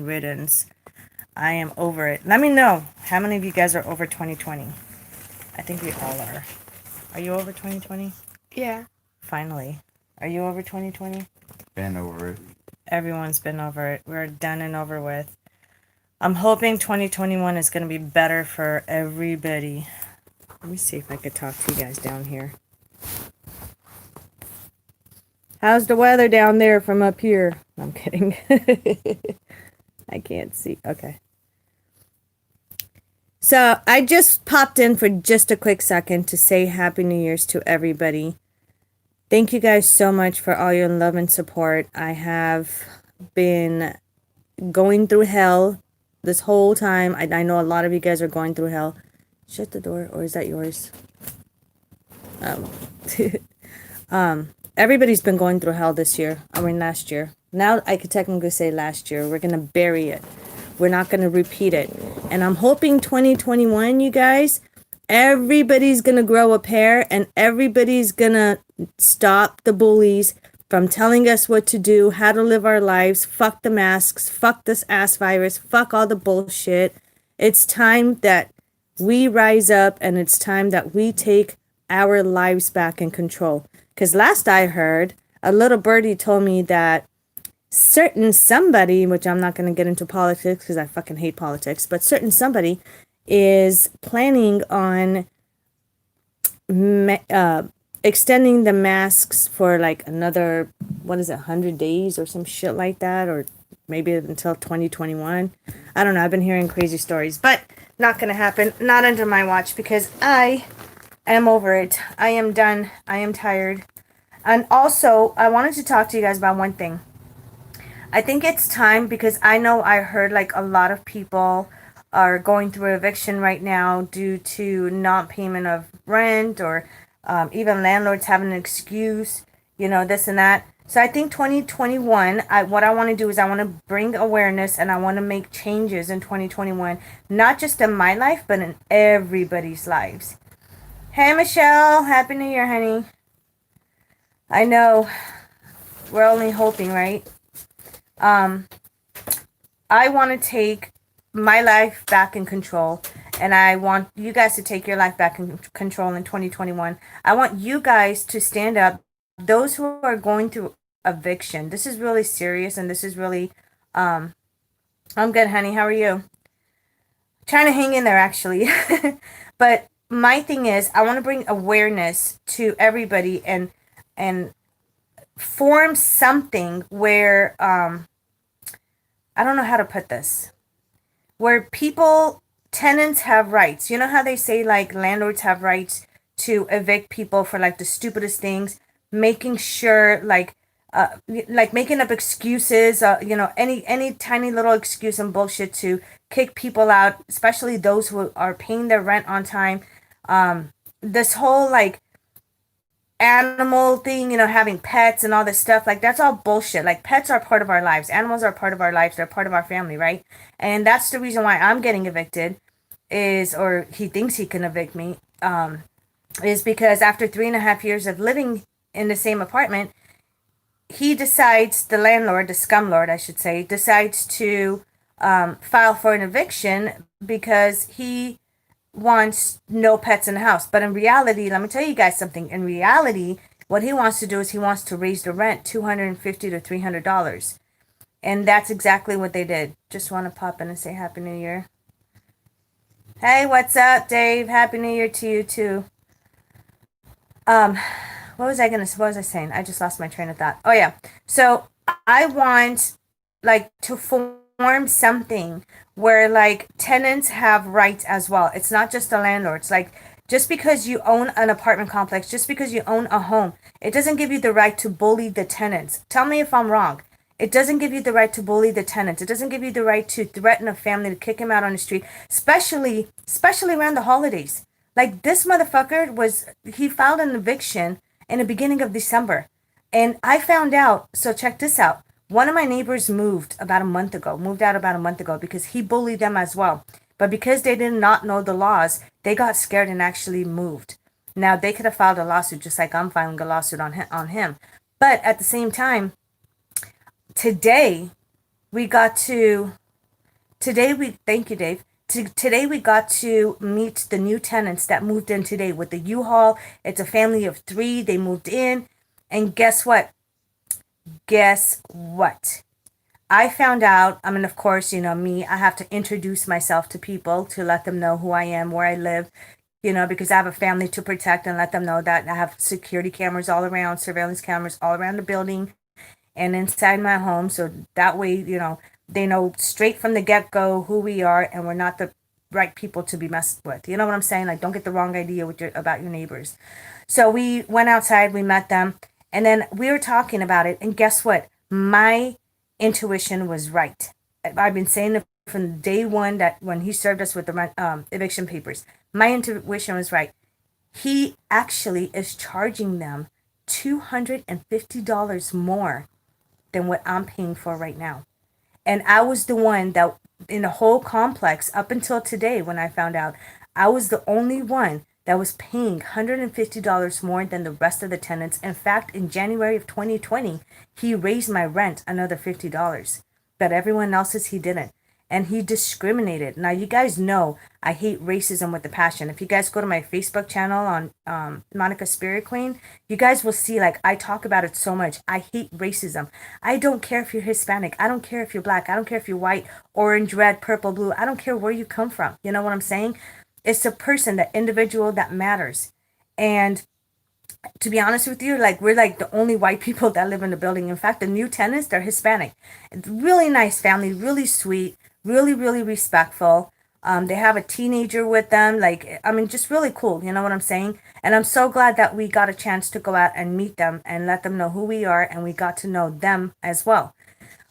riddance. I am over it. Let me know how many of you guys are over 2020. I think we all are. Are you over 2020? Yeah. Finally. Are you over 2020? Been over it. Everyone's been over it. We're done and over with. I'm hoping 2021 is going to be better for everybody. Let me see if I could talk to you guys down here. How's the weather down there from up here? I'm kidding. I can't see. Okay. So I just popped in for just a quick second to say Happy New Year's to everybody. Thank you guys so much for all your love and support. I have been going through hell this whole time. I know a lot of you guys are going through hell. Shut the door, or is that yours? Everybody's been going through hell this year. I mean, last year. Now I could technically say last year. We're going to bury it. We're not going to repeat it. And I'm hoping 2021, you guys, everybody's going to grow a pair and everybody's going to stop the bullies from telling us what to do, how to live our lives. Fuck the masks. Fuck this ass virus. Fuck all the bullshit. It's time that we rise up and it's time that we take our lives back in control. Because last I heard, a little birdie told me that certain somebody, which I'm not going to get into politics because I fucking hate politics, but certain somebody is planning on extending the masks for like another, 100 days or some shit like that, or maybe until 2021. I don't know. I've been hearing crazy stories, but not going to happen. Not under my watch because I am over it. I am done. I am tired. And also, I wanted to talk to you guys about one thing. I think it's time because I know I heard like a lot of people are going through eviction right now due to not payment of rent or even landlords having an excuse, this and that. So I think 2021, what I want to do is I want to bring awareness and I want to make changes in 2021, not just in my life, but in everybody's lives. Hey, Michelle. Happy New Year, honey. I know. We're only hoping, right? I want to take my life back in control, and I want you guys to take your life back in control in 2021. I want you guys to stand up. Those who are going through eviction, this is really serious, and this is really, I'm good, honey. How are you? Trying to hang in there, actually. But my thing is, I want to bring awareness to everybody and form something where, I don't know how to put this, where tenants have rights. You know how they say like landlords have rights to evict people for like the stupidest things, making sure like making up excuses, any tiny little excuse and bullshit to kick people out, especially those who are paying their rent on time. This whole like animal thing, having pets and all this stuff, like that's all bullshit. Like pets are part of our lives. Animals are part of our lives. They're part of our family, right? And that's the reason why I'm getting evicted or he thinks he can evict me, is because after 3.5 years of living in the same apartment, he decides, the landlord, the scumlord, I should say, decides to file for an eviction because he wants no pets in the house. But in reality, let me tell you guys something. In reality, what he wants to do is he wants to raise the rent $250 to $300. And that's exactly what they did. Just want to pop in and say Happy New Year. Hey, what's up, Dave? Happy New Year to you, too. What was I saying? I just lost my train of thought. Oh, yeah. So I want, like, to form something where, like, tenants have rights as well. It's not just the landlords. Like, just because you own an apartment complex, just because you own a home, it doesn't give you the right to bully the tenants. Tell me if I'm wrong. It doesn't give you the right to bully the tenants. It doesn't give you the right to threaten a family, to kick him out on the street, especially around the holidays. Like, this motherfucker he filed an eviction in the beginning of December. And I found out, so check this out. One of my neighbors moved out about a month ago because he bullied them as well. But because they did not know the laws, they got scared and actually moved. Now, they could have filed a lawsuit just like I'm filing a lawsuit on him. But at the same time, today, we got to Thank you, Dave. Today we got to meet the new tenants that moved in today with the U-Haul. It's a family of three. They moved in. And guess what? Guess what? I found out, I mean, of course, me, I have to introduce myself to people to let them know who I am, where I live, because I have a family to protect and let them know that I have security cameras all around, surveillance cameras all around the building and inside my home. So that way, they know straight from the get go who we are and we're not the right people to be messed with. You know what I'm saying? Like, don't get the wrong idea about your neighbors. So we went outside, we met them, and then we were talking about it. And guess what? My intuition was right. I've been saying it from day one that when he served us with the eviction papers, my intuition was right. He actually is charging them $250 more than what I'm paying for right now. And I was the one that in the whole complex up until today when I found out, I was the only one that was paying $150 more than the rest of the tenants. In fact, in January of 2020, he raised my rent another $50, but everyone else's he didn't. And he discriminated. Now, you guys know I hate racism with a passion. If you guys go to my Facebook channel on Monica Spirit Queen, you guys will see, like, I talk about it so much. I hate racism. I don't care if you're Hispanic. I don't care if you're black. I don't care if you're white, orange, red, purple, blue. I don't care where you come from. You know what I'm saying? It's the person, the individual that matters. And to be honest with you, like, we're like the only white people that live in the building. In fact, the new tenants, they're Hispanic. It's really nice family, really sweet, really, really respectful. They have a teenager with them. Like, I mean, just really cool. You know what I'm saying? And I'm so glad that we got a chance to go out and meet them and let them know who we are, and we got to know them as well.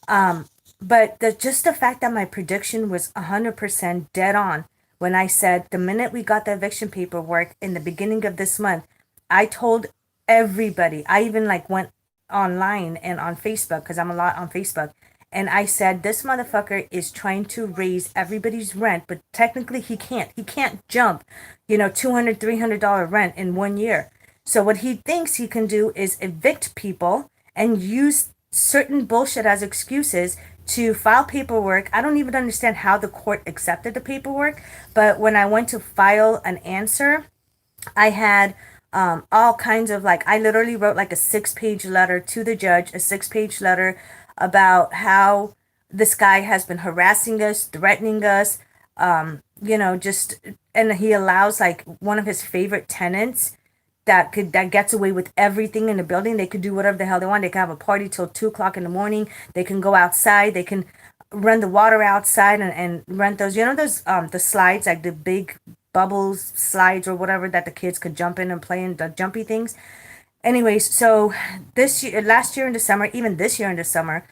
But just the fact that my prediction was 100% dead on when I said the minute we got the eviction paperwork in the beginning of this month, I told everybody. I even like went online and on Facebook because I'm a lot on Facebook. And I said, this motherfucker is trying to raise everybody's rent, but technically he can't. He can't jump, $200, $300 rent in 1 year. So what he thinks he can do is evict people and use certain bullshit as excuses to file paperwork. I don't even understand how the court accepted the paperwork, but when I went to file an answer, I had all kinds of, like, I literally wrote like a 6-page letter to the judge, a 6-page letter about how this guy has been harassing us, threatening us, just, and he allows like one of his favorite tenants that gets away with everything in the building. They could do whatever the hell they want. They can have a party till 2 o'clock in the morning. They can go outside. They can run the water outside and rent those. Those the slides, like the big bubbles slides or whatever that the kids could jump in and play in, the jumpy things. Anyways, so last year in the summer, even this year in the summer,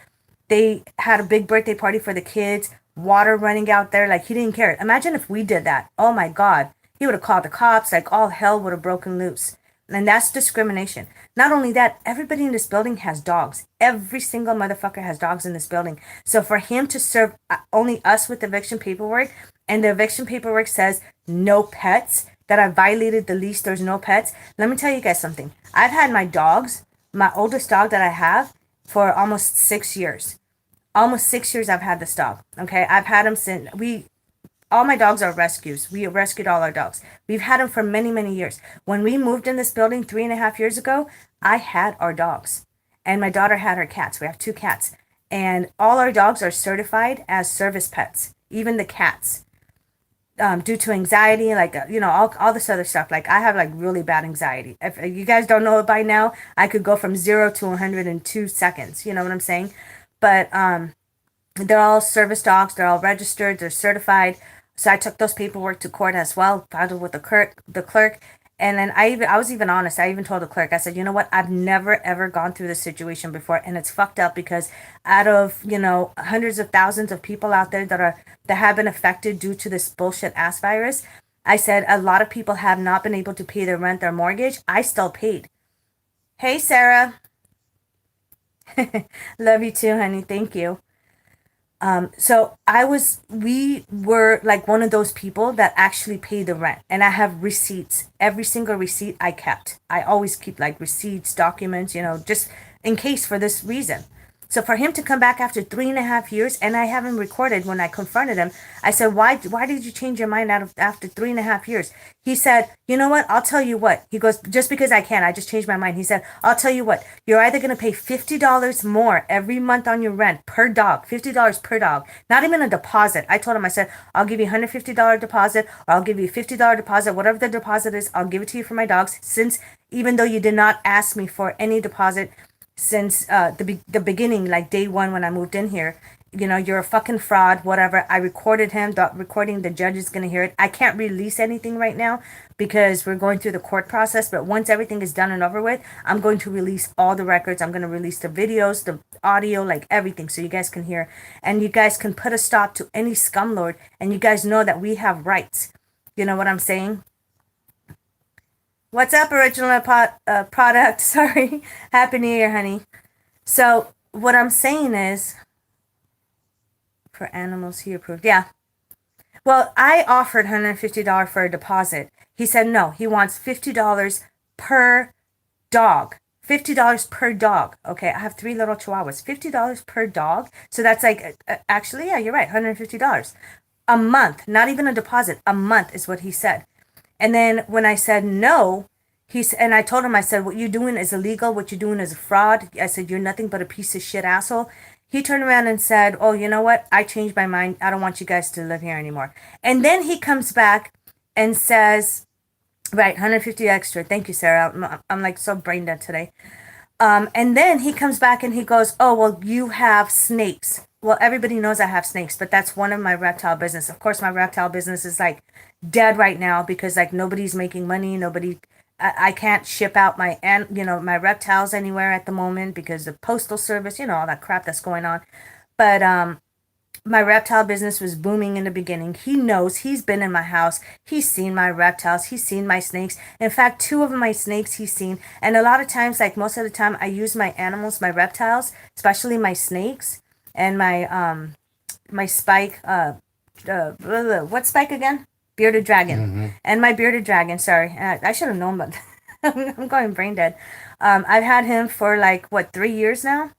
they had a big birthday party for the kids, water running out there. Like, he didn't care. Imagine if we did that. Oh my God. He would have called the cops. Like, all hell would have broken loose. And that's discrimination. Not only that, everybody in this building has dogs. Every single motherfucker has dogs in this building. So for him to serve only us with eviction paperwork, and the eviction paperwork says no pets, that I violated the lease, there's no pets. Let me tell you guys something. I've had my dogs, my oldest dog that I have, for almost 6 years. Almost 6 years I've had this dog. Okay, I've had him since all my dogs are rescues. We rescued all our dogs. We've had them for many, many years. When we moved in this building 3.5 years ago, I had our dogs. And my daughter had her cats. We have 2 cats. And all our dogs are certified as service pets, even the cats. Due to anxiety, like, all this other stuff. Like, I have like really bad anxiety. If you guys don't know it by now, I could go from 0 to 100 in 2 seconds. You know what I'm saying? But they're all service dogs. They're all registered. They're certified. So I took those paperwork to court as well, filed with the clerk. And then I was even honest. I even told the clerk, I said, you know what? I've never, ever gone through this situation before. And it's fucked up because out of, hundreds of thousands of people out there that have been affected due to this bullshit ass virus, I said, a lot of people have not been able to pay their rent, their mortgage. I still paid. Hey, Sarah. Love you too, honey. Thank you. So we were like one of those people that actually pay the rent. And I have receipts. Every single receipt I kept. I always keep like receipts, documents, just in case for this reason. So for him to come back after 3.5 years, and I haven't recorded when I confronted him, I said, why did you change your mind after 3.5 years? He said, you know what? I'll tell you what. He goes, just because I can, I just changed my mind. He said, I'll tell you what. You're either going to pay $50 more every month on your rent per dog, $50 per dog, not even a deposit. I told him, I said, I'll give you $150 deposit, or I'll give you a $50 deposit, whatever the deposit is, I'll give it to you for my dogs, since even though you did not ask me for any deposit since the beginning, like day one when I moved in here. You know, you're a fucking fraud, whatever. I recorded him. The recording, the judge is gonna hear it. I can't release anything right now because we're going through the court process. But once everything is done and over with, I'm going to release all the records. I'm gonna release the videos, the audio, like everything, so you guys can hear, and you guys can put a stop to any scumlord. And you guys know that we have rights. You know what I'm saying? What's up, original product? Sorry. Happy New Year, honey. So what I'm saying is, for animals he approved. Yeah. Well, I offered $150 for a deposit. He said no. He wants $50 per dog. $50 per dog. Okay, I have 3 little chihuahuas. $50 per dog. So that's like, actually, yeah, you're right. $150 a month. Not even a deposit. A month is what he said. And then when I said no, and I told him, I said, what you're doing is illegal. What you're doing is a fraud. I said, you're nothing but a piece of shit asshole. He turned around and said, oh, you know what? I changed my mind. I don't want you guys to live here anymore. And then he comes back and says, right, 150 extra. Thank you, Sarah. I'm like so brain dead today. And then he comes back and he goes, oh, well, you have snakes. Well, everybody knows I have snakes, but that's one of my reptile business. Of course, my reptile business is like dead right now because like nobody's making money. I can't ship out my reptiles anywhere at the moment because the postal service, all that crap that's going on. But my reptile business was booming in the beginning. He knows. He's been in my house. He's seen my reptiles. He's seen my snakes. In fact, 2 of my snakes he's seen. And a lot of times, like most of the time, I use my animals, my reptiles, especially my snakes and my spike. What spike again? Bearded dragon. Mm-hmm. And my bearded dragon. Sorry, I should have known, but I'm going brain dead. I've had him for like what 3 years now,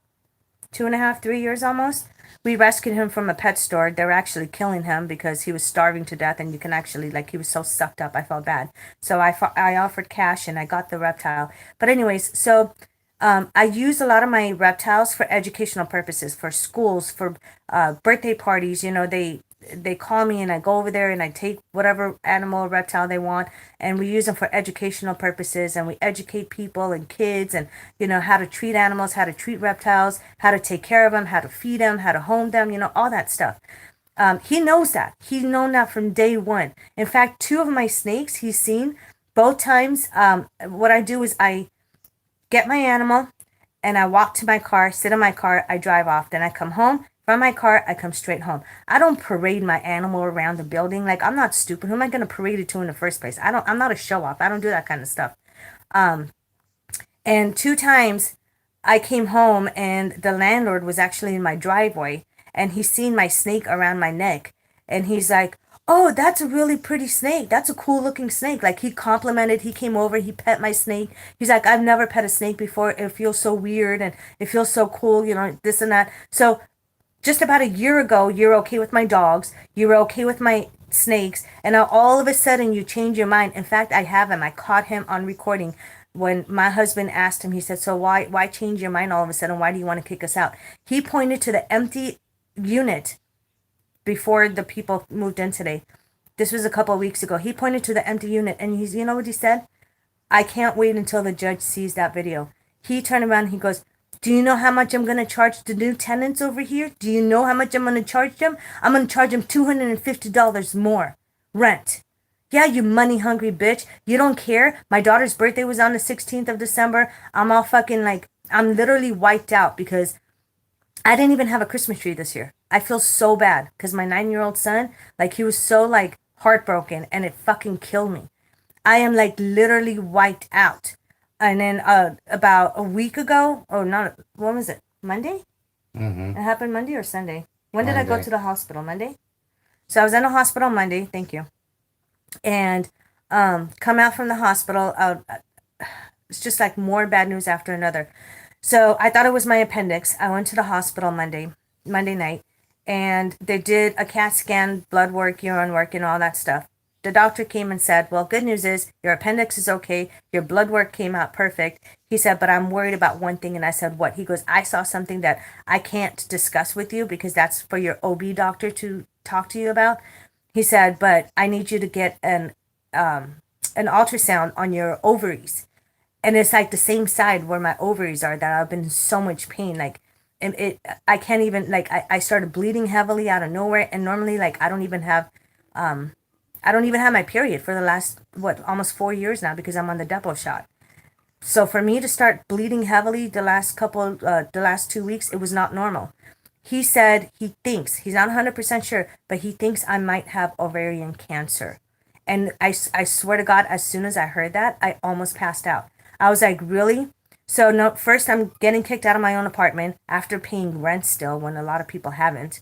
2.5, 3 years almost. We rescued him from a pet store. They were actually killing him because he was starving to death, and you can actually, like, he was so sucked up. I felt bad. So I offered cash and I got the reptile. But anyways, so I use a lot of my reptiles for educational purposes, for schools, for birthday parties. They call me and I go over there and I take whatever animal or reptile they want, and we use them for educational purposes, and we educate people and kids, and how to treat animals, how to treat reptiles, how to take care of them, how to feed them, how to home them, all that stuff. He knows that. He's known that from day one. In fact, 2 of my snakes he's seen both times. What I do is I get my animal and I walk to my car, sit in my car, I drive off. Then I come home from my car, I come straight home. I don't parade my animal around the building. Like, I'm not stupid. Who am I going to parade it to in the first place? I'm not a show off. I don't do that kind of stuff. And 2 times I came home and the landlord was actually in my driveway, and he's seen my snake around my neck, and he's like, oh, that's a really pretty snake. That's a cool looking snake. Like, he complimented, he came over, he pet my snake. He's like, I've never pet a snake before. It feels so weird and it feels so cool, this and that. So just about a year ago, you're okay with my dogs, you were okay with my snakes, and now all of a sudden you change your mind. In fact, I have him. I caught him on recording when my husband asked him. He said, so why change your mind all of a sudden? Why do you want to kick us out? He pointed to the empty unit before the people moved in today. This was a couple of weeks ago. He pointed to the empty unit, and you know what he said? I can't wait until the judge sees that video. He turned around and he goes, do you know how much I'm going to charge the new tenants over here? Do you know how much I'm going to charge them? I'm going to charge them $250 more rent. Yeah, you money hungry bitch. You don't care. My daughter's birthday was on the 16th of December. I'm all fucking like, I'm literally wiped out because I didn't even have a Christmas tree this year. I feel so bad because my 9-year-old son, like, he was so like heartbroken, and it fucking killed me. I am like literally wiped out. And then about a week ago, or not, when was it? Monday? Mm-hmm. It happened Monday or Sunday? When did I go Monday. to the hospital? Monday? So I was in the hospital Monday. Thank you. And come out from the hospital. It's just like more bad news after another. So I thought it was my appendix. I went to the hospital Monday night, and they did a CAT scan, blood work, urine work, and all that stuff. The doctor came and said, well, good news is your appendix is okay. Your blood work came out perfect. He said, but I'm worried about one thing. And I said, what? He goes, I saw something that I can't discuss with you because that's for your OB doctor to talk to you about. He said, but I need you to get an ultrasound on your ovaries, and it's like the same side where my ovaries are that I've been in so much pain. Like, and it, I can't even, like, I started bleeding heavily out of nowhere. And normally, like, I don't even have my period for the last, what, almost 4 years now because I'm on the depot shot. So for me to start bleeding heavily the last 2 weeks, it was not normal. He said he thinks, he's not 100% sure, but he thinks I might have ovarian cancer. And I swear to God, as soon as I heard that, I almost passed out. I was like, really? So no, first I'm getting kicked out of my own apartment after paying rent still when a lot of people haven't.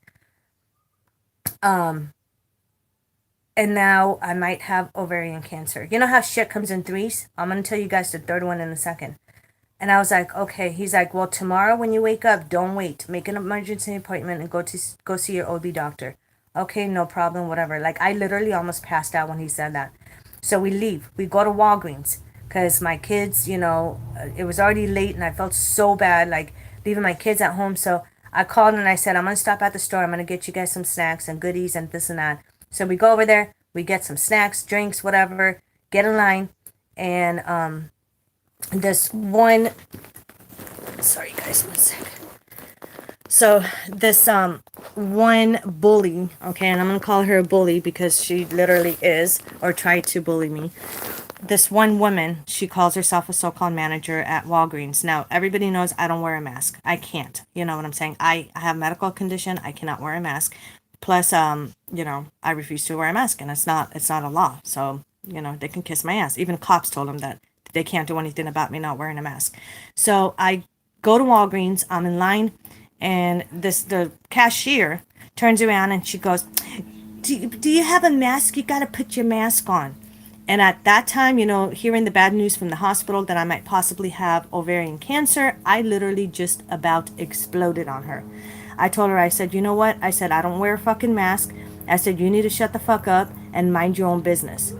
Um, and now I might have ovarian cancer. You know how shit comes in threes? I'm gonna tell you guys the third one in a second. And I was like, okay. He's like, well, tomorrow when you wake up, don't wait. Make an emergency appointment and go see your OB doctor. Okay, no problem, whatever. Like, I literally almost passed out when he said that. So we leave. We go to Walgreens because my kids, it was already late and I felt so bad, like leaving my kids at home. So I called and I said, I'm gonna stop at the store. I'm gonna get you guys some snacks and goodies and this and that. So we go over there. We get some snacks, drinks, whatever. Get in line, and this one, sorry guys, one sec. So this one bully, okay, and I'm gonna call her a bully because she literally is, or tried to bully me. This one woman, she calls herself a so-called manager at Walgreens. Now everybody knows I don't wear a mask. I can't. You know what I'm saying? I have a medical condition. I cannot wear a mask. Plus, I refuse to wear a mask, and it's not a law. So, they can kiss my ass. Even cops told them that they can't do anything about me not wearing a mask. So I go to Walgreens. I'm in line, and the cashier turns around and she goes, do you have a mask? You got to put your mask on. And at that time, hearing the bad news from the hospital that I might possibly have ovarian cancer, I literally just about exploded on her. I told her, I said, you know what? I said, I don't wear a fucking mask. I said, you need to shut the fuck up and mind your own business.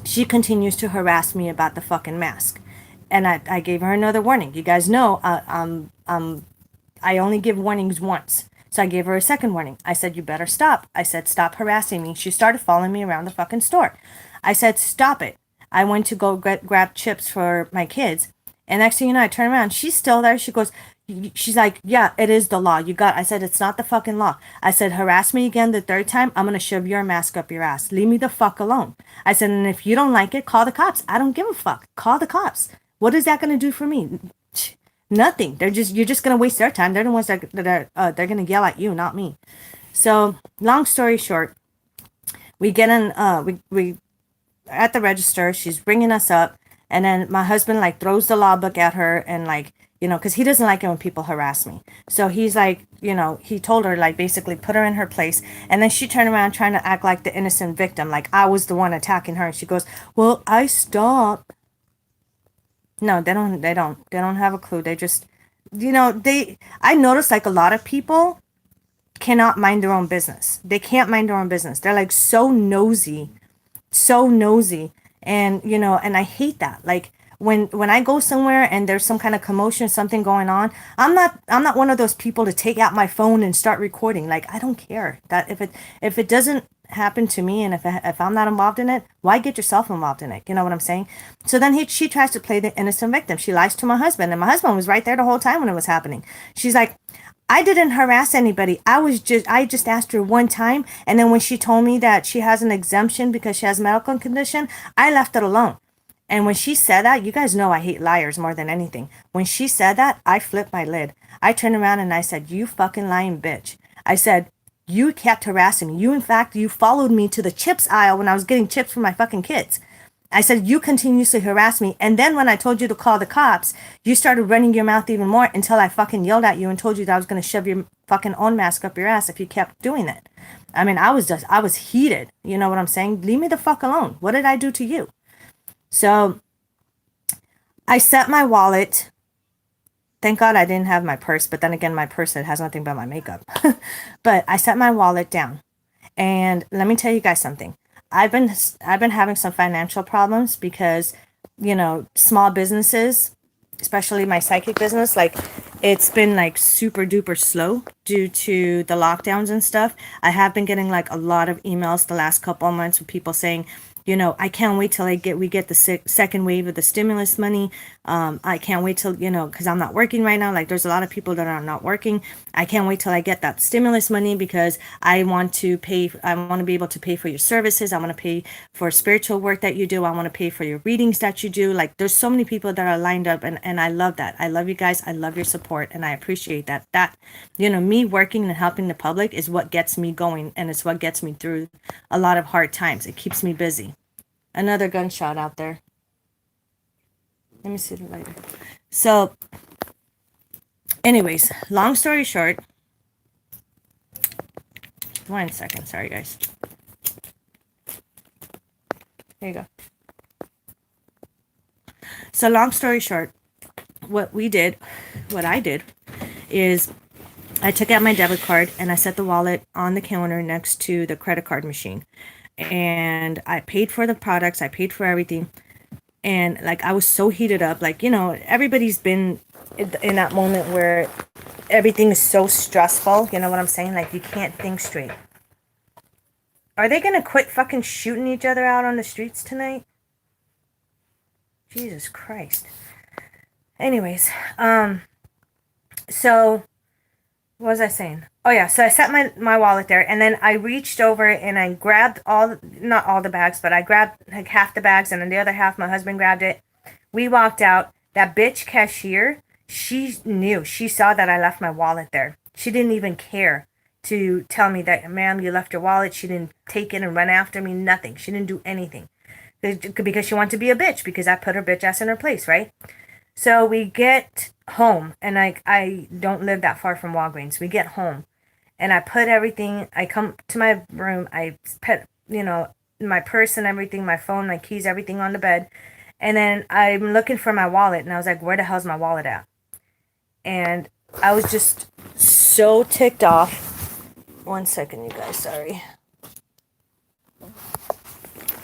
She continues to harass me about the fucking mask. And I gave her another warning. You guys know I only give warnings once. So I gave her a second warning. I said, you better stop. I said, stop harassing me. She started following me around the fucking store. I said, stop it. I went to go grab chips for my kids. And next thing you know, I turn around. She's still there. She's like, yeah, it is the law. I said, it's not the fucking law. I said, harass me again the third time. I'm going to shove your mask up your ass. Leave me the fuck alone. I said, and if you don't like it, call the cops. I don't give a fuck. Call the cops. What is that going to do for me? Nothing. You're just going to waste their time. They're the ones that they're going to yell at you, not me. So long story short, we get in, we at the register. She's bringing us up. And then my husband like throws the law book at her and like, because he doesn't like it when people harass me. So he's like, he told her like basically put her in her place. And then she turned around trying to act like the innocent victim. Like I was the one attacking her. And she goes, well, I stopped. No, they don't have a clue. They just, I noticed like a lot of people cannot mind their own business. They can't mind their own business. They're like so nosy. And and I hate that. Like when I go somewhere and there's some kind of commotion, something going on, I'm not one of those people to take out my phone and start recording. Like I don't care that if it doesn't happen to me, and if I'm not involved in it, why get yourself involved in it? You know what I'm saying? So then she tries to play the innocent victim. She lies to my husband, and my husband was right there the whole time when it was happening. She's like, I didn't harass anybody. I just asked her one time, and then when she told me that she has an exemption because she has a medical condition, I left it alone. And when she said that, you guys know I hate liars more than anything. When she said that, I flipped my lid. I turned around and I said, you fucking lying bitch. I said, you kept harassing me. In fact, you followed me to the chips aisle when I was getting chips for my fucking kids. I said, you continuously harass me. And then when I told you to call the cops, you started running your mouth even more until I fucking yelled at you and told you that I was going to shove your fucking own mask up your ass if you kept doing it. I mean, I was heated. You know what I'm saying? Leave me the fuck alone. What did I do to you? So I set my wallet Thank God I didn't have my purse, but then again, my purse, it has nothing but my makeup. But I set my wallet down. And let me tell you guys something. I've been I've been having some financial problems because, small businesses, especially my psychic business, like it's been like super duper slow due to the lockdowns and stuff. I have been getting like a lot of emails the last couple of months with people saying, I can't wait till we get the second wave of the stimulus money. I can't wait till, because I'm not working right now. Like there's a lot of people that are not working. I can't wait till I get that stimulus money because I want to be able to pay for your services. I want to pay for spiritual work that you do. I want to pay for your readings that you do. Like there's so many people that are lined up, and I love that. I love you guys. I love your support and I appreciate that. Me working and helping the public is what gets me going, and it's what gets me through a lot of hard times. It keeps me busy. Another gunshot out there. Let me see the lighter. So, anyways, long story short, 1 second. Sorry, guys. There you go. So, long story short, what I did is I took out my debit card and I set the wallet on the counter next to the credit card machine. And I paid for the products, I paid for everything. And like I was so heated up, like, everybody's been in that moment where everything is so stressful. You know what I'm saying? Like you can't think straight. Are they gonna quit fucking shooting each other out on the streets tonight? Jesus Christ. Anyways, so what was I saying? Oh yeah, so I set my wallet there, and then I reached over and I grabbed not all the bags, but I grabbed like half the bags, and then the other half my husband grabbed it. We walked out. That bitch cashier, she knew. She saw that I left my wallet there. She didn't even care to tell me that, ma'am, you left your wallet. She didn't take it and run after me. Nothing. She didn't do anything because she wanted to be a bitch because I put her bitch ass in her place, right? So we get home, and I don't live that far from Walgreens. We get home, and I put everything. I come to my room. I put my purse and everything, my phone, my keys, everything on the bed, and then I'm looking for my wallet, and I was like, where the hell's my wallet at? And I was just so ticked off. 1 second, you guys. Sorry.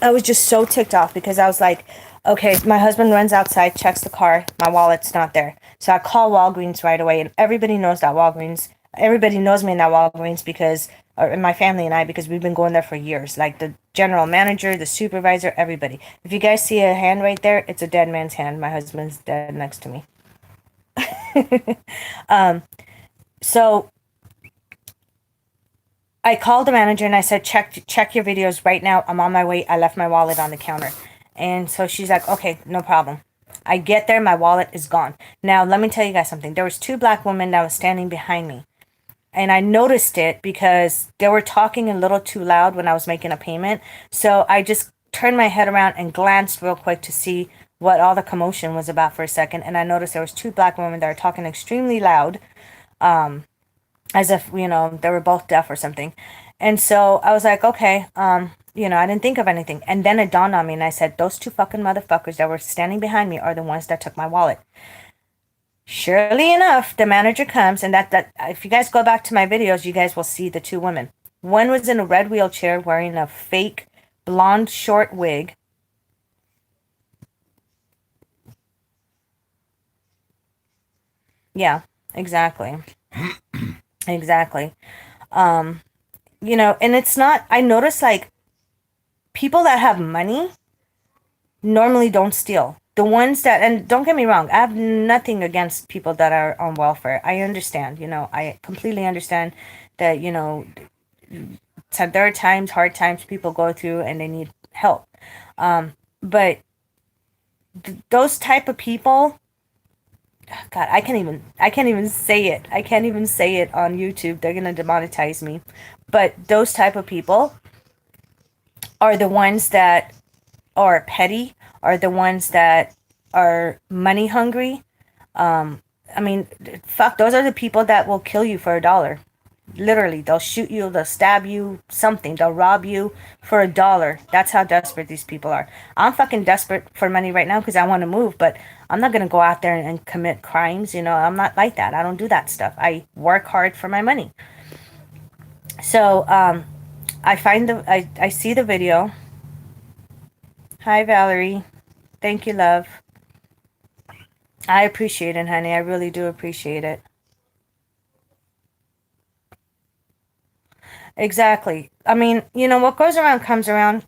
I was just so ticked off because I was like, okay, my husband runs outside, checks the car, my wallet's not there. So I call Walgreens right away, and everybody knows me in that Walgreens because, or my family and I, because we've been going there for years. Like the general manager, the supervisor, everybody. If you guys see a hand right there, it's a dead man's hand. My husband's dead next to me. So I called the manager and I said, check your videos right now. I'm on my way. I left my wallet on the counter. And so she's like, okay, no problem. I get there, my wallet is gone. Now, let me tell you guys something. There was 2 black women that was standing behind me. And I noticed it because they were talking a little too loud when I was making a payment. So I just turned my head around and glanced real quick to see what all the commotion was about for a second. And I noticed there was 2 black women that were talking extremely loud. As if, they were both deaf or something. And so I was like, okay, I didn't think of anything. And then it dawned on me and I said, those 2 fucking motherfuckers that were standing behind me are the ones that took my wallet. Surely enough, the manager comes, and that if you guys go back to my videos, you guys will see the 2 women. One was in a red wheelchair wearing a fake blonde short wig. Yeah, exactly. Exactly. And it's not, I notice like people that have money normally don't steal. The ones that, and don't get me wrong, I have nothing against people that are on welfare. I understand, I completely understand that, so there are times, hard times people go through and they need help. But those type of people, God, I can't even say it. I can't even say it on YouTube. They're going to demonetize me. But those type of people are the ones that are petty, are the ones that are money hungry. I mean, fuck, those are the people that will kill you for $1. Literally, they'll shoot you, they'll stab you, something. They'll rob you for $1. That's how desperate these people are. I'm fucking desperate for money right now because I want to move, but I'm not gonna go out there and commit crimes. I'm not like that. I don't do that stuff. I work hard for my money. So, I see the video. Hi, Valerie. Thank you, love. I appreciate it, honey. I really do appreciate it. Exactly. I mean, what goes around comes around.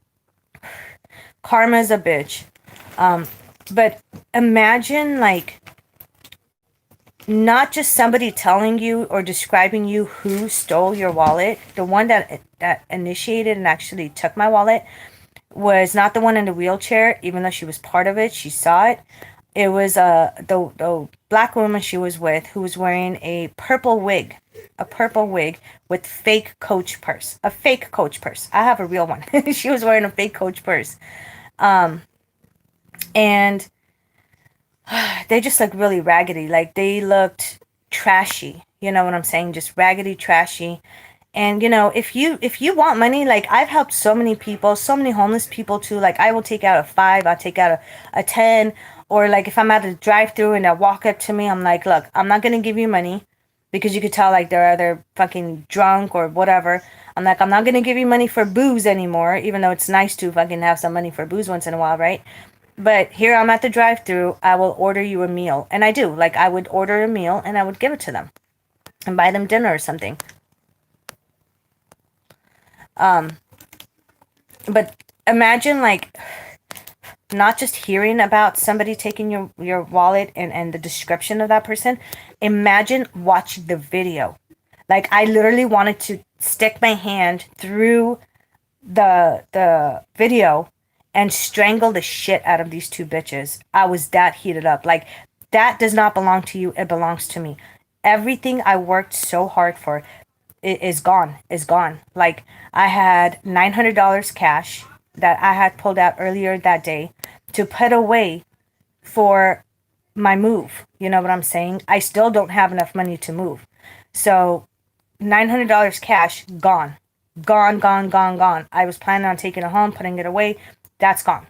Karma's a bitch. But imagine, like, not just somebody telling you or describing you who stole your wallet. The one that initiated and actually took my wallet was not the one in the wheelchair, even though she was part of it. She saw it. It was the black woman she was with, who was wearing a purple wig with fake Coach purse. A fake Coach purse. I have a real one. She was wearing a fake Coach purse. And they just looked really raggedy. Like, they looked trashy. You know what I'm saying? Just raggedy, trashy. And if you want money, like, I've helped so many people, so many homeless people too. Like, I will take out a 5, I'll take out a 10, or like if I'm at a drive-through and they walk up to me, I'm like, look, I'm not gonna give you money, because you could tell like they're either fucking drunk or whatever. I'm like, I'm not gonna give you money for booze anymore, even though it's nice to fucking have some money for booze once in a while, right? But here I'm at the drive-through, I will order you a meal, and I do. Like, I would order a meal and I would give it to them and buy them dinner or something. But imagine, like, not just hearing about somebody taking your wallet and the description of that person. Imagine watching the video. Like, I literally wanted to stick my hand through the video and strangle the shit out of these two bitches. I was that heated up. Like, that does not belong to you. It belongs to me. Everything I worked so hard for is gone. Is gone. Like, I had $900 cash that I had pulled out earlier that day to put away for my move. You know what I'm saying? I still don't have enough money to move. So $900 cash, gone. Gone, gone, gone, gone. I was planning on taking it home, putting it away. That's gone.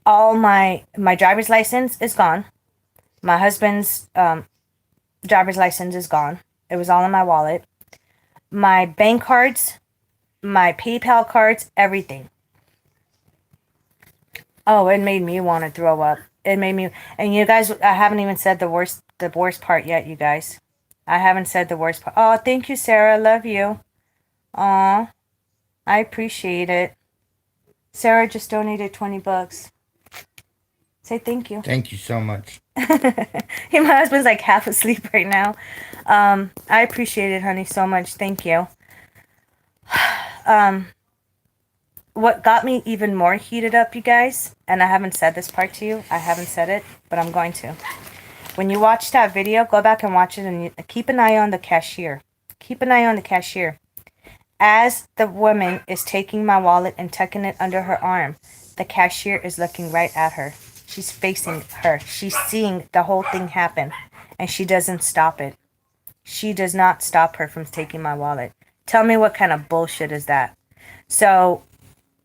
All my driver's license is gone. My husband's driver's license is gone. It was all in my wallet. My bank cards, my PayPal cards, everything. Oh, it made me want to throw up. It made me, and you guys, I haven't even said the worst part yet, you guys. I haven't said the worst part. Oh, thank you, Sarah. Love you. Aw, I appreciate it. Sarah just donated $20. Say thank you. Thank you so much. Hey, my husband's like half asleep right now. I appreciate it, honey, so much. Thank you. What got me even more heated up, you guys, and I haven't said this part to you. I haven't said it, but I'm going to. When you watch that video, go back and watch it, and keep an eye on the cashier. Keep an eye on the cashier. As the woman is taking my wallet and tucking it under her arm, the cashier is looking right at her. She's facing her. She's seeing the whole thing happen, and she doesn't stop it. She does not stop her from taking my wallet. Tell me, what kind of bullshit is that? So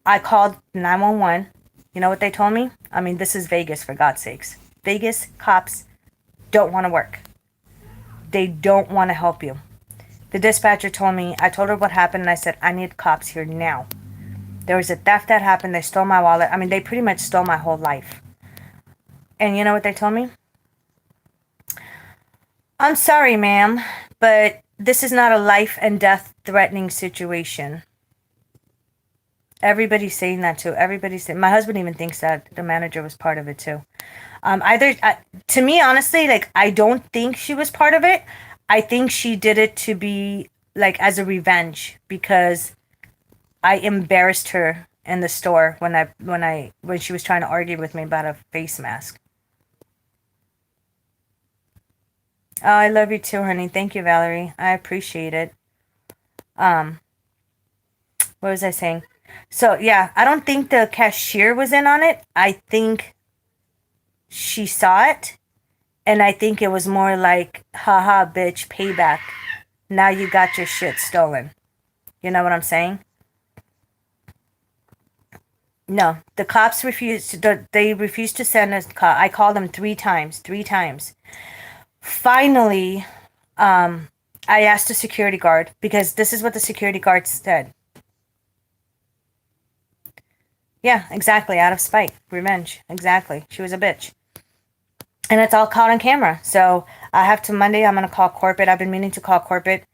I called 911. You know what they told me? I mean, this is Vegas, for God's sakes. Vegas cops don't want to work. They don't want to help you. The dispatcher told me, I told her what happened, and I said, I need cops here now. There was a theft that happened. They stole my wallet. I mean, they pretty much stole my whole life. And you know what they told me? I'm sorry, ma'am, but this is not a life and death threatening situation. Everybody's saying that too. Everybody's saying, my husband even thinks that the manager was part of it too. To me, honestly, like, I don't think she was part of it. I think she did it to be like as a revenge, because I embarrassed her in the store when she was trying to argue with me about a face mask. Oh, I love you too, honey. Thank you, Valerie. I appreciate it. Um, what was I saying? So yeah, I don't think the cashier was in on it. I think she saw it, and I think it was more like, haha, bitch, payback. now you got your shit stolen. You know what I'm saying? No, the cops refused. They refused to send us. I called them 3 times. 3 times. Finally, I asked the security guard because this is what the security guard said. Yeah, exactly. Out of spite, revenge. Exactly. She was a bitch, and it's all caught on camera. So I have to Monday. I'm gonna call corporate. I've been meaning to call corporate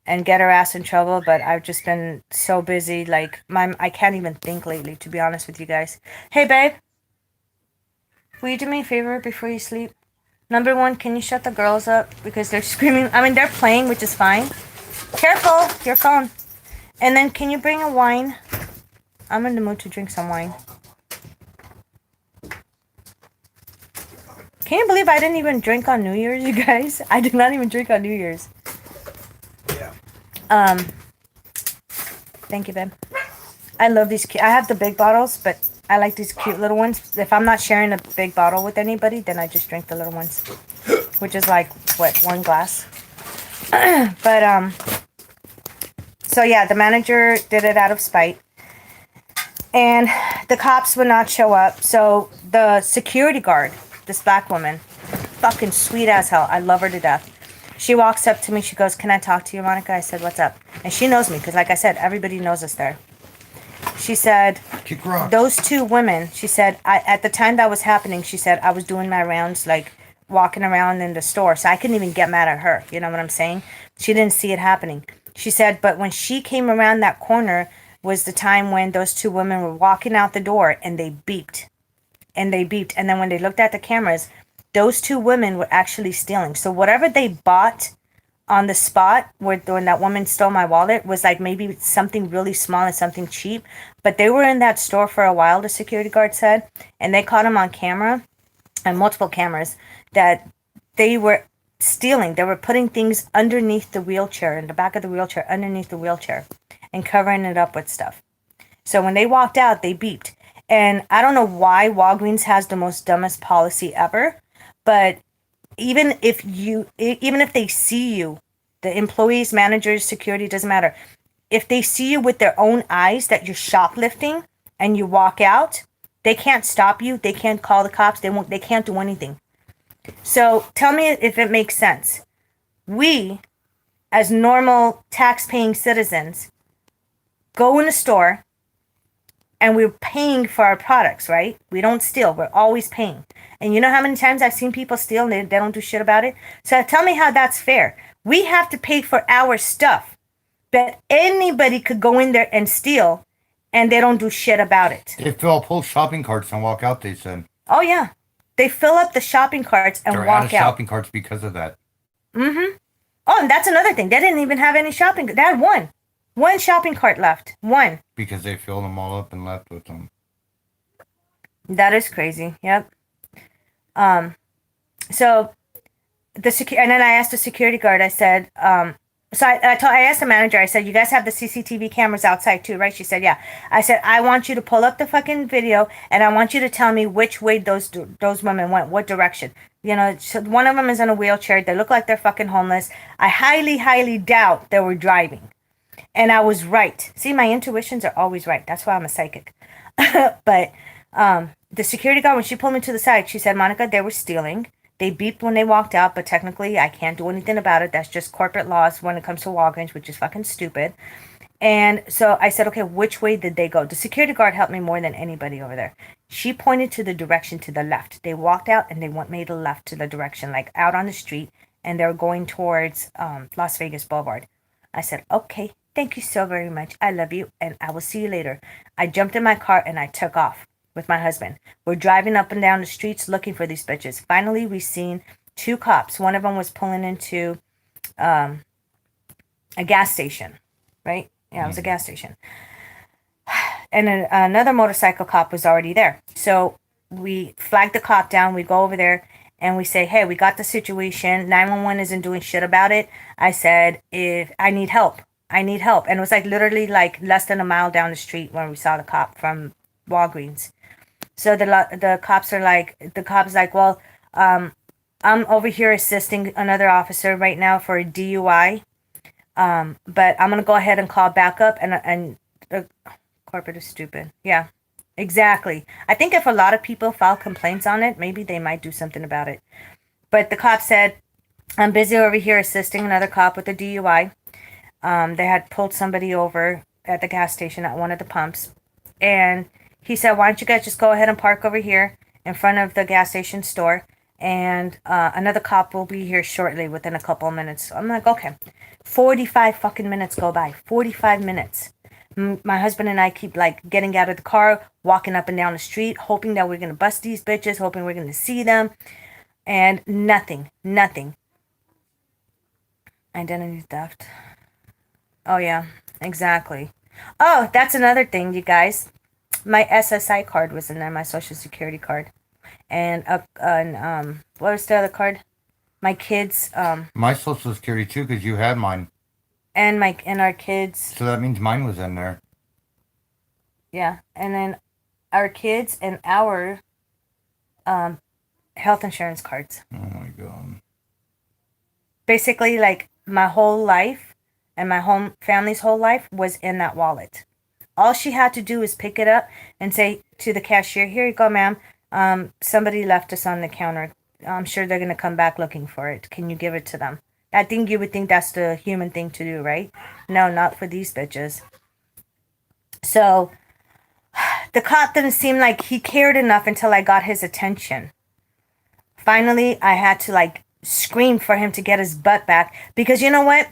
and get her ass in trouble, but I've just been so busy. Like I can't even think lately. To be honest with you guys. Hey, babe. Will you do me a favor before you sleep? Number one, can you shut the girls up? Because they're screaming. I mean, they're playing, which is fine. Careful, your phone. And then can you bring a wine? I'm in the mood to drink some wine. Can you believe I didn't even drink on New Year's, you guys? I did not even drink on New Year's. Yeah. Thank you, babe. I love these. I have the big bottles, but I like these cute little ones. If I'm not sharing a big bottle with anybody, then I just drink the little ones, which is like what, 1 glass. But so yeah, the manager did it out of spite, and the cops would not show up. So the security guard, this black woman, fucking sweet as hell. I love her to death. She walks up to me. She goes, "Can I talk to you, Monica?" I said, "What's up?" And she knows me because, like I said, everybody knows us there. She said, those 2 women, she said, at the time that was happening, she said, I was doing my rounds, like walking around in the store. So I couldn't even get mad at her. You know what I'm saying? She didn't see it happening. She said, but when she came around that corner was the time when those 2 women were walking out the door and they beeped. And they beeped. And then when they looked at the cameras, those 2 women were actually stealing. So whatever they bought on the spot where when that woman stole my wallet was like maybe something really small and something cheap, but they were in that store for a while, the security guard said, and they caught them on camera and multiple cameras that they were stealing. They were putting things underneath the wheelchair, in the back of the wheelchair, underneath the wheelchair, and covering it up with stuff. So when they walked out, they beeped. And I don't know why Walgreens has the most dumbest policy ever, but even if they see you, the employees, managers, security, doesn't matter. If they see you with their own eyes that you're shoplifting and you walk out, they can't stop you. They can't call the cops. They can't do anything. So tell me if it makes sense. We, as normal tax-paying citizens, go in a store and we're paying for our products, right? We don't steal. We're always paying. And you know how many times I've seen people steal and they don't do shit about it? So tell me how that's fair. We have to pay for our stuff, but anybody could go in there and steal and they don't do shit about it. They fill up whole shopping carts and walk out, they said. Oh, yeah. They fill up the shopping carts and They're walk out of shopping carts because of that. Mm-hmm. Oh, and that's another thing. They didn't even have any shopping. They had one shopping cart left. One. Because they filled them all up and left with them. That is crazy. Yep. So and then I asked the security guard, I said, so I asked the manager, I said, you guys have the CCTV cameras outside too, right? She said, yeah. I said, I want you to pull up the fucking video and I want you to tell me which way those women went, what direction. You know, so one of them is in a wheelchair. They look like they're fucking homeless. I highly, highly doubt they were driving. And I was right. See, my intuitions are always right. That's why I'm a psychic. But the security guard, when she pulled me to the side, she said, Monica, they were stealing. They beeped when they walked out, but technically I can't do anything about it. That's just corporate laws when it comes to Walgreens, which is fucking stupid. And so I said, okay, which way did they go? The security guard helped me more than anybody over there. She pointed to the direction to the left. They walked out and they made a left to the direction, like out on the street, and they were going towards Las Vegas Boulevard. I said, okay, thank you so very much. I love you, and I will see you later. I jumped in my car and I took off with my husband. We're driving up and down the streets looking for these bitches. Finally, we seen 2 cops. One of them was pulling into a gas station, right? Yeah, it was a gas station. And another motorcycle cop was already there. So we flagged the cop down. We go over there and we say, hey, we got the situation. 911 isn't doing shit about it. I said, if I need help. And it was like literally like less than a mile down the street when we saw the cop from Walgreens. So the cops are like, well, I'm over here assisting another officer right now for a DUI. But I'm gonna go ahead and call backup and corporate is stupid. Yeah, exactly. I think if a lot of people file complaints on it, maybe they might do something about it. But the cop said, I'm busy over here assisting another cop with a DUI. They had pulled somebody over at the gas station at one of the pumps. And he said, why don't you guys just go ahead and park over here in front of the gas station store? And another cop will be here shortly within a couple of minutes. So I'm like, okay. 45 fucking minutes go by. 45 minutes. My husband and I keep like getting out of the car, walking up and down the street, hoping that we're going to bust these bitches, hoping we're going to see them. And nothing, nothing. Identity theft. Oh, yeah, exactly. Oh, that's another thing, you guys. My SSI card was in there, my Social Security card. And, what was the other card? My kids, My social security too, because you had mine. and our kids, So that means mine was in there. yeah. And then our kids and our, health insurance cards. Oh my god. Basically, like, my whole life and my home family's whole life was in that wallet. All she had to do is pick it up and say to the cashier, here you go, ma'am. Somebody left us on the counter. I'm sure they're going to come back looking for it. Can you give it to them? I think you would think that's the human thing to do, right? No, not for these bitches. So the cop didn't seem like he cared enough until I got his attention. Finally, I had to like scream for him to get his butt back because you know what?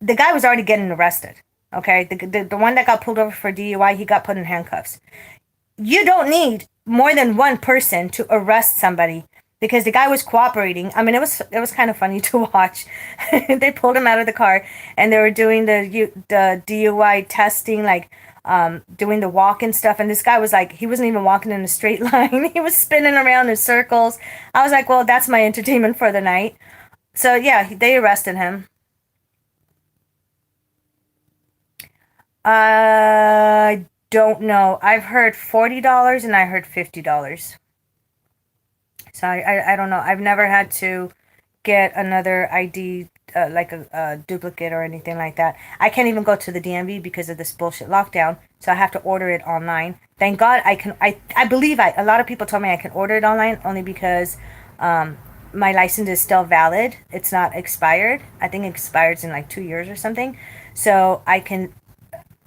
The guy was already getting arrested. Okay, the one that got pulled over for DUI, he got put in handcuffs. You don't need more than one person to arrest somebody because the guy was cooperating. I mean, it was kind of funny to watch. They pulled him out of the car and they were doing the DUI testing, like doing the walk and stuff. And this guy was like, he wasn't even walking in a straight line. He was spinning around in circles. I was like, well, that's my entertainment for the night. So yeah, they arrested him. I don't know. I've heard $40 and I heard $50. So I don't know. I've never had to get another ID, like a duplicate or anything like that. I can't even go to the DMV because of this bullshit lockdown. So I have to order it online. Thank God I can. I believe a lot of people told me I can order it online only because my license is still valid. It's not expired. I think it expires in like 2 years or something. So I can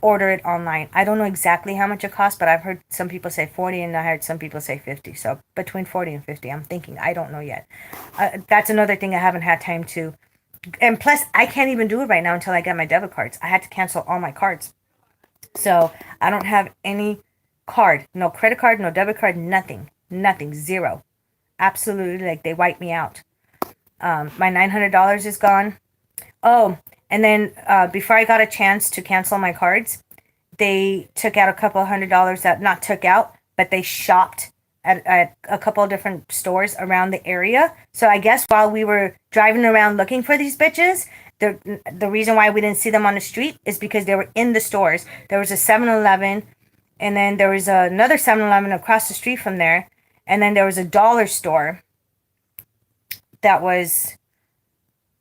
order it online. I don't know exactly how much it costs, but I've heard some people say 40 and I heard some people say 50. So between 40 and 50, I'm thinking, I don't know yet. That's another thing I haven't had time to. And plus, I can't even do it right now until I get my debit cards. I had to cancel all my cards. So I don't have any card, no credit card, no debit card, nothing, zero. Absolutely, like they wiped me out. My $900 is gone. Oh, and then before I got a chance to cancel my cards, they took out a couple $100 that not took out, but they shopped at a couple of different stores around the area. So I guess while we were driving around looking for these bitches, the reason why we didn't see them on the street is because they were in the stores. There was a 7-Eleven, and then there was another 7-Eleven across the street from there, and then there was a dollar store that was.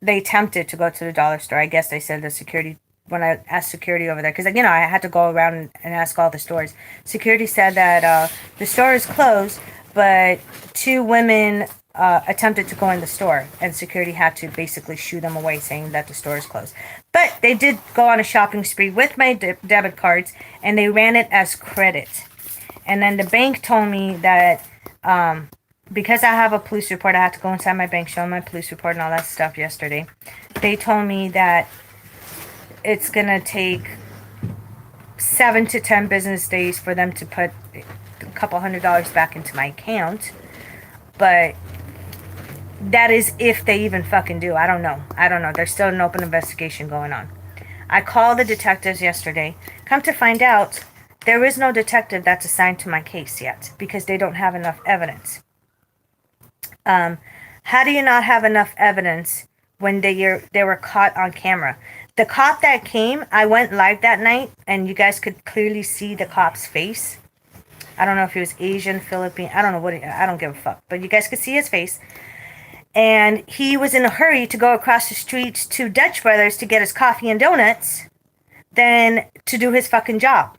They attempted to go to the dollar store. I guess they said the security, when I asked security over there, because, you know, I had to go around and ask all the stores. Security said that the store is closed, but two women attempted to go in the store, and security had to basically shoo them away, saying that the store is closed. But they did go on a shopping spree with my debit cards, and they ran it as credit. And then the bank told me that because I have a police report, I had to go inside my bank, show my police report and all that stuff yesterday. They told me that it's going to take 7 to 10 business days for them to put a couple $100 back into my account. But that is if they even fucking do. I don't know. There's still an open investigation going on. I called the detectives yesterday. Come to find out, there is no detective that's assigned to my case yet because they don't have enough evidence. How do you not have enough evidence when they were caught on camera? The cop that came, I went live that night, and you guys could clearly see the cop's face. I don't know if he was Asian, Philippine, I don't know I don't give a fuck, but you guys could see his face. And he was in a hurry to go across the street to Dutch Brothers to get his coffee and donuts than to do his fucking job.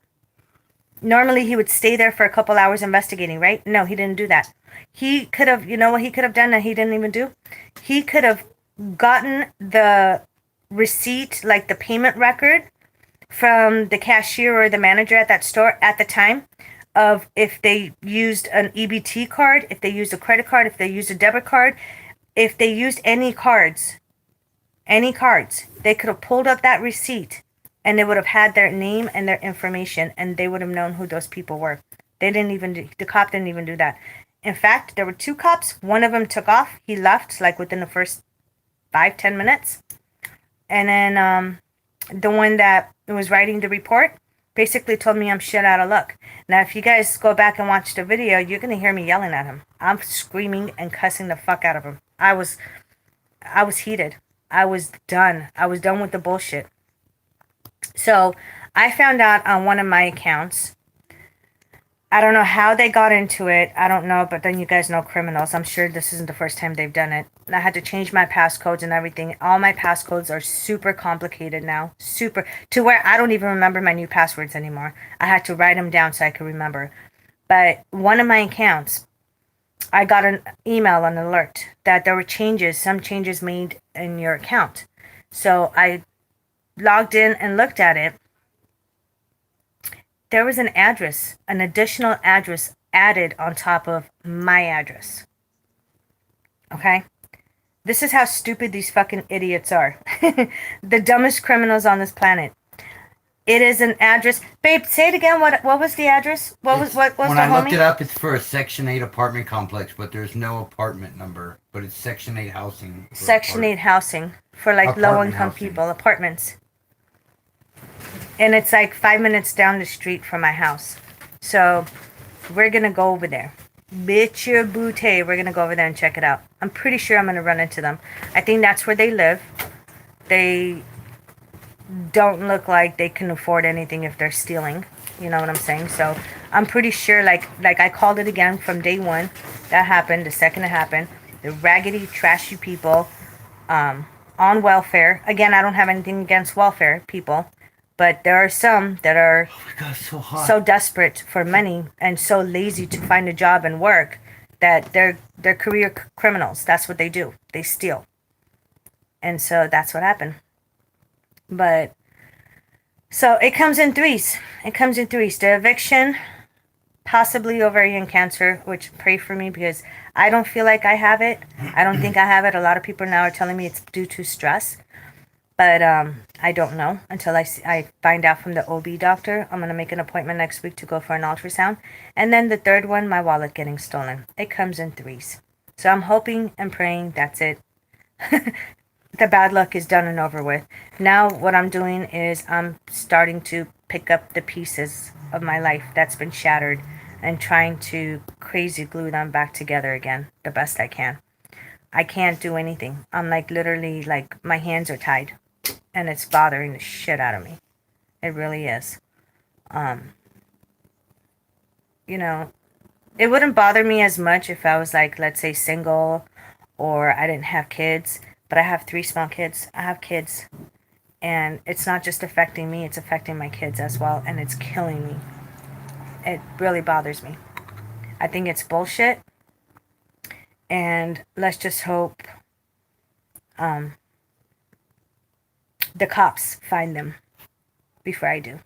Normally he would stay there for a couple hours investigating, right? No, he didn't do that. He could have, you know what he could have done that he didn't even do? He could have gotten the receipt, like the payment record from the cashier or the manager at that store at the time of if they used an EBT card, if they used a credit card, if they used a debit card, if they used any cards, they could have pulled up that receipt and they would have had their name and their information and they would have known who those people were. The cop didn't even do that. In fact, there were two cops. One of them took off. He left like within the first 5-10 minutes. And then the one that was writing the report basically told me I'm shit out of luck. Now, if you guys go back and watch the video, you're going to hear me yelling at him. I'm screaming and cussing the fuck out of him. I was heated. I was done. I was done with the bullshit. So I found out on one of my accounts. I don't know how they got into it. I don't know, but then you guys know criminals. I'm sure this isn't the first time they've done it. I had to change my passcodes and everything. All my passcodes are super complicated now. Super. To where I don't even remember my new passwords anymore. I had to write them down so I could remember. But one of my accounts, I got an email, an alert, that there were some changes made in your account. So I logged in and looked at it. There was an additional address added on top of my address. Okay? This is how stupid these fucking idiots are. The dumbest criminals on this planet. It is an address. Babe, say it again. What was the address? What was When the I looked homie? it up, it's for a Section 8 apartment complex, but there's no apartment number. But it's Section 8 housing. Section 8 housing for like Apartment low-income housing. people, apartments. And it's like 5 minutes down the street from my house. So we're going to go over there. Bitch your booty. We're going to go over there and check it out. I'm pretty sure I'm going to run into them. I think that's where they live. They don't look like they can afford anything if they're stealing. You know what I'm saying? So I'm pretty sure, like I called it again from day one. That happened. The second it happened. The raggedy, trashy people on welfare. Again, I don't have anything against welfare people. But there are some that are Oh my God, it's so hot. so desperate for money and so lazy to find a job and work that they're career criminals. That's what they do. They steal. And so that's what happened. But so it comes in threes. It comes in threes. The eviction, possibly ovarian cancer, which pray for me because I don't feel like I have it. I don't think I have it. A lot of people now are telling me it's due to stress. But I don't know until I find out from the OB doctor. I'm going to make an appointment next week to go for an ultrasound. And then the third one, my wallet getting stolen. It comes in threes. So I'm hoping and praying that's it. The bad luck is done and over with. Now what I'm doing is I'm starting to pick up the pieces of my life that's been shattered and trying to crazy glue them back together again the best I can. I can't do anything. I'm like literally like my hands are tied. And it's bothering the shit out of me. It really is. You know, it wouldn't bother me as much if I was like, let's say single or I didn't have kids. But I have 3 small kids. I have kids. And it's not just affecting me, it's affecting my kids as well. And it's killing me. It really bothers me. I think it's bullshit. And let's just hope the cops find them before I do.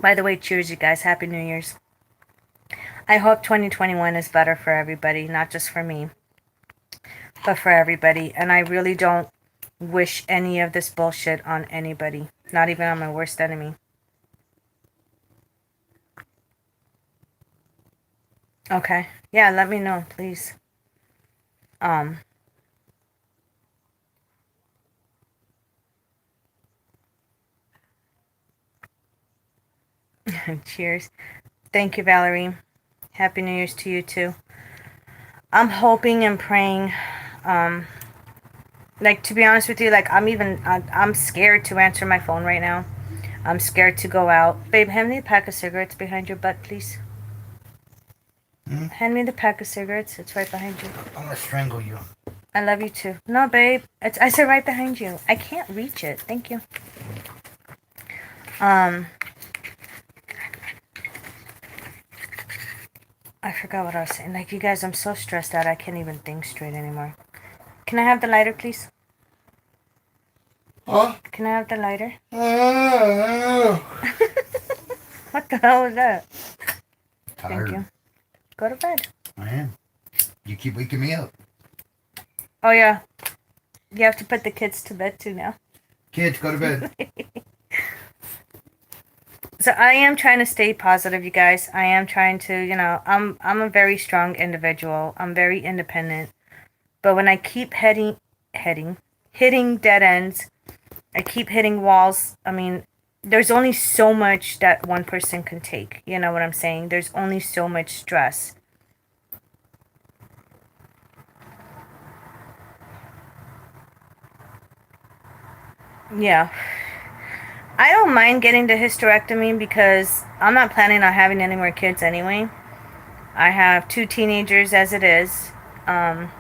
By the way, cheers, you guys. Happy New Year's. I hope 2021 is better for everybody, not just for me, but for everybody. And I really don't wish any of this bullshit on anybody, not even on my worst enemy. Okay. Yeah, let me know, please. Cheers. Thank you, Valerie. Happy New Year's to you too. I'm hoping and praying. Like, to be honest with you, like I'm scared to answer my phone right now. I'm scared to go out. Babe, hand me a pack of cigarettes behind your butt, please. Hand me the pack of cigarettes. It's right behind you. I'm gonna strangle you. I love you too. No, babe. I said right behind you. I can't reach it. Thank you. I forgot what I was saying. Like, you guys, I'm so stressed out. I can't even think straight anymore. Can I have the lighter, please? Huh? Can I have the lighter? What the hell was that? Tired. Thank you. Go to bed. I am. You keep waking me up. Oh, yeah. You have to put the kids to bed too now. Kids, go to bed. So I am trying to stay positive, you guys. I am trying to, I'm a very strong individual. I'm very independent. But when I keep hitting dead ends, I keep hitting walls. I mean, there's only so much that one person can take. You know what I'm saying? There's only so much stress. Yeah. I don't mind getting the hysterectomy because I'm not planning on having any more kids anyway. I have 2 teenagers as it is. I'm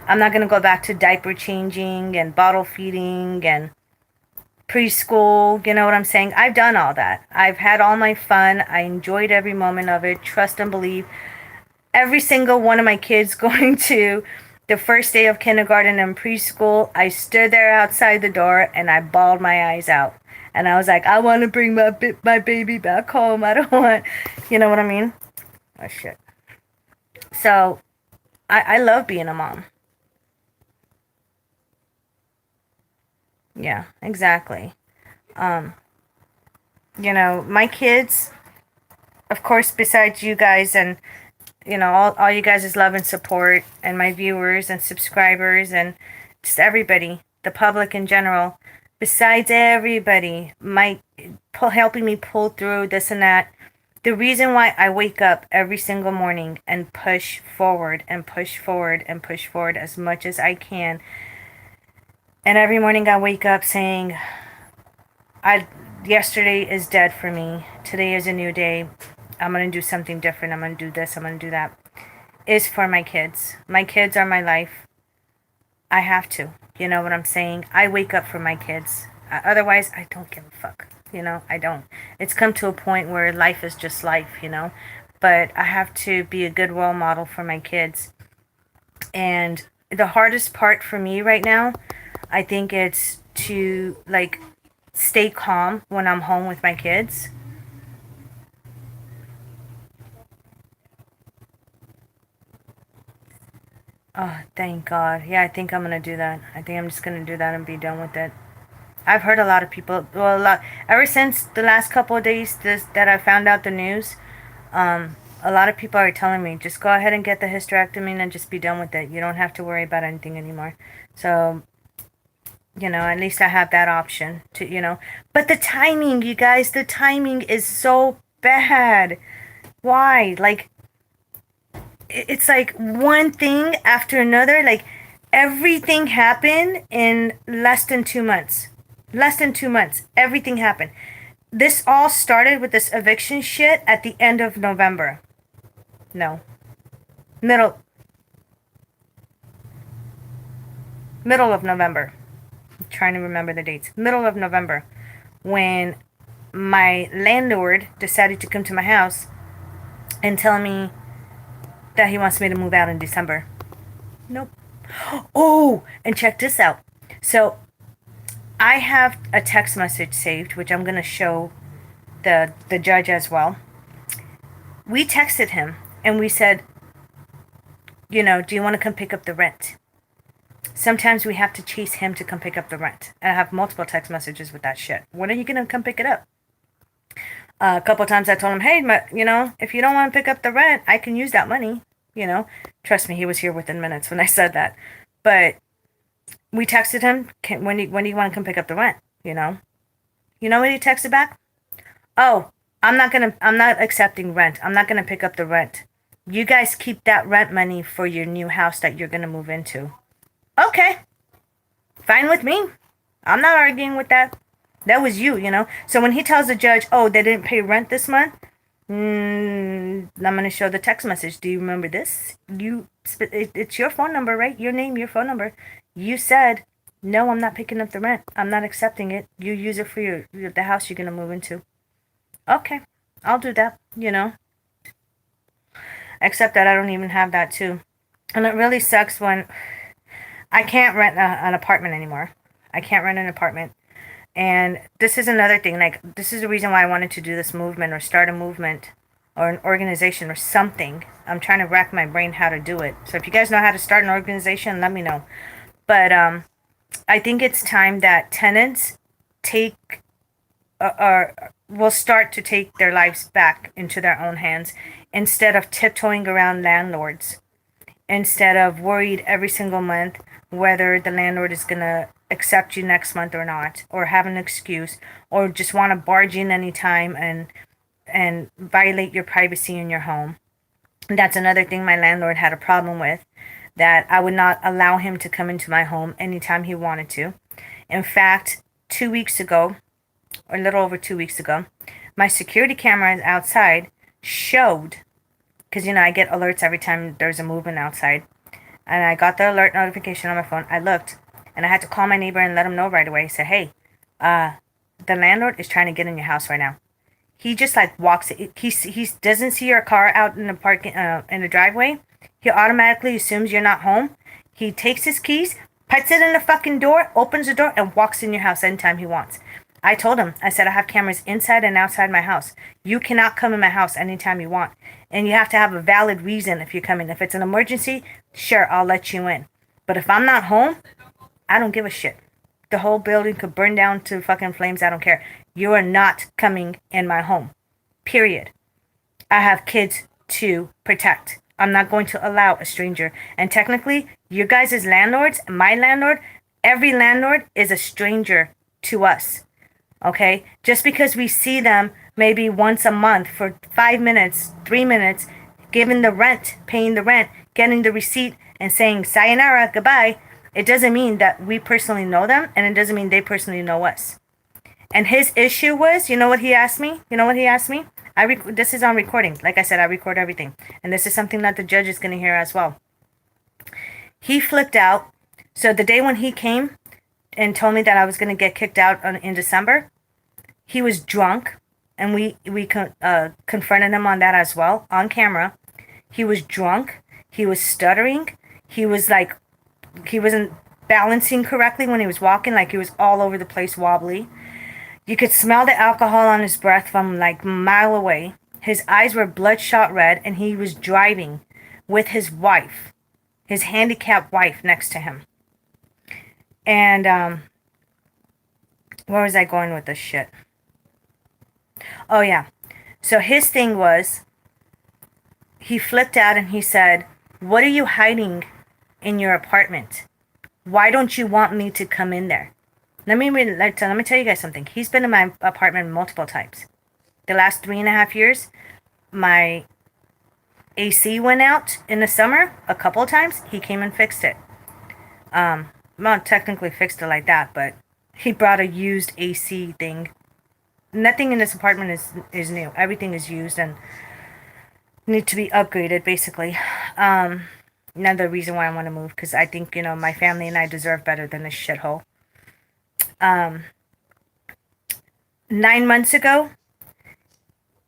not going to go back to diaper changing and bottle feeding and preschool. You know what I'm saying? I've done all that. I've had all my fun. I enjoyed every moment of it. Trust and believe. Every single one of my kids going to the first day of kindergarten and preschool, I stood there outside the door and I bawled my eyes out. And I was like, I want to bring my baby back home. I don't want, you know what I mean? Oh, shit. So, I love being a mom. Yeah, exactly. My kids, of course, besides you guys and, all you guys' love and support and my viewers and subscribers and just everybody, the public in general, besides everybody, helping me pull through this and that. The reason why I wake up every single morning and push forward and push forward and push forward as much as I can. And every morning I wake up saying, yesterday is dead for me. Today is a new day. I'm going to do something different. I'm going to do this. I'm going to do that. Is for my kids. My kids are my life. I have to. You know what I'm saying? I wake up for my kids. Otherwise, I don't give a fuck. I don't. It's come to a point where life is just life, But I have to be a good role model for my kids. And the hardest part for me right now, I think it's to, stay calm when I'm home with my kids. Oh, thank God. Yeah, I think I'm going to do that. I think I'm just going to do that and be done with it. I've heard a lot of people, ever since the last couple of days that I found out the news, a lot of people are telling me, just go ahead and get the hysterectomy and just be done with it. You don't have to worry about anything anymore. So, at least I have that option to. But the timing, you guys, the timing is so bad. Why? It's like one thing after another. Everything happened in less than 2 months. Less than 2 months. Everything happened. This all started with this eviction shit at the end of November. No. Middle of November. I'm trying to remember the dates. Middle of November. When my landlord decided to come to my house and tell me that he wants me to move out in December. Nope. Oh, and check this out. So, I have a text message saved, which I'm going to show the judge as well. We texted him, and we said, do you want to come pick up the rent? Sometimes we have to chase him to come pick up the rent. And I have multiple text messages with that shit. When are you going to come pick it up? A couple times I told him, hey, if you don't want to pick up the rent, I can use that money. Trust me, he was here within minutes when I said that. But we texted him, when do you want to come pick up the rent? You know what he texted back? Oh, I'm not accepting rent. I'm not going to pick up the rent. You guys keep that rent money for your new house that you're going to move into. Okay. Fine with me. I'm not arguing with that. That was you. So when he tells the judge, oh, they didn't pay rent this month, I'm going to show the text message. Do you remember this? It's your phone number, right? Your name, your phone number. You said, no, I'm not picking up the rent. I'm not accepting it. You use it for the house you're going to move into. Okay, I'll do that, Except that I don't even have that too. And it really sucks when I can't rent an apartment anymore. I can't rent an apartment. And this is another thing. Like, this is the reason why I wanted to do this movement or start a movement or an organization or something. I'm trying to rack my brain how to do it. So if you guys know how to start an organization, let me know. But I think it's time that tenants take or will start to take their lives back into their own hands instead of tiptoeing around landlords, instead of worried every single month whether the landlord is going to accept you next month or not, or have an excuse, or just want to barge in anytime and violate your privacy in your home. That's another thing my landlord had a problem with, that I would not allow him to come into my home anytime he wanted to. In fact, 2 weeks ago, or a little over 2 weeks ago, my security cameras outside showed, because I get alerts every time there's a movement outside, and I got the alert notification on my phone. I looked, and I had to call my neighbor and let him know right away. He said, hey, the landlord is trying to get in your house right now. He just like walks. He doesn't see your car out in the parking in the driveway. He automatically assumes you're not home. He takes his keys, puts it in the fucking door, opens the door, and walks in your house anytime he wants. I told him, I said, I have cameras inside and outside my house. You cannot come in my house anytime you want. And you have to have a valid reason if you're coming. If it's an emergency, sure, I'll let you in. But if I'm not home, I don't give a shit. The whole building could burn down to fucking flames. I don't care. You are not coming in my home. Period. I have kids to protect. I'm not going to allow a stranger. And technically, you guys as landlords, my landlord, every landlord is a stranger to us. Okay? Just because we see them maybe once a month for 5 minutes, 3 minutes, giving the rent, paying the rent, getting the receipt, and saying sayonara, goodbye, it doesn't mean that we personally know them, and it doesn't mean they personally know us. And his issue was, you know what he asked me? This is on recording. Like I said, I record everything. And this is something that the judge is going to hear as well. He flipped out. So the day when he came and told me that I was going to get kicked out in December, he was drunk. And we confronted him on that as well, on camera. He was drunk. He was stuttering. He wasn't balancing correctly when he was walking, like he was all over the place, wobbly. You could smell the alcohol on his breath from like a mile away. His eyes were bloodshot red, and he was driving with his wife, his handicapped wife, next to him. And where was I going with this shit? Oh yeah. So his thing was, he flipped out and he said, what are you hiding in your apartment? Why don't you want me to come in there? Let me tell you guys something. He's been in my apartment multiple times. The last 3.5 years, my AC went out in the summer a couple of times. He came and fixed it. Not technically fixed it like that, but he brought a used AC thing. Nothing in this apartment is new. Everything is used and need to be upgraded, basically. Another reason why I want to move, because I think, my family and I deserve better than this shithole. 9 months ago,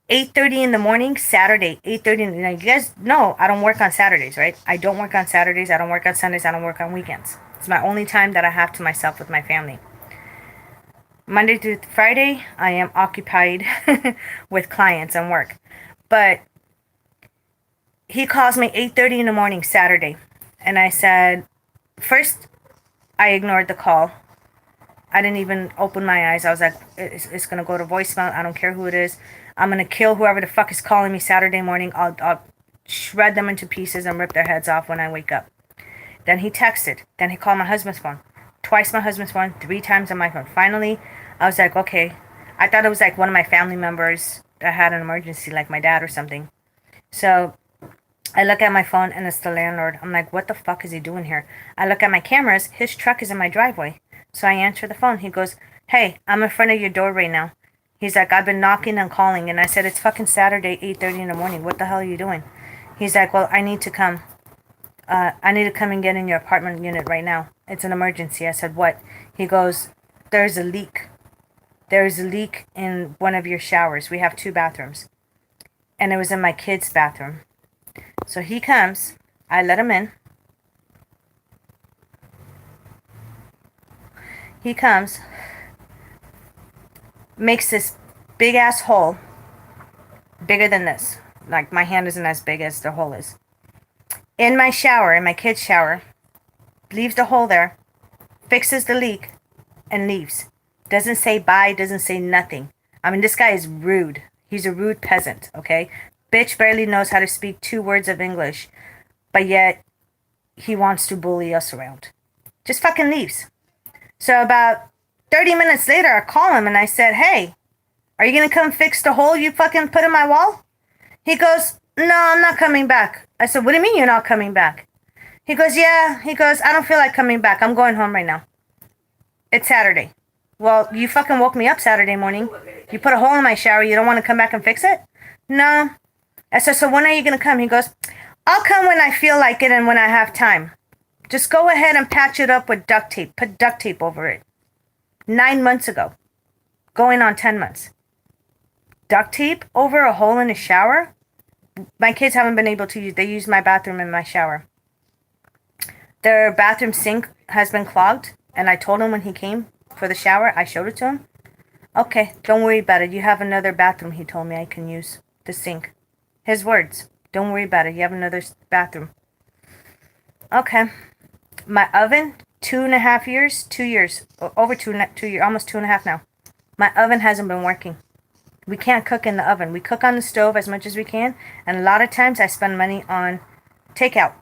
8:30 in the morning, Saturday, 8:30. Now, you guys know I don't work on Saturdays, right? I don't work on Saturdays. I don't work on Sundays. I don't work on weekends. It's my only time that I have to myself with my family. Monday through Friday, I am occupied with clients and work. But he calls me 8:30 in the morning, Saturday. And I said, first, I ignored the call. I didn't even open my eyes. I was like, it's going to go to voicemail. I don't care who it is. I'm going to kill whoever the fuck is calling me Saturday morning. I'll shred them into pieces and rip their heads off when I wake up. Then he texted. Then he called my husband's phone. Twice my husband's phone. 3 times on my phone. Finally, I was like, okay. I thought it was like one of my family members that had an emergency, like my dad or something. So I look at my phone and it's the landlord. I'm like, what the fuck is he doing here? I look at my cameras. His truck is in my driveway. So I answer the phone. He goes, hey, I'm in front of your door right now. He's like, I've been knocking and calling. And I said, it's fucking Saturday, 8:30 in the morning. What the hell are you doing? He's like, well, I need to come. I need to come and get in your apartment unit right now. It's an emergency. I said, what? He goes, there's a leak. There's a leak in one of your showers. We have 2 bathrooms. And it was in my kid's bathroom. So he comes. I let him in. He comes. Makes this big ass hole. Bigger than this. Like my hand isn't as big as the hole is. In my shower, in my kid's shower. Leaves the hole there. Fixes the leak. And leaves. Doesn't say bye. Doesn't say nothing. I mean, this guy is rude. He's a rude peasant, okay? Bitch barely knows how to speak 2 words of English. But yet, he wants to bully us around. Just fucking leaves. So about 30 minutes later, I call him and I said, hey, are you going to come fix the hole you fucking put in my wall? He goes, no, I'm not coming back. I said, what do you mean you're not coming back? He goes, yeah. He goes, I don't feel like coming back. I'm going home right now. It's Saturday. Well, you fucking woke me up Saturday morning. You put a hole in my shower. You don't want to come back and fix it? No. I said, so when are you going to come? He goes, I'll come when I feel like it and when I have time. Just go ahead and patch it up with duct tape. Put duct tape over it. 9 months ago. Going on 10 months. Duct tape over a hole in a shower? My kids haven't been able to use. They use my bathroom and my shower. Their bathroom sink has been clogged. And I told him when he came for the shower, I showed it to him. Okay, don't worry about it. You have another bathroom, he told me I can use. The sink. His words. Don't worry about it. You have another bathroom. Okay. My oven, 2.5 years, 2 years, over 2 years, almost 2.5 now. My oven hasn't been working. We can't cook in the oven. We cook on the stove as much as we can. And a lot of times I spend money on takeout.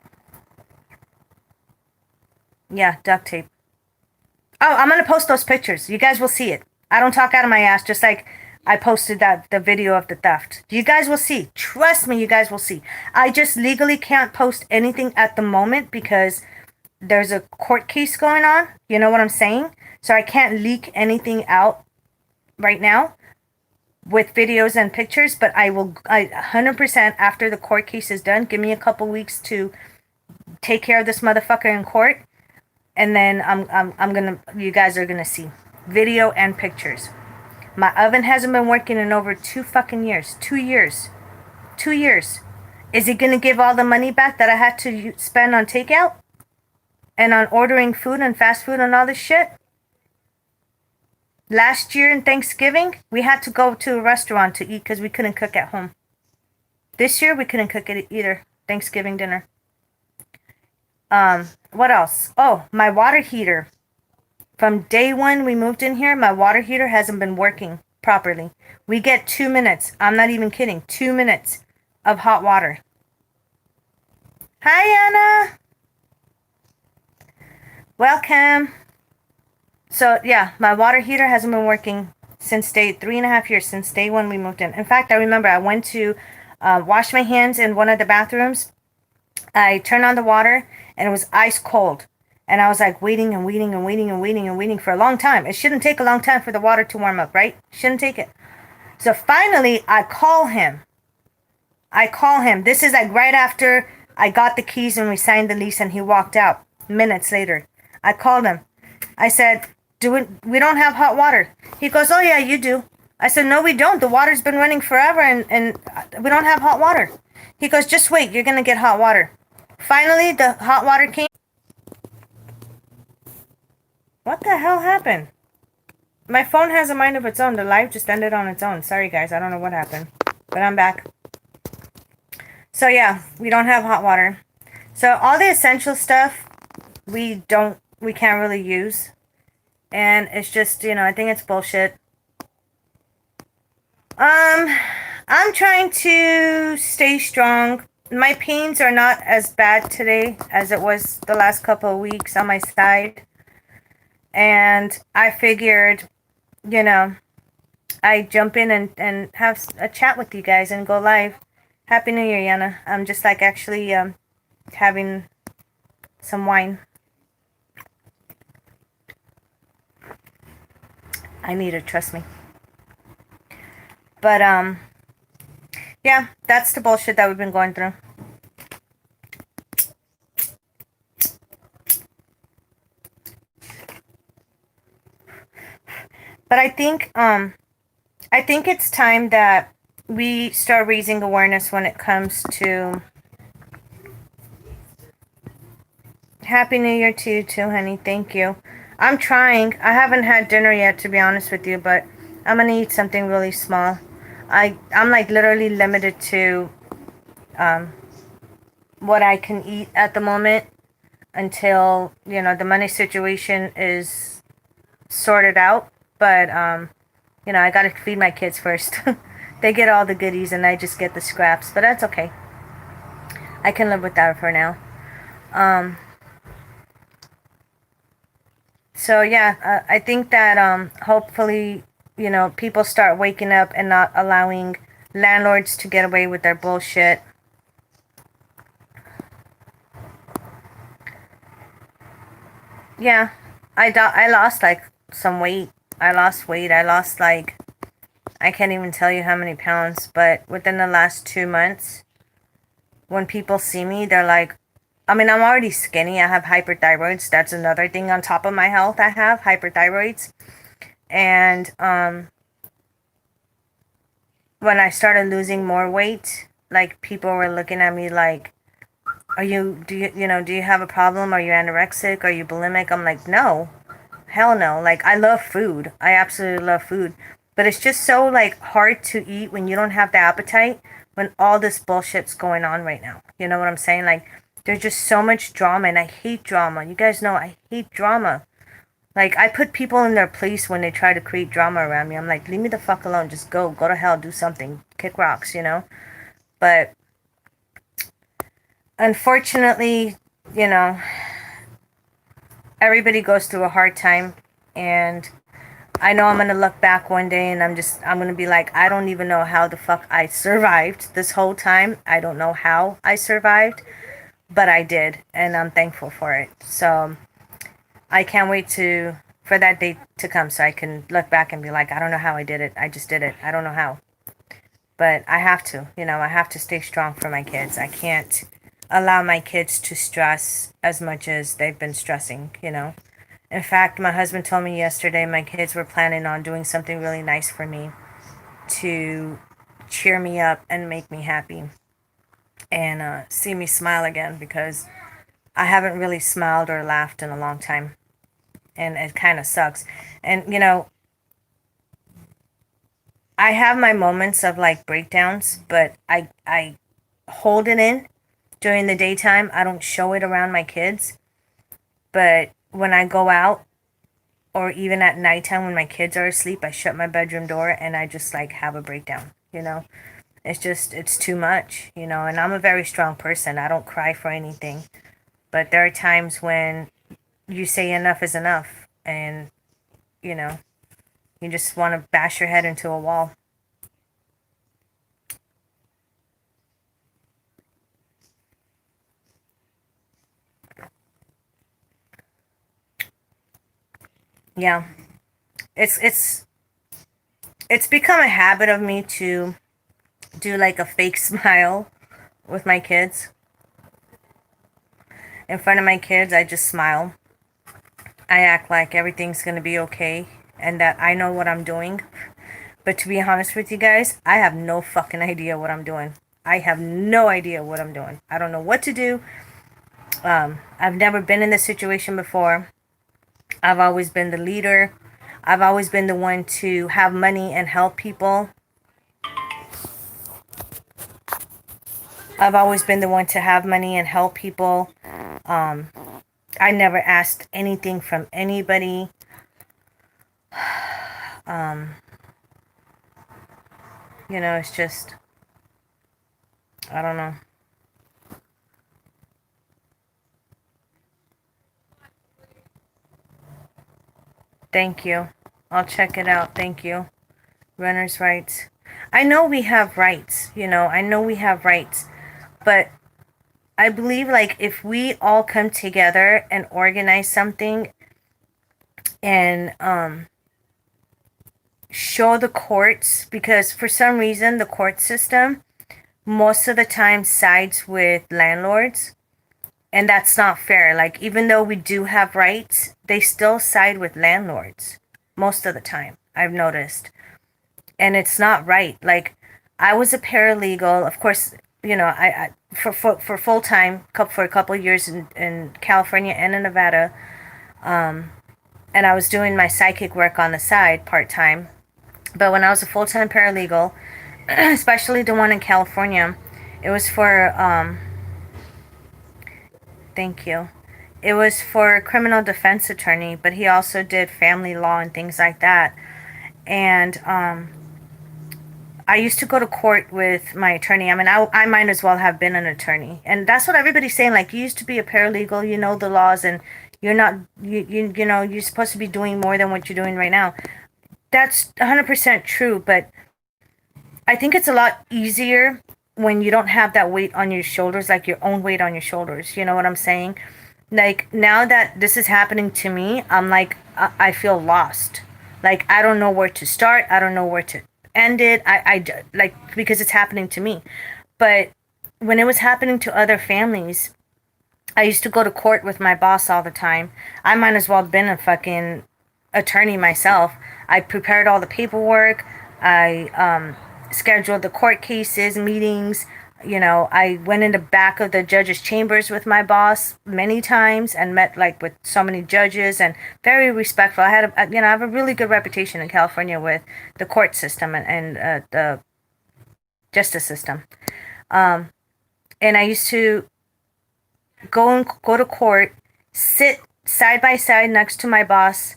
Yeah, duct tape. Oh, I'm going to post those pictures. You guys will see it. I don't talk out of my ass, just like I posted the video of the theft. You guys will see. Trust me, you guys will see. I just legally can't post anything at the moment because there's a court case going on. You know what I'm saying? So I can't leak anything out right now with videos and pictures, but I 100% after the court case is done, give me a couple weeks to take care of this motherfucker in court. And then you guys are gonna see video and pictures. My oven hasn't been working in over 2 fucking years. 2 years. 2 years. Is he gonna give all the money back that I had to spend on takeout? And on ordering food and fast food and all this shit? Last year in Thanksgiving, we had to go to a restaurant to eat because we couldn't cook at home. This year, we couldn't cook it either. Thanksgiving dinner. What else? Oh, my water heater. From day one we moved in here, my water heater hasn't been working properly. We get 2 minutes. I'm not even kidding. 2 minutes of hot water. Hi, Anna. Welcome. So, yeah, my water heater hasn't been working since 3.5 years, since day one we moved in. In fact, I remember I went to wash my hands in one of the bathrooms. I turned on the water and it was ice cold. And I was like waiting and waiting and waiting and waiting and waiting for a long time. It shouldn't take a long time for the water to warm up, right? Shouldn't take it. So finally, I call him. This is like right after I got the keys and we signed the lease and he walked out minutes later. I called him. I said, we don't have hot water. He goes, oh yeah, you do. I said, no, we don't. The water's been running forever and we don't have hot water. He goes, just wait. You're going to get hot water. Finally, the hot water came. What the hell happened? My phone has a mind of its own. The live just ended on its own. Sorry, guys. I don't know what happened. But I'm back. So, yeah. We don't have hot water. So, all the essential stuff, we can't really use. And it's just, I think it's bullshit. I'm trying to stay strong. My pains are not as bad today as it was the last couple of weeks on my side. And I figured, I jump in and have a chat with you guys and go live. Happy New Year, Yana. I'm just like actually having some wine. I need it, trust me. But yeah, that's the bullshit that we've been going through. But I think it's time that we start raising awareness when it comes to Happy New Year to you too, honey. Thank you. I'm trying. I haven't had dinner yet, to be honest with you, but I'm gonna eat something really small. I'm like literally limited to what I can eat at the moment until the money situation is sorted out. But I gotta feed my kids first. They get all the goodies and I just get the scraps, but that's okay. I can live with that for now. So yeah, I think that hopefully people start waking up and not allowing landlords to get away with their bullshit. Yeah, I lost like some weight. I lost weight. I lost like I can't even tell you how many pounds, but within the last 2 months, when people see me, they're like, I mean, I'm already skinny. I have hyperthyroids. That's another thing on top of my health. I have hyperthyroids. And when I started losing more weight, like people were looking at me like, do you have a problem? Are you anorexic? Are you bulimic? I'm like, no, hell no. Like, I love food. I absolutely love food. But it's just so like hard to eat when you don't have the appetite when all this bullshit's going on right now. You know what I'm saying? Like, there's just so much drama and I hate drama. You guys know I hate drama. Like, I put people in their place when they try to create drama around me. I'm like, leave me the fuck alone. Just go to hell, do something, kick rocks. But unfortunately, you know, everybody goes through a hard time. And I know I'm going to look back one day and I'm going to be like, I don't even know how the fuck I survived this whole time. I don't know how I survived, but I did. And I'm thankful for it. So I can't wait for that day to come so I can look back and be like, I don't know how I did it. I just did it. I don't know how. But I have to, I have to stay strong for my kids. I can't allow my kids to stress as much as they've been stressing. In fact, my husband told me yesterday my kids were planning on doing something really nice for me to cheer me up and make me happy and see me smile again because I haven't really smiled or laughed in a long time. And it kind of sucks. And, I have my moments of like breakdowns, but I hold it in during the daytime. I don't show it around my kids. But when I go out or even at nighttime when my kids are asleep, I shut my bedroom door and I just like have a breakdown. It's too much, and I'm a very strong person. I don't cry for anything. But there are times when you say enough is enough and, you know, you just want to bash your head into a wall. Yeah. It's it's become a habit of me to do like a fake smile with my kids. In front of my kids, I just smile. I act like everything's going to be okay and that I know what I'm doing. But to be honest with you guys, I have no fucking idea what I'm doing. I have no idea what I'm doing. I don't know what to do. I've never been in this situation before. I've always been the leader. I've always been the one to have money and help people. I've always been the one to have money and help people. I never asked anything from anybody. It's just, I don't know. Thank you. I'll check it out. Thank you. Runner's rights. I know we have rights, I know we have rights. But I believe like if we all come together and organize something and show the courts, because for some reason the court system most of the time sides with landlords, and that's not fair. Like, even though we do have rights, they still side with landlords most of the time, I've noticed. And it's not right. Like, I was a paralegal, of course, I for full time for a couple of years in California and in Nevada, and I was doing my psychic work on the side part time. But when I was a full time paralegal, especially the one in California, it was for thank you. It was for a criminal defense attorney, but he also did family law and things like that. And I used to go to court with my attorney. I mean, I might as well have been an attorney. And that's what everybody's saying. Like, you used to be a paralegal, you know the laws, and you're not, you're supposed to be doing more than what you're doing right now. That's 100% true, but I think it's a lot easier when you don't have that weight on your shoulders, like your own weight on your shoulders. You know what I'm saying? Like, now that this is happening to me, I'm like, I feel lost. Like, I don't know where to start. I don't know where to end it. Like, because it's happening to me. But when it was happening to other families, I used to go to court with my boss all the time. I might as well have been a fucking attorney myself. I prepared all the paperwork. I scheduled the court cases, meetings. I went in the back of the judge's chambers with my boss many times and met like with so many judges, and very respectful. I have a really good reputation in California with the court system and the justice system. And I used to go to court, sit side by side next to my boss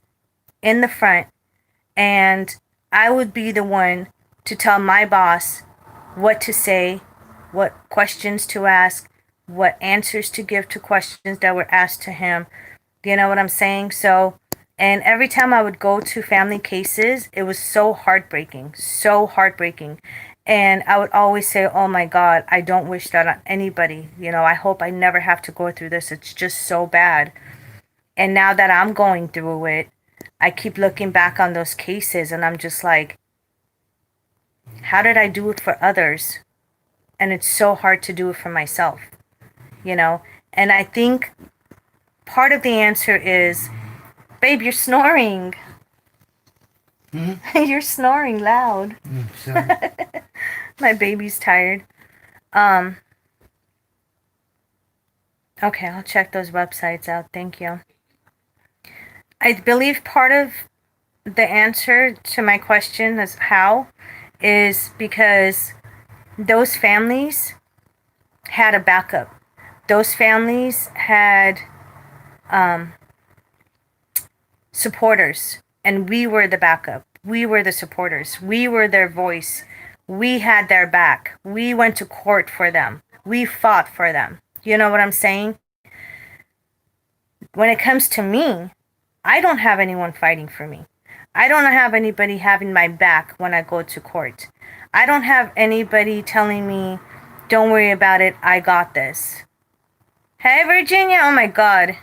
in the front, and I would be the one to tell my boss what to say, what questions to ask, what answers to give to questions that were asked to him. You know what I'm saying? So, and every time I would go to family cases, it was so heartbreaking, so heartbreaking. And I would always say, oh my God, I don't wish that on anybody. I hope I never have to go through this. It's just so bad. And now that I'm going through it, I keep looking back on those cases and I'm just like, how did I do it for others? And it's so hard to do it for myself, you know? And I think part of the answer is, babe, you're snoring. Mm-hmm. You're snoring loud. Sorry. My baby's tired. Okay, I'll check those websites out. Thank you. I believe part of the answer to my question is how is because those families had a backup. Those families had supporters, and we were the backup. We were the supporters. We were their voice. We had their back. We went to court for them. We fought for them. You know what I'm saying? When it comes to me, I don't have anyone fighting for me. I don't have anybody having my back when I go to court. I don't have anybody telling me, don't worry about it, I got this. Hey, Virginia, oh my God.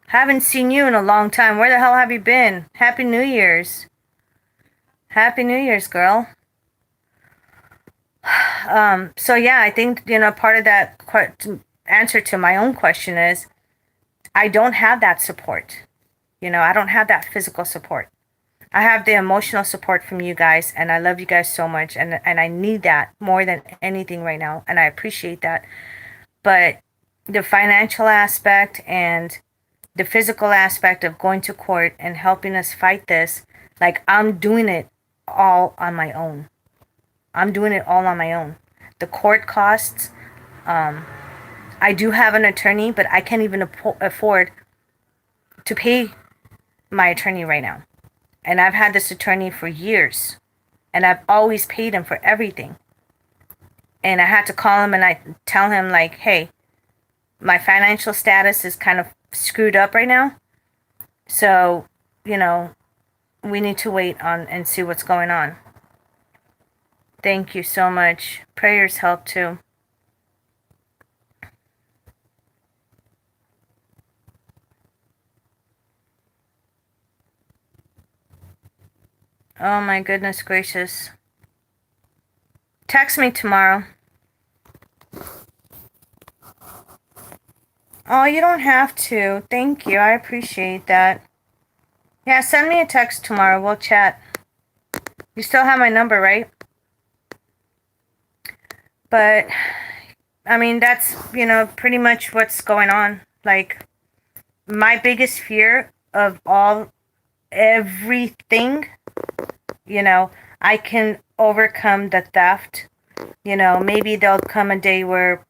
Haven't seen you in a long time. Where the hell have you been? Happy New Year's. Happy New Year's, girl. So yeah, I think, part of that answer to my own question is I don't have that support. I don't have that physical support. I have the emotional support from you guys, and I love you guys so much, and I need that more than anything right now, and I appreciate that. But the financial aspect and the physical aspect of going to court and helping us fight this, like, I'm doing it all on my own. I'm doing it all on my own. The court costs, I do have an attorney, but I can't even afford to pay my attorney right now. And I've had this attorney for years, and I've always paid him for everything. And I had to call him and I tell him, like, hey, my financial status is kind of screwed up right now. So, we need to wait on and see what's going on. Thank you so much. Prayers help too. Oh my goodness gracious. Text me tomorrow. Oh, you don't have to. Thank you. I appreciate that. Yeah, send me a text tomorrow. We'll chat. You still have my number, right? But, I mean, that's, pretty much what's going on. Like, my biggest fear of everything, I can overcome the theft. Maybe there'll come a day where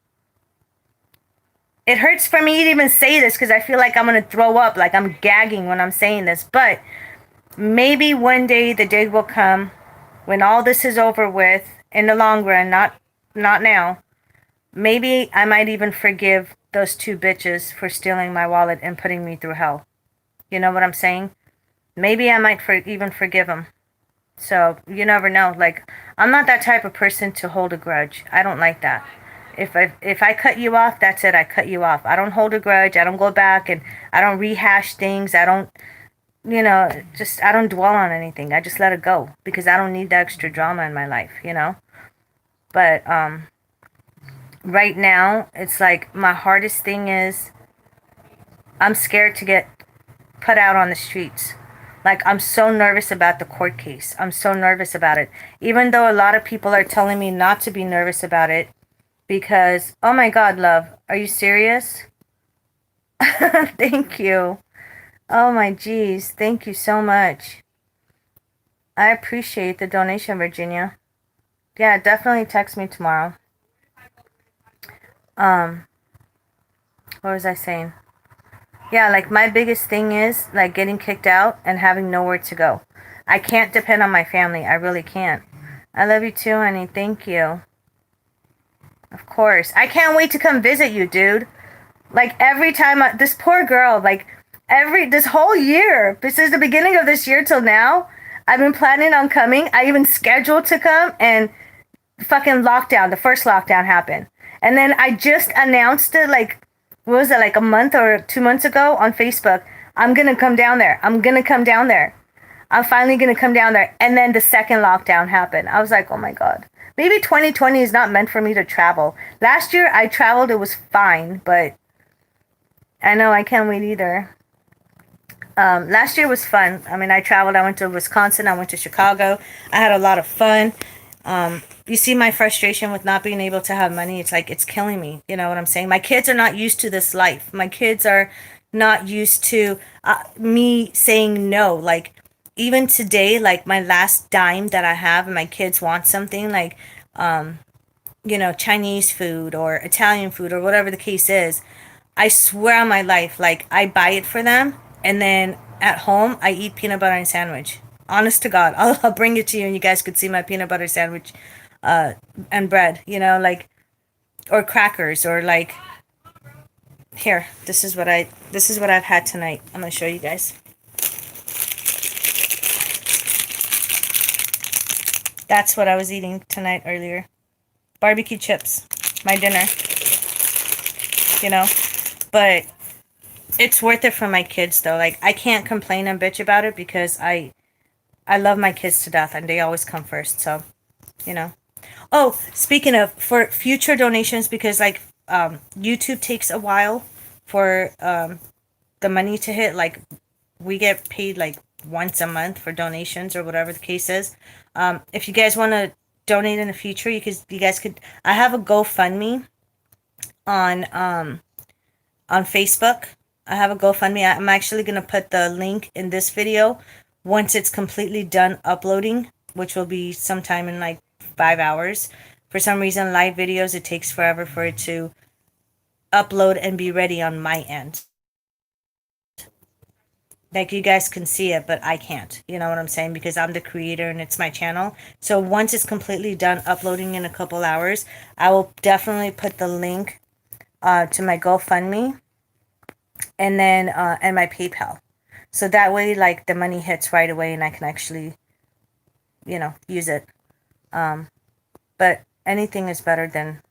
it hurts for me to even say this because I feel like I'm going to throw up, like I'm gagging when I'm saying this. But maybe one day the day will come when all this is over with in the long run, not now. Maybe I might even forgive those two bitches for stealing my wallet and putting me through hell. You know what I'm saying? Maybe I might even forgive them. So you never know. Like, I'm not that type of person to hold a grudge. I don't like that. If I cut you off, that's it. I cut you off. I don't hold a grudge. I don't go back and I don't rehash things. I don't, I don't dwell on anything. I just let it go because I don't need the extra drama in my life. But right now, it's like my hardest thing is I'm scared to get put out on the streets. Like, I'm so nervous about the court case. I'm so nervous about it. Even though a lot of people are telling me not to be nervous about it because, oh my God, love, are you serious? Thank you. Oh my geez, thank you so much. I appreciate the donation, Virginia. Yeah, definitely text me tomorrow. What was I saying? Yeah, like my biggest thing is like getting kicked out and having nowhere to go. I can't depend on my family. I really can't. I love you too, honey. Thank you. Of course. I can't wait to come visit you, dude. Like every time this poor girl, like this whole year, since the beginning of this year till now, I've been planning on coming. I even scheduled to come and fucking lockdown, the first lockdown happened. And then I just announced it like, what was it, like a month or 2 months ago on Facebook. I'm going to come down there. I'm going to come down there. I'm finally going to come down there. And then the second lockdown happened. I was like, oh my God. Maybe 2020 is not meant for me to travel. Last year I traveled. It was fine. But I know I can't wait either. Last year was fun. I mean, I traveled. I went to Wisconsin. I went to Chicago. I had a lot of fun. You see my frustration with not being able to have money. It's like, it's killing me. You know what I'm saying? My kids are not used to this life. My kids are not used to me saying no. Like, even today, like my last dime that I have and my kids want something like, Chinese food or Italian food or whatever the case is, I swear on my life, like I buy it for them and then at home I eat peanut butter and sandwich. Honest to God, I'll bring it to you and you guys could see my peanut butter sandwich and bread, like, or crackers or like, here, this is what I've had tonight. I'm going to show you guys. That's what I was eating tonight earlier. Barbecue chips, my dinner, but it's worth it for my kids though. Like, I can't complain and bitch about it because I love my kids to death and they always come first. So, Oh, speaking of, for future donations, because like YouTube takes a while for the money to hit. Like, we get paid like once a month for donations or whatever the case is. If you guys want to donate in the future, you guys could. I have a GoFundMe on Facebook. I have a GoFundMe. I'm actually gonna put the link in this video once it's completely done uploading, which will be sometime in like 5 hours. For some reason, live videos, it takes forever for it to upload and be ready on my end. Like, you guys can see it, but I can't. You know what I'm saying? Because I'm the creator and it's my channel. So once it's completely done uploading in a couple hours, I will definitely put the link to my GoFundMe and then and my PayPal. So that way, like, the money hits right away and I can actually, use it. But anything is better than,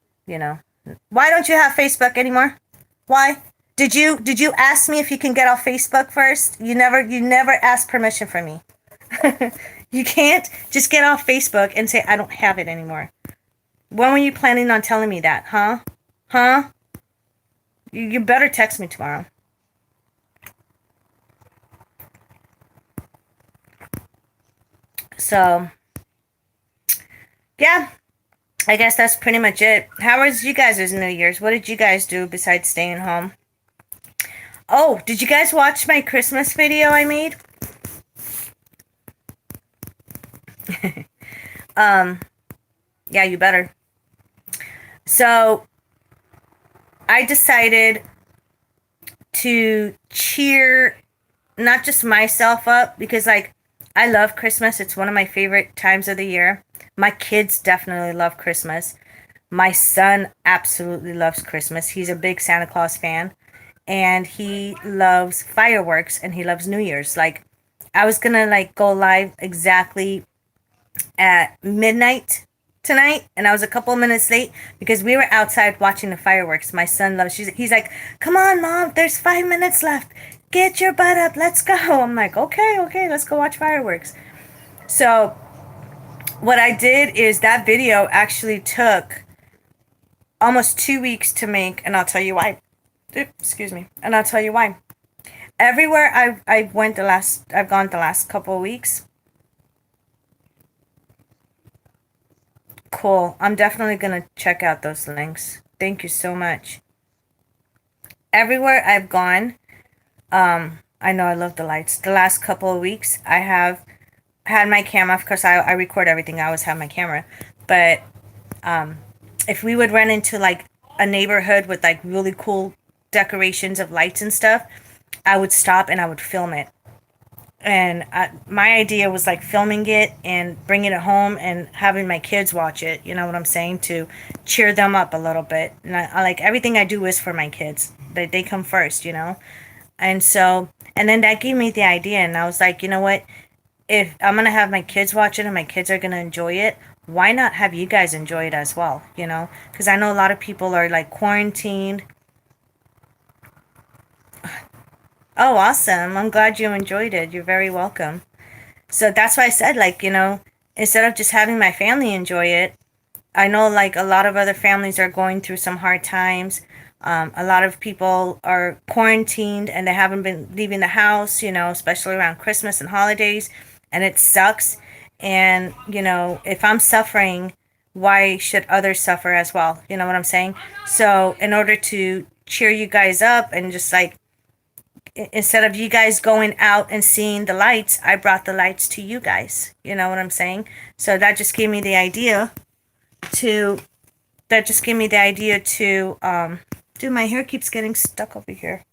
Why don't you have Facebook anymore? Why? Did you ask me if you can get off Facebook first? You never asked permission from me. You can't just get off Facebook and say, I don't have it anymore. When were you planning on telling me that, huh? Huh? You better text me tomorrow. So, yeah, I guess that's pretty much it. How was you guys' New Year's? What did you guys do besides staying home? Oh, did you guys watch my Christmas video I made? Yeah, you better. So, I decided to cheer not just myself up because, like, I love Christmas. It's one of my favorite times of the year. My kids definitely love Christmas. My son absolutely loves Christmas. He's a big Santa Claus fan, and he loves fireworks, and he loves New Year's. Like, I was gonna like go live exactly at midnight tonight, and I was a couple minutes late because we were outside watching the fireworks. My son loves. He's like, "Come on, mom! There's 5 minutes left. Get your butt up. Let's go." I'm like, "Okay, okay, let's go watch fireworks." So what I did is that video actually took almost 2 weeks to make, and I'll tell you why. Excuse me, and I'll tell you why. Everywhere I've gone the last couple of weeks. Cool. I'm definitely gonna check out those links. Thank you so much. Everywhere I've gone, I know I love the lights. The last couple of weeks, I have had my camera. Of course, I record everything. I always have my camera. But if we would run into like a neighborhood with like really cool decorations of lights and stuff, I would stop and I would film it. And my idea was like filming it and bringing it home and having my kids watch it. You know what I'm saying? To cheer them up a little bit. And I like everything I do is for my kids. They come first, you know? And so, and then that gave me the idea. And I was like, you know what? If I'm going to have my kids watch it and my kids are going to enjoy it, why not have you guys enjoy it as well? You know? Because I know a lot of people are like quarantined. Oh, awesome. I'm glad you enjoyed it. You're very welcome. So that's why I said, like, you know, instead of just having my family enjoy it, I know like a lot of other families are going through some hard times. A lot of people are quarantined and they haven't been leaving the house, you know, especially around Christmas and holidays, and it sucks. And, you know, if I'm suffering, why should others suffer as well? You know what I'm saying? So, in order to cheer you guys up and just like instead of you guys going out and seeing the lights, I brought the lights to you guys. You know what I'm saying? So that just gave me the idea to dude, my hair keeps getting stuck over here.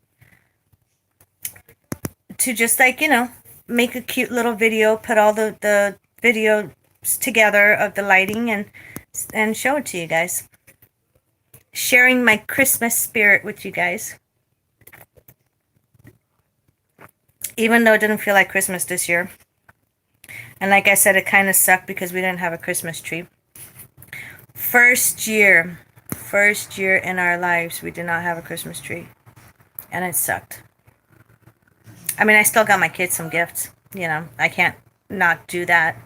To just like, you know, make a cute little video, put all the videos together of the lighting and show it to you guys. Sharing my Christmas spirit with you guys. Even though it didn't feel like Christmas this year. And like I said, it kind of sucked because we didn't have a Christmas tree. First year in our lives, we did not have a Christmas tree. And it sucked. I mean, I still got my kids some gifts. You know, I can't not do that.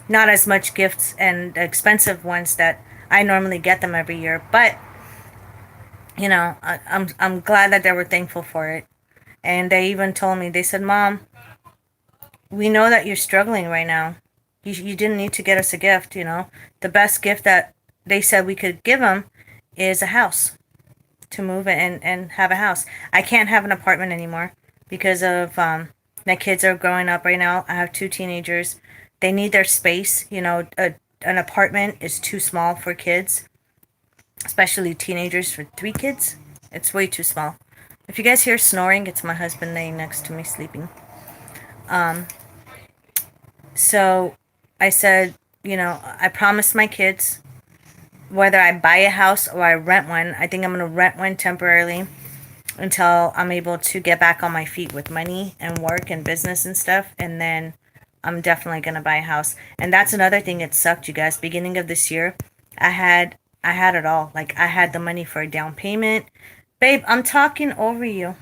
Not as much gifts and expensive ones that I normally get them every year. But, you know, I'm glad that they were thankful for it. And they even told me, they said, Mom, we know that you're struggling right now. You didn't need to get us a gift, you know. The best gift that they said we could give them is a house. To move and have a house. I can't have an apartment anymore because of my kids are growing up right now. I have 2 teenagers. They need their space. You know, an apartment is too small for kids, especially teenagers. For 3 kids, it's way too small. If you guys hear snoring, it's my husband laying next to me sleeping. So I said, you know, I promised my kids whether I buy a house or I rent one. I think I'm going to rent one temporarily until I'm able to get back on my feet with money and work and business and stuff. And then I'm definitely going to buy a house. And that's another thing that sucked, you guys. Beginning of this year, I had it all. Like, I had the money for a down payment. Babe, I'm talking over you.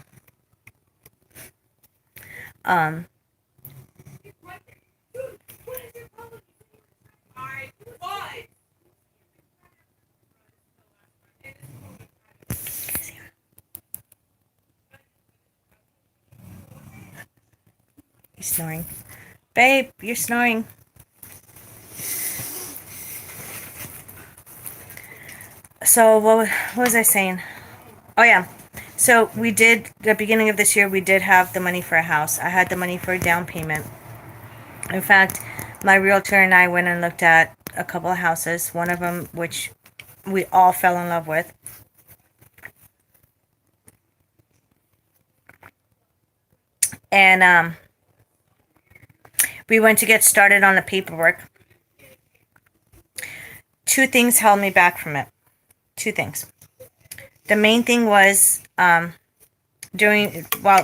He's snoring. Babe, you're snoring. So what was I saying? Oh yeah. So we did, the beginning of this year, we did have the money for a house. I had the money for a down payment. In fact, my realtor and I went and looked at a couple of houses. One of them, which we all fell in love with. And we went to get started on the paperwork. Two things held me back from it. Two things. The main thing was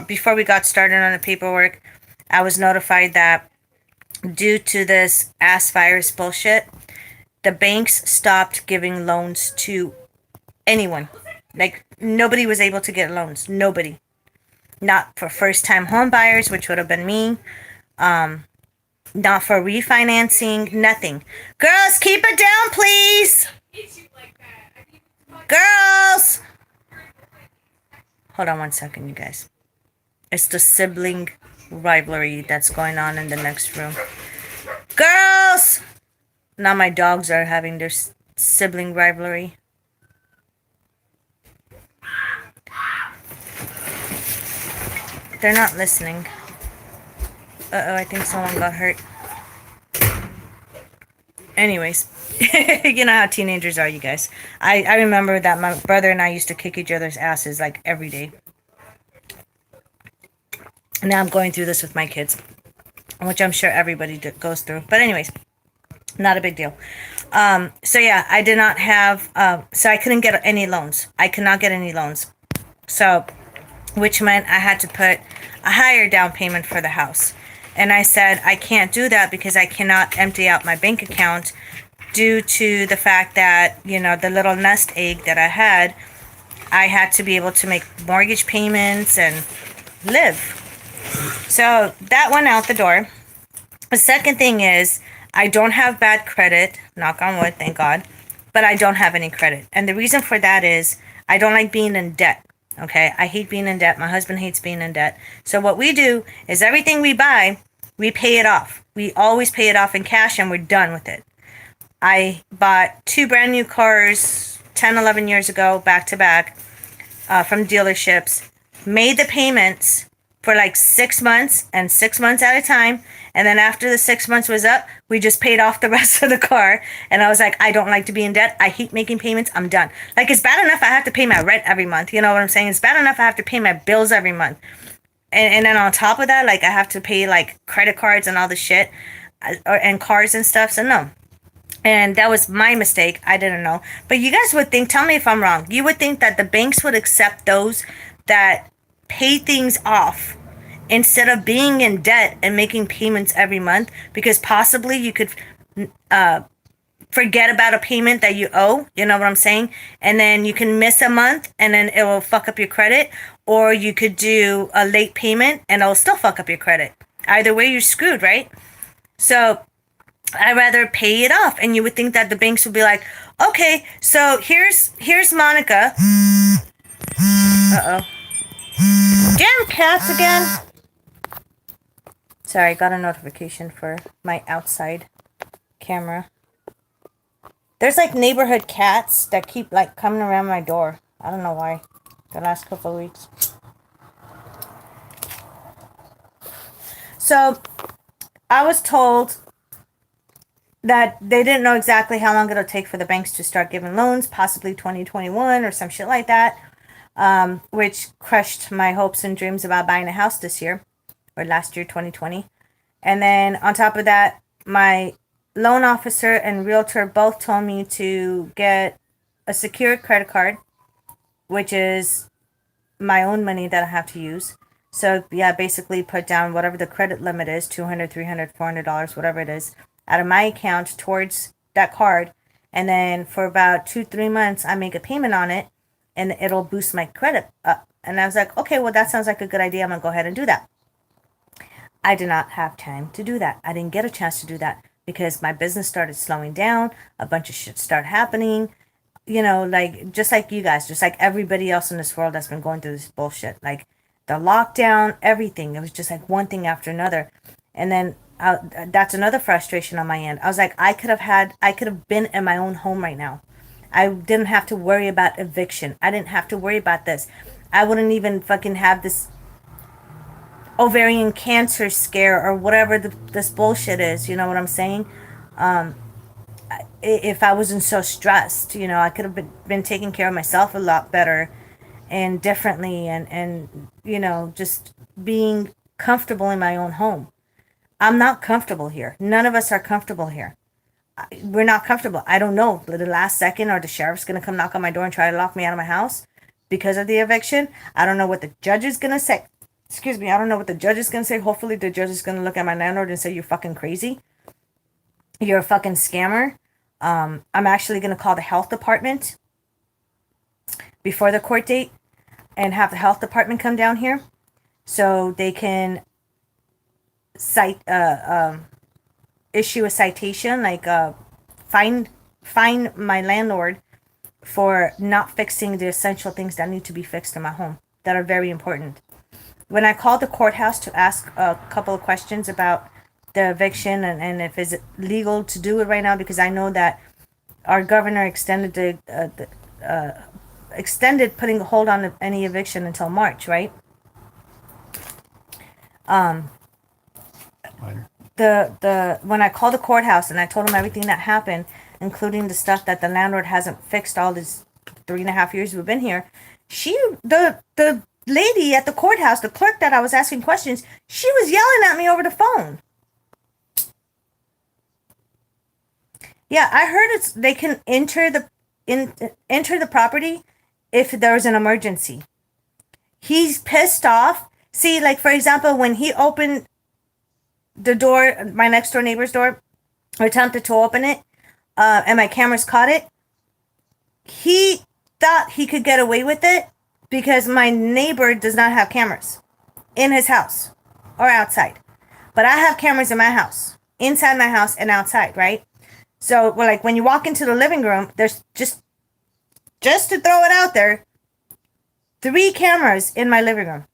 before we got started on the paperwork, I was notified that due to this ass virus bullshit, the banks stopped giving loans to anyone. Like, nobody was able to get loans. Nobody. Not for first-time home buyers, which would have been me. Not for refinancing. Nothing. Girls, keep it down, please. Girls. Hold on one second, you guys. It's the sibling rivalry that's going on in the next room. Girls. Now my dogs are having their sibling rivalry. They're not listening. Uh-oh, I think someone got hurt. Anyways, you know how teenagers are, you guys. I remember that my brother and I used to kick each other's asses like every day. Now I'm going through this with my kids, which I'm sure everybody goes through. But anyways, not a big deal. So yeah, I did not have, so I couldn't get any loans. I could not get any loans. So, which meant I had to put a higher down payment for the house. And I said, I can't do that because I cannot empty out my bank account due to the fact that, you know, the little nest egg that I had to be able to make mortgage payments and live. So that went out the door. The second thing is, I don't have bad credit, knock on wood, thank God, but I don't have any credit. And the reason for that is I don't like being in debt. Okay, I hate being in debt. My husband hates being in debt. So what we do is everything we buy, we pay it off. We always pay it off in cash and we're done with it. I bought 2 brand new cars 10, 11 years ago, back to back, from dealerships, made the payments for like 6 months and 6 months at a time. And then after the 6 months was up, we just paid off the rest of the car. And I was like, I don't like to be in debt. I hate making payments. I'm done. Like, it's bad enough I have to pay my rent every month. You know what I'm saying? It's bad enough I have to pay my bills every month. And then on top of that, like, I have to pay like credit cards and all the shit and cars and stuff. So no. And that was my mistake. I didn't know. But you guys would think, tell me if I'm wrong, you would think that the banks would accept those that pay things off instead of being in debt and making payments every month, because possibly you could forget about a payment that you owe, you know what I'm saying? And then you can miss a month and then it will fuck up your credit, or you could do a late payment and it'll still fuck up your credit. Either way, you're screwed, right? So I'd rather pay it off. And you would think that the banks would be like, okay, so here's Monica. Uh-oh. Damn cats again. Sorry, got a notification for my outside camera. There's like neighborhood cats that keep like coming around my door. I don't know why. The last couple of weeks. So I was told that they didn't know exactly how long it'll take for the banks to start giving loans, possibly 2021 or some shit like that, which crushed my hopes and dreams about buying a house this year, or last year, 2020. And then on top of that, my loan officer and realtor both told me to get a secured credit card, which is my own money that I have to use. So yeah, basically put down whatever the credit limit is, $200, $300, $400, whatever it is, out of my account towards that card. And then for about 2-3 months, I make a payment on it and it'll boost my credit up. And I was like, okay, well, that sounds like a good idea. I'm going to go ahead and do that. I did not have time to do that. I didn't get a chance to do that because my business started slowing down. A bunch of shit started happening. You know, like, just like you guys, just like everybody else in this world that's been going through this bullshit. Like, the lockdown, everything. It was just like one thing after another. And then that's another frustration on my end. I was like, I could have been in my own home right now. I didn't have to worry about eviction. I didn't have to worry about this. I wouldn't even fucking have this ovarian cancer scare or whatever this bullshit is. You know what I'm saying? If I wasn't so stressed, I could have been taking care of myself a lot better and differently, and just being comfortable in my own home. I'm not comfortable here. None of us are comfortable here. We're not comfortable. I don't know. The last second, are the sheriff's going to come knock on my door and try to lock me out of my house because of the eviction? I don't know what the judge is going to say. Excuse me. I don't know what the judge is going to say. Hopefully the judge is going to look at my landlord and say, you're fucking crazy. You're a fucking scammer. I'm actually going to call the health department before the court date and have the health department come down here so they can issue a citation, like fine my landlord for not fixing the essential things that need to be fixed in my home that are very important. When I called the courthouse to ask a couple of questions about the eviction and if is it legal to do it right now, because I know that our governor extended extended putting a hold on any eviction until March, right? When I called the courthouse and I told them everything that happened, including the stuff that the landlord hasn't fixed all these 3.5 years we've been here, the lady at the courthouse, the clerk that I was asking questions, she was yelling at me over the phone. Yeah, I heard they can enter the property if there's an emergency. He's pissed off. See, like for example, when he opened the door, my next door neighbor's door, or attempted to open it, and my cameras caught it, he thought he could get away with it because my neighbor does not have cameras in his house or outside. But I have cameras in my house, inside my house and outside, right? So, well, like when you walk into the living room, there's just to throw it out there, 3 cameras in my living room.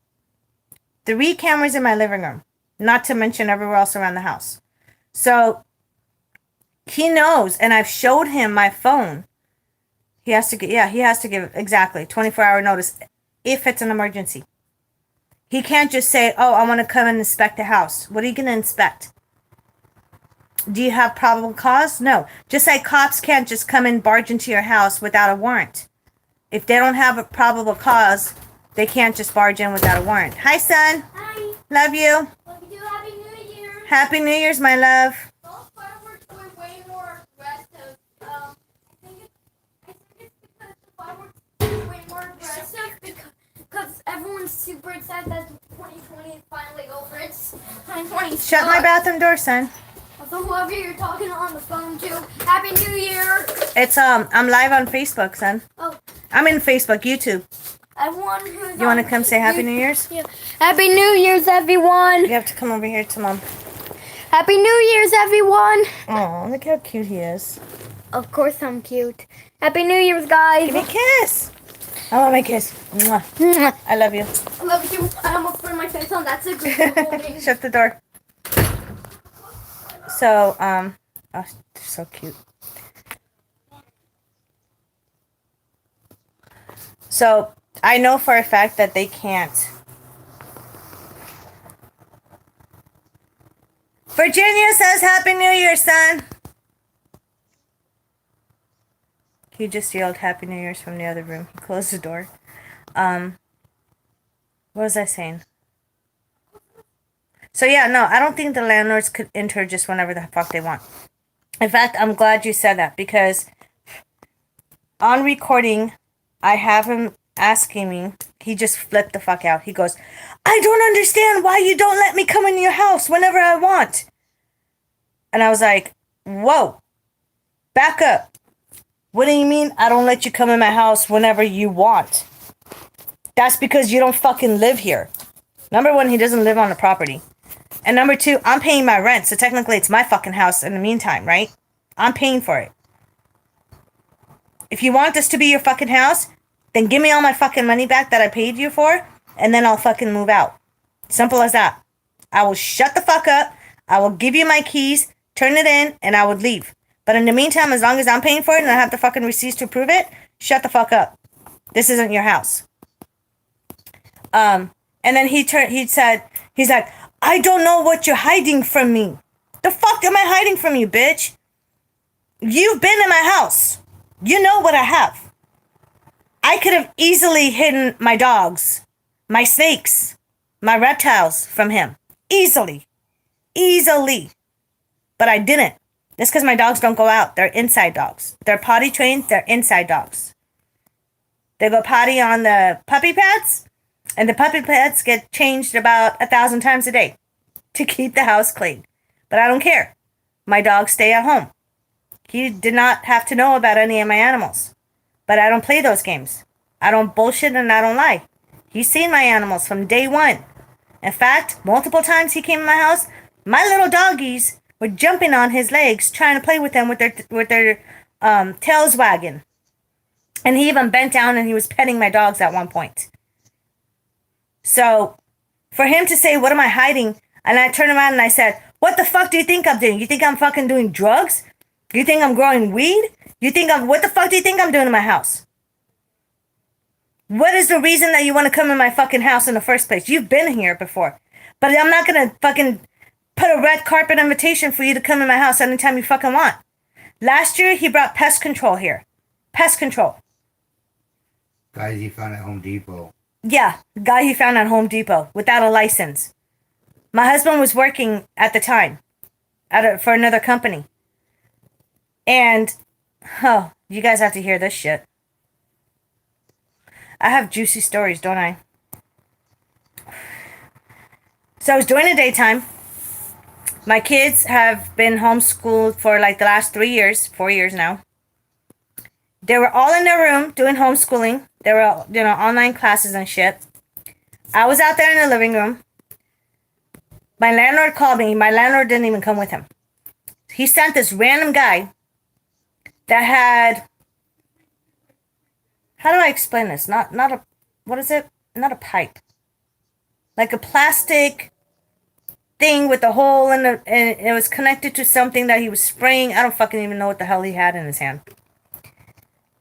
3 cameras in my living room, not to mention everywhere else around the house. So he knows, and I've showed him my phone. He has to give exactly 24-hour notice if it's an emergency. He can't just say, oh, I want to come and inspect the house. What are you going to inspect? Do you have probable cause? No. Just like cops can't just come and barge into your house without a warrant. If they don't have a probable cause, they can't just barge in without a warrant. Hi, son. Hi. Love you. Love you. Happy New Year. Happy New Year's, my love. Those fireworks were way more aggressive. I think it's because the fireworks were way more aggressive because everyone's super excited that 2020 is finally over. It's 2020. Shut my bathroom door, son. So whoever you're talking on the phone to, Happy New Year. It's I'm live on Facebook, son. Oh, I'm in Facebook, YouTube. everyone who's You want to come say Happy New Year's? Yeah. Happy New Year's, everyone. You have to come over here to Mom. Happy New Year's, everyone. Oh, look how cute he is. Of course I'm cute. Happy New Year's, guys. Give me a kiss. I want my kiss. Mwah. I love you. I love you. I almost put my face on. That's a good Shut the door. So, oh, they're so cute. So, I know for a fact that they can't. Virginia says Happy New Year, son. He just yelled Happy New Year's from the other room. He closed the door. What was I saying? So yeah, no, I don't think the landlords could enter just whenever the fuck they want. In fact, I'm glad you said that because on recording, I have him asking me, he just flipped the fuck out. He goes, I don't understand why you don't let me come into your house whenever I want. And I was like, whoa, back up. What do you mean I don't let you come in my house whenever you want? That's because you don't fucking live here. Number 1, he doesn't live on the property. And number 2, I'm paying my rent, so technically it's my fucking house in the meantime, right? I'm paying for it. If you want this to be your fucking house, then give me all my fucking money back that I paid you for, and then I'll fucking move out. Simple as that. I will shut the fuck up. I will give you my keys, turn it in, and I would leave. But in the meantime, as long as I'm paying for it and I have the fucking receipts to prove it, shut the fuck up. This isn't your house. And then he said, he's like, I don't know what you're hiding from me. The fuck am I hiding from you, bitch? You've been in my house. You know what I have. I could have easily hidden my dogs, my snakes, my reptiles from him. Easily. But I didn't. That's because my dogs don't go out. They're inside dogs. They're potty trained. They're inside dogs. They go potty on the puppy pads, and the puppy pads get changed about 1,000 times a day to keep the house clean. But I don't care. My dogs stay at home. He did not have to know about any of my animals. But I don't play those games. I don't bullshit and I don't lie. He's seen my animals from day one. In fact, multiple times he came in my house, my little doggies were jumping on his legs, trying to play with them with their tails wagging. And he even bent down and he was petting my dogs at one point. So, for him to say, what am I hiding? And I turned around and I said, what the fuck do you think I'm doing? You think I'm fucking doing drugs? You think I'm growing weed? What the fuck do you think I'm doing in my house? What is the reason that you want to come in my fucking house in the first place? You've been here before. But I'm not going to fucking put a red carpet invitation for you to come in my house anytime you fucking want. Last year, he brought pest control here. Pest control. Guys he found at Home Depot. Yeah, the guy he found at Home Depot without a license. My husband was working at the time for another company. And, oh, you guys have to hear this shit. I have juicy stories, don't I? So it was during the daytime. My kids have been homeschooled for like the last 4 years now. They were all in their room doing homeschooling. They were, online classes and shit. I was out there in the living room. My landlord called me. My landlord didn't even come with him. He sent this random guy that had, how do I explain this? Not a, what is it? Not a pipe. Like a plastic thing with a hole in the, and it was connected to something that he was spraying. I don't fucking even know what the hell he had in his hand.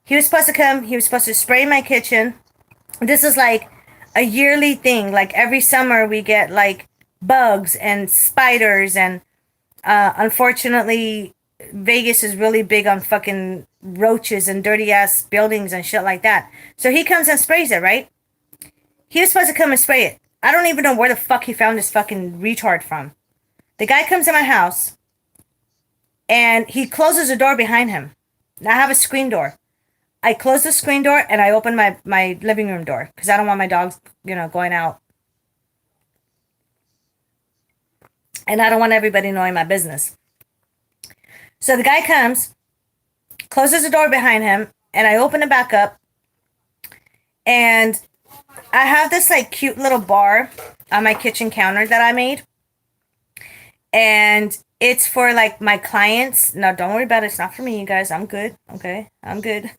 He was supposed to come. He was supposed to spray my kitchen. This is like a yearly thing. Like every summer we get like bugs and spiders, and unfortunately Vegas is really big on fucking roaches and dirty ass buildings and shit like that. So he comes and sprays it, right? He was supposed to come and spray it. I don't even know where the fuck he found this fucking retard from. The guy comes in my house and he closes the door behind him. Now I have a screen door. I close the screen door and I open my living room door because I don't want my dogs, going out. And I don't want everybody knowing my business. So the guy comes, closes the door behind him, and I open it back up. And I have this like cute little bar on my kitchen counter that I made. And it's for like my clients. No, don't worry about it. It's not for me, you guys. I'm good. Okay. I'm good.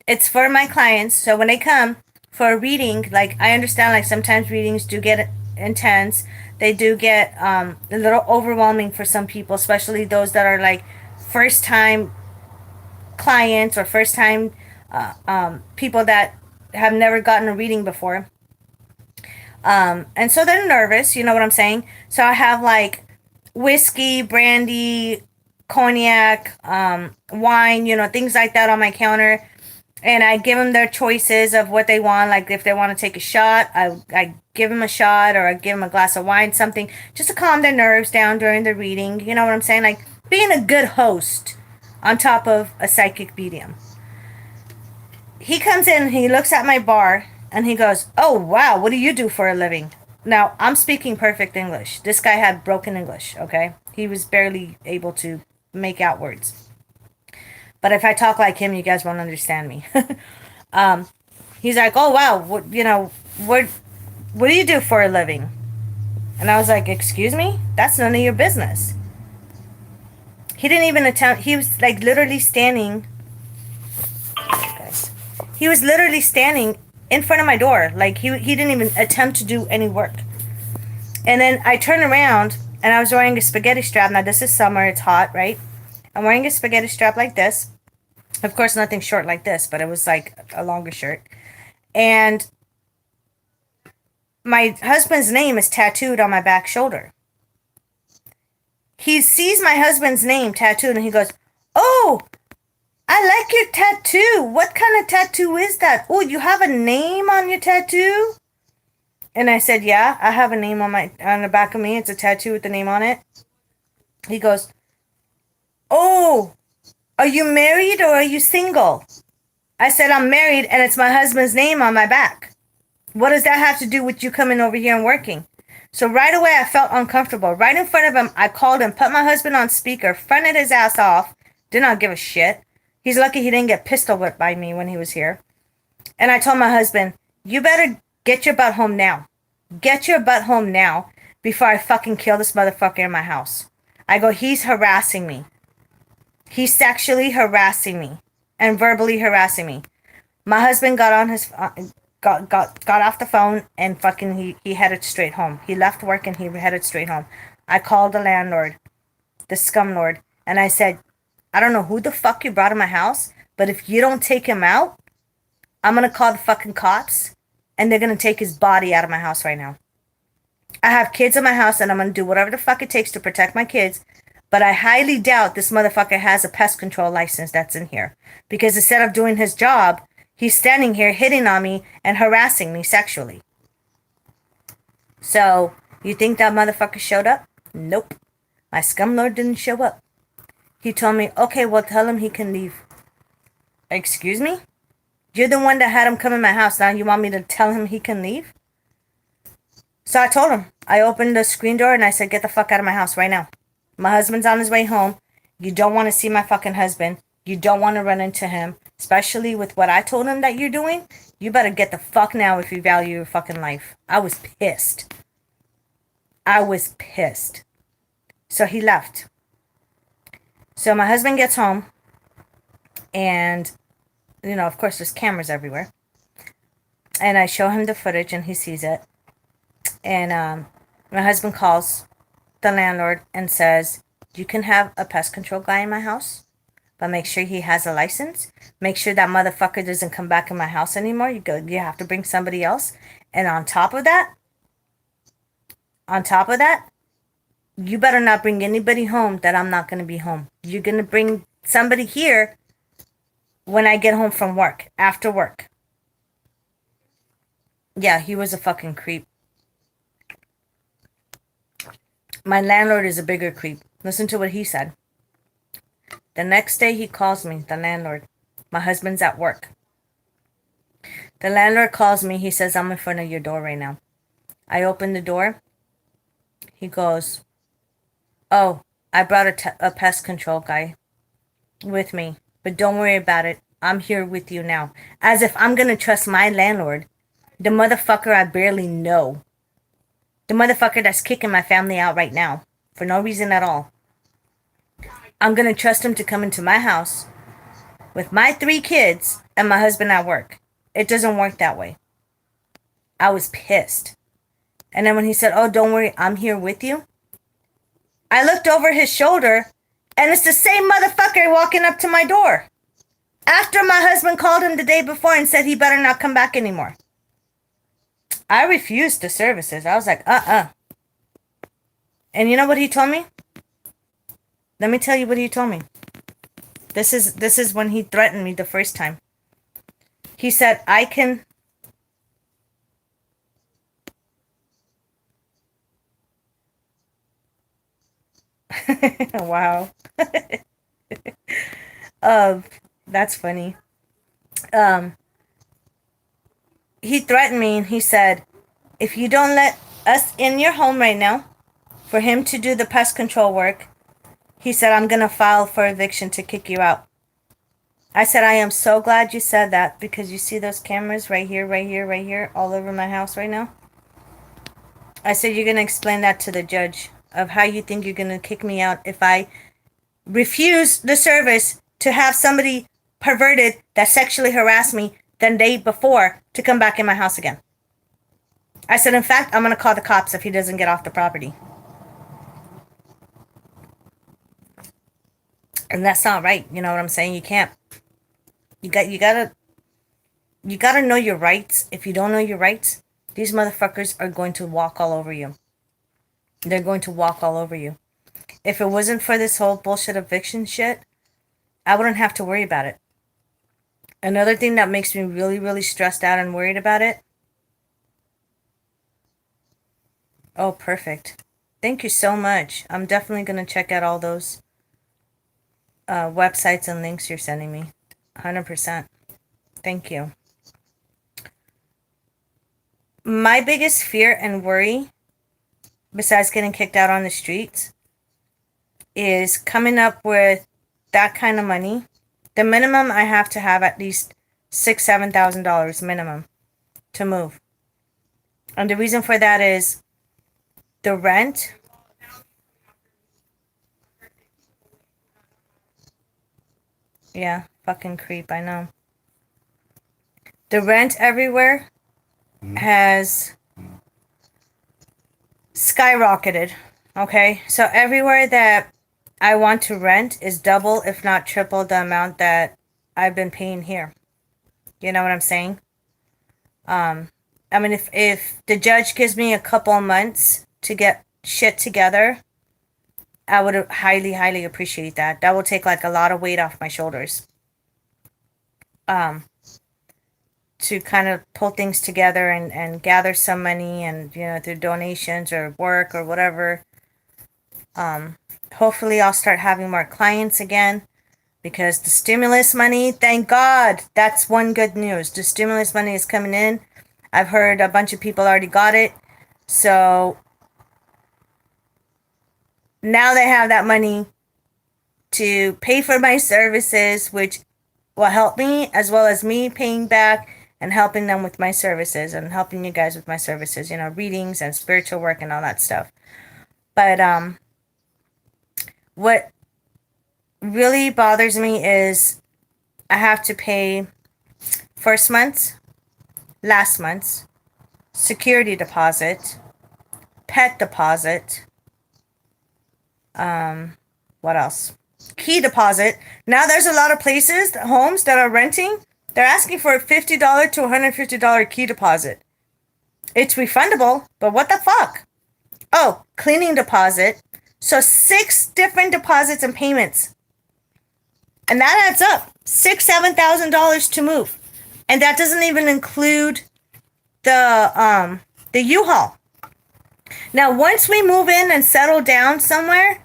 It's for my clients. So when they come for a reading, like I understand like sometimes readings do get intense. They do get a little overwhelming for some people, especially those that are like first time clients or first time people that have never gotten a reading before. And so they're nervous, you know what I'm saying? So I have like whiskey, brandy, cognac, wine, things like that on my counter. And I give them their choices of what they want. Like if they want to take a shot, I give them a shot, or I give them a glass of wine, something just to calm their nerves down during the reading. You know what I'm saying? Like being a good host on top of a psychic medium. He comes in, he looks at my bar, and he goes, oh, wow, what do you do for a living? Now, I'm speaking perfect English. This guy had broken English, okay? He was barely able to make out words. But if I talk like him, you guys won't understand me. He's like, oh, wow, what do you do for a living? And I was like, excuse me? That's none of your business. He didn't even attempt. He was like literally standing. Guys, he was literally standing in front of my door. Like he didn't even attempt to do any work. And then I turned around and I was wearing a spaghetti strap. Now this is summer, it's hot, right? I'm wearing a spaghetti strap like this. Of course, nothing short like this, but it was like a longer shirt. And my husband's name is tattooed on my back shoulder. He sees my husband's name tattooed and he goes, "Oh, I like your tattoo. What kind of tattoo is that? Oh, you have a name on your tattoo?" And I said, "Yeah, I have a name on the back of me. It's a tattoo with the name on it." He goes, "Oh, are you married or are you single?" I said, "I'm married and it's my husband's name on my back. What does that have to do with you coming over here and working?" So right away, I felt uncomfortable. Right in front of him, I called him, put my husband on speaker, fronted his ass off. Did not give a shit. He's lucky he didn't get pistol whipped by me when he was here. And I told my husband, "You better get your butt home now. Get your butt home now before I fucking kill this motherfucker in my house." I go, "He's harassing me. He's sexually harassing me and verbally harassing me." My husband got on his got off the phone and fucking he headed straight home. He left work and he headed straight home. I called the landlord, the scumlord, and I said, "I don't know who the fuck you brought in my house, but if you don't take him out, I'm gonna call the fucking cops and they're gonna take his body out of my house right now. I have kids in my house and I'm gonna do whatever the fuck it takes to protect my kids, but I highly doubt this motherfucker has a pest control license that's in here. Because instead of doing his job, he's standing here hitting on me and harassing me sexually." So, you think that motherfucker showed up? Nope. My scumlord didn't show up. He told me, "Okay, well, tell him he can leave." Excuse me? You're the one that had him come in my house. Now you want me to tell him he can leave? So I told him. I opened the screen door and I said, "Get the fuck out of my house right now. My husband's on his way home. You don't want to see my fucking husband. You don't want to run into him. Especially with what I told him that you're doing. You better get the fuck now if you value your fucking life." I was pissed. I was pissed. So he left. So my husband gets home. And, you know, of course, there's cameras everywhere. And I show him the footage and he sees it. And my husband calls the landlord and says, "You can have a pest control guy in my house, but make sure he has a license. Make sure that motherfucker doesn't come back in my house anymore. You have to bring somebody else. And on top of that, you better not bring anybody home that I'm not going to be home. You're going to bring somebody here when I get home from work, after work." Yeah, he was a fucking creep. My landlord is a bigger creep. Listen to what he said. The next day he calls me, the landlord. My husband's at work. The landlord calls me. He says, "I'm in front of your door right now." I open the door. He goes, "Oh, I brought a pest control guy with me, but don't worry about it. I'm here with you now." As if I'm going to trust my landlord, the motherfucker I barely know. The motherfucker that's kicking my family out right now for no reason at all. I'm going to trust him to come into my house with my 3 kids and my husband at work. It doesn't work that way. I was pissed. And then when he said, "Oh, don't worry, I'm here with you," I looked over his shoulder and it's the same motherfucker walking up to my door. After my husband called him the day before and said he better not come back anymore. I refused the services. I was like, And you know what he told me? Let me tell you what he told me. This is when he threatened me the first time. He said, "I can..." Wow. That's funny. He threatened me and he said, "If you don't let us in your home right now for him to do the pest control work," he said, "I'm going to file for eviction to kick you out." I said, "I am so glad you said that, because you see those cameras right here, right here, right here, all over my house right now?" I said, "You're going to explain that to the judge of how you think you're going to kick me out if I refuse the service to have somebody perverted that sexually harassed me the day before to come back in my house again. I said, in fact, I'm going to call the cops if he doesn't get off the property. And that's not right. You know what I'm saying? You can't. You gotta know your rights. If you don't know your rights, these motherfuckers are going to walk all over you. They're going to walk all over you. If it wasn't for this whole bullshit eviction shit, I wouldn't have to worry about it. Another thing that makes me really, really stressed out and worried about it. Oh, perfect. Thank you so much. I'm definitely going to check out all those websites and links you're sending me. 100%. Thank you. My biggest fear and worry, besides getting kicked out on the streets, is coming up with that kind of money. The minimum I have to have at least $6,000-$7,000 minimum to move. And the reason for that is the rent. Yeah, fucking creep, I know. The rent everywhere has skyrocketed. Okay, so everywhere that I want to rent is double, if not triple, the amount that I've been paying here. You know what I'm saying? I mean, if the judge gives me a couple months to get shit together, I would highly, highly appreciate that. That will take like a lot of weight off my shoulders. To kind of pull things together and gather some money and, you know, through donations or work or whatever. Hopefully I'll start having more clients again because the stimulus money, thank God, that's one good news. The stimulus money is coming in. I've heard a bunch of people already got it. So now they have that money to pay for my services, which will help me, as well as me paying back and helping them with my services and helping you guys with my services, you know, readings and spiritual work and all that stuff. But what really bothers me is I have to pay first month's, last month's, security deposit, pet deposit, what else? Key deposit. Now there's a lot of places, homes that are renting, they're asking for a $50 to $150 key deposit. It's refundable, but what the fuck? Oh, cleaning deposit. So 6 different deposits and payments. And that adds up. $6,000-$7,000 to move. And that doesn't even include the U-Haul. Now, once we move in and settle down somewhere,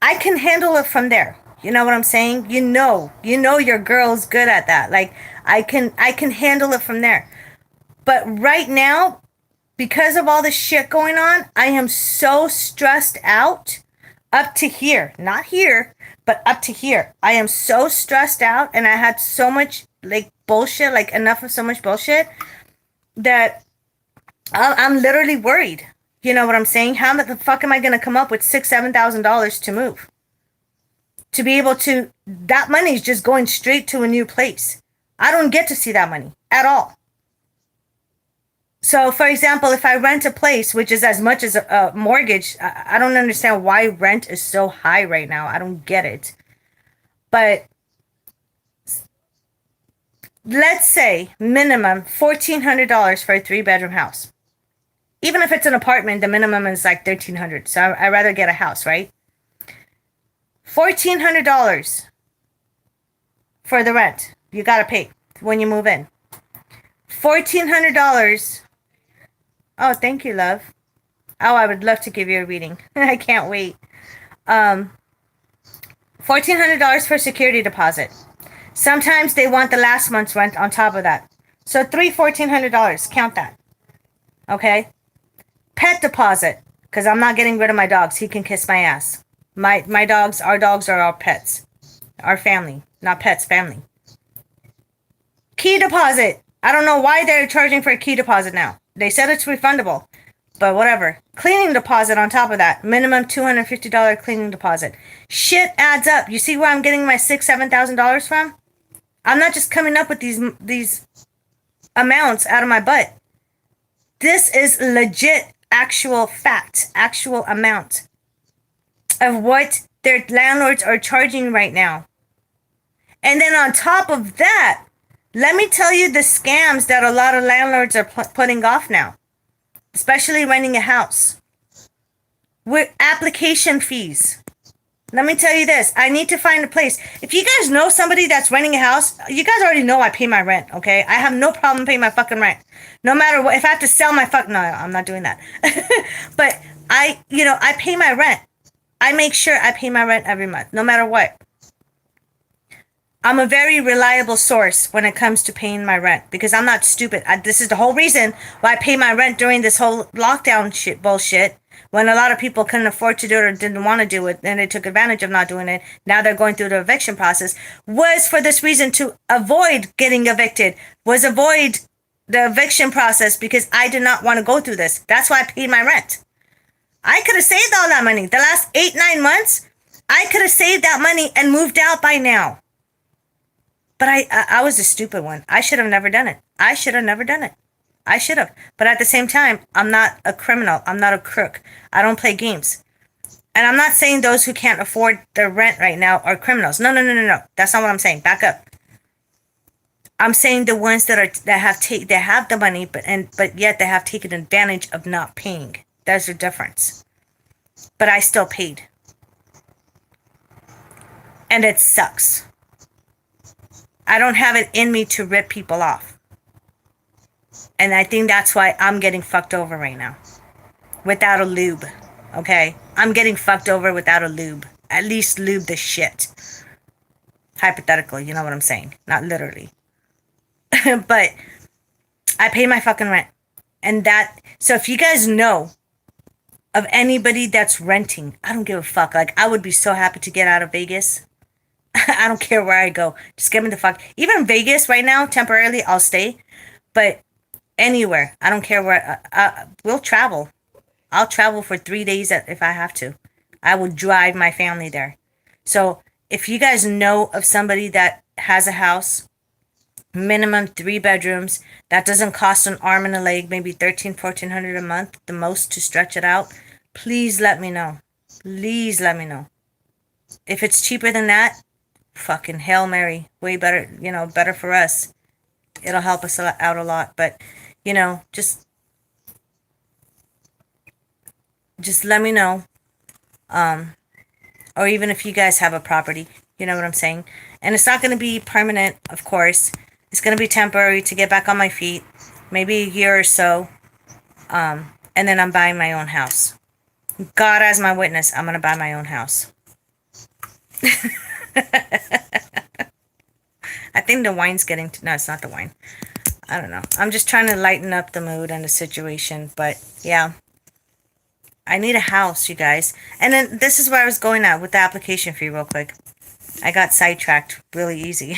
I can handle it from there. You know what I'm saying? You know your girl's good at that. Like, I can handle it from there. But right now, because of all the shit going on, I am so stressed out up to here. Not here, but up to here. I am so stressed out, and I had so much, like, bullshit, like, enough of so much bullshit, that I'm literally worried. You know what I'm saying? How the fuck am I going to come up with $6,000-$7,000 to move? To be able to, that money is just going straight to a new place. I don't get to see that money at all. So, for example, if I rent a place, which is as much as a mortgage, I don't understand why rent is so high right now. I don't get it. But let's say minimum $1,400 for a 3-bedroom house. Even if it's an apartment, the minimum is like $1,300. So I'd rather get a house, right? $1,400 for the rent. You gotta pay when you move in. $1,400. Oh, thank you, love. Oh, I would love to give you a reading. I can't wait. $1,400 for security deposit. Sometimes they want the last month's rent on top of that. So $1,400. Count that. Okay? Pet deposit. Because I'm not getting rid of my dogs. He can kiss my ass. My dogs, our dogs are our pets. Our family. Not pets, family. Key deposit. I don't know why they're charging for a key deposit now. They said it's refundable. But whatever. Cleaning deposit on top of that. Minimum $250 cleaning deposit. Shit adds up. You see where I'm getting my $6,000-$7,000 from? I'm not just coming up with these amounts out of my butt. This is legit, actual fact, actual amount of what their landlords are charging right now. And then on top of that, let me tell you the scams that a lot of landlords are putting off now, especially renting a house. With application fees. Let me tell you this. I need to find a place. If you guys know somebody that's renting a house, you guys already know I pay my rent, okay? I have no problem paying my fucking rent. No matter what. If I have to sell my no, I'm not doing that. But I pay my rent. I make sure I pay my rent every month, no matter what. I'm a very reliable source when it comes to paying my rent because I'm not stupid. This is the whole reason why I pay my rent during this whole lockdown shit bullshit. When a lot of people couldn't afford to do it or didn't want to do it, and they took advantage of not doing it. Now they're going through the eviction process. Was for this reason to avoid getting evicted. Was avoid the eviction process because I did not want to go through this. That's why I paid my rent. I could have saved all that money. The last 8-9 months, I could have saved that money and moved out by now. But I was the stupid one. I should have never done it. I should have. But at the same time, I'm not a criminal. I'm not a crook. I don't play games. And I'm not saying those who can't afford their rent right now are criminals. No. That's not what I'm saying. Back up. I'm saying the ones that have the money, but yet they have taken advantage of not paying. There's a difference. But I still paid. And it sucks. I don't have it in me to rip people off. And I think that's why I'm getting fucked over right now. Without a lube. Okay? I'm getting fucked over without a lube. At least lube the shit. Hypothetically, you know what I'm saying? Not literally. But I pay my fucking rent. And so if you guys know of anybody that's renting, I don't give a fuck. Like, I would be so happy to get out of Vegas. I don't care where I go. Just get me the fuck. Even Vegas right now, temporarily, I'll stay. But anywhere. I don't care where. We'll travel. I'll travel for 3 days if I have to. I will drive my family there. So if you guys know of somebody that has a house, minimum 3 bedrooms, that doesn't cost an arm and a leg, maybe $1,300-$1,400 a month, the most to stretch it out, please let me know. Please let me know. If it's cheaper than that, fucking Hail Mary. Way better, better for us. It'll help us out a lot. But, just let me know. Or even if you guys have a property, you know what I'm saying? And it's not going to be permanent, of course. It's going to be temporary to get back on my feet. Maybe a year or so. And then I'm buying my own house. God as my witness, I'm going to buy my own house. I think the wine's getting no, it's not the wine. I don't know. I'm just trying to lighten up the mood and the situation. But yeah, I need a house, you guys. And then this is where I was going at with the application fee real quick. I got sidetracked really easy.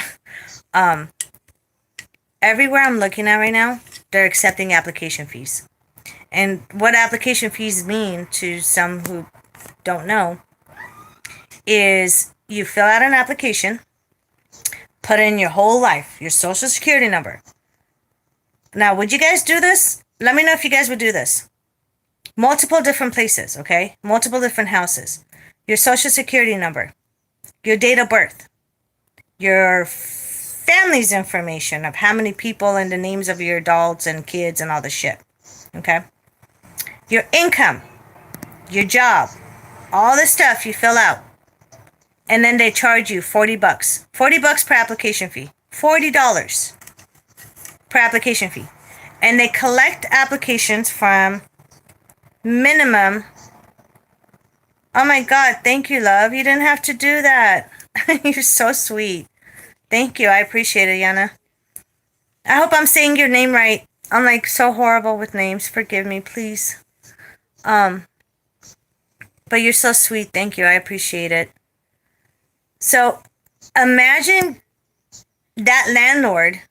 Everywhere I'm looking at right now, they're accepting application fees. And what application fees mean to some who don't know is you fill out an application, put in your whole life, your social security number. Now, would you guys do this? Let me know if you guys would do this. Multiple different places, okay? Multiple different houses. Your social security number, your date of birth, your family's information of how many people and the names of your adults and kids and all the shit, okay? Your income, your job, all this stuff you fill out. And then they charge you $40. $40 per application fee. $40 per application fee. And they collect applications from minimum. Oh my God, thank you, love. You didn't have to do that. You're so sweet. Thank you. I appreciate it, Yana. I hope I'm saying your name right. I'm like so horrible with names. Forgive me, please. But you're so sweet. Thank you. I appreciate it. So imagine that landlord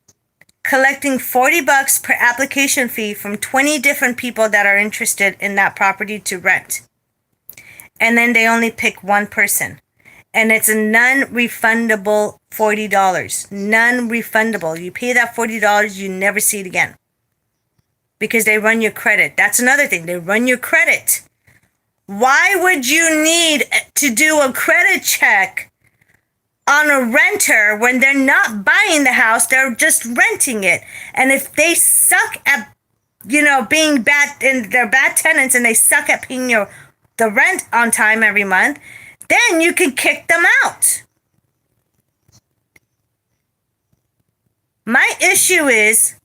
collecting $40 per application fee from 20 different people that are interested in that property to rent. And then they only pick one person. And it's a non-refundable $40. Non-refundable. You pay that $40, you never see it again. Because they run your credit. That's another thing. They run your credit. Why would you need to do a credit check on a renter when they're not buying the house, they're just renting it? And if they suck at, being bad, and they're bad tenants and they suck at paying the rent on time every month, then you can kick them out. My issue is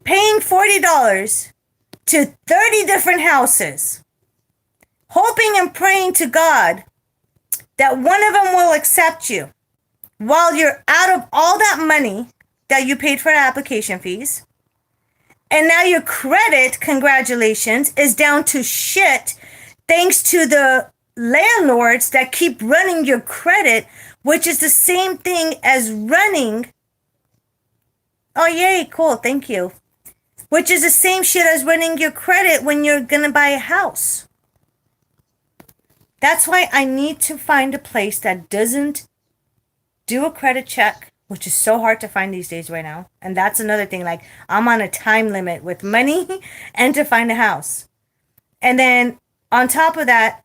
paying $40 to 30 different houses, hoping and praying to God that one of them will accept you while you're out of all that money that you paid for the application fees. And now your credit, congratulations, is down to shit thanks to the landlords that keep running your credit, which is the same thing as running. Oh, yay, cool, thank you. Which is the same shit as running your credit when you're going to buy a house. That's why I need to find a place that doesn't do a credit check, which is so hard to find these days right now. And that's another thing. Like, I'm on a time limit with money and to find a house. And then on top of that,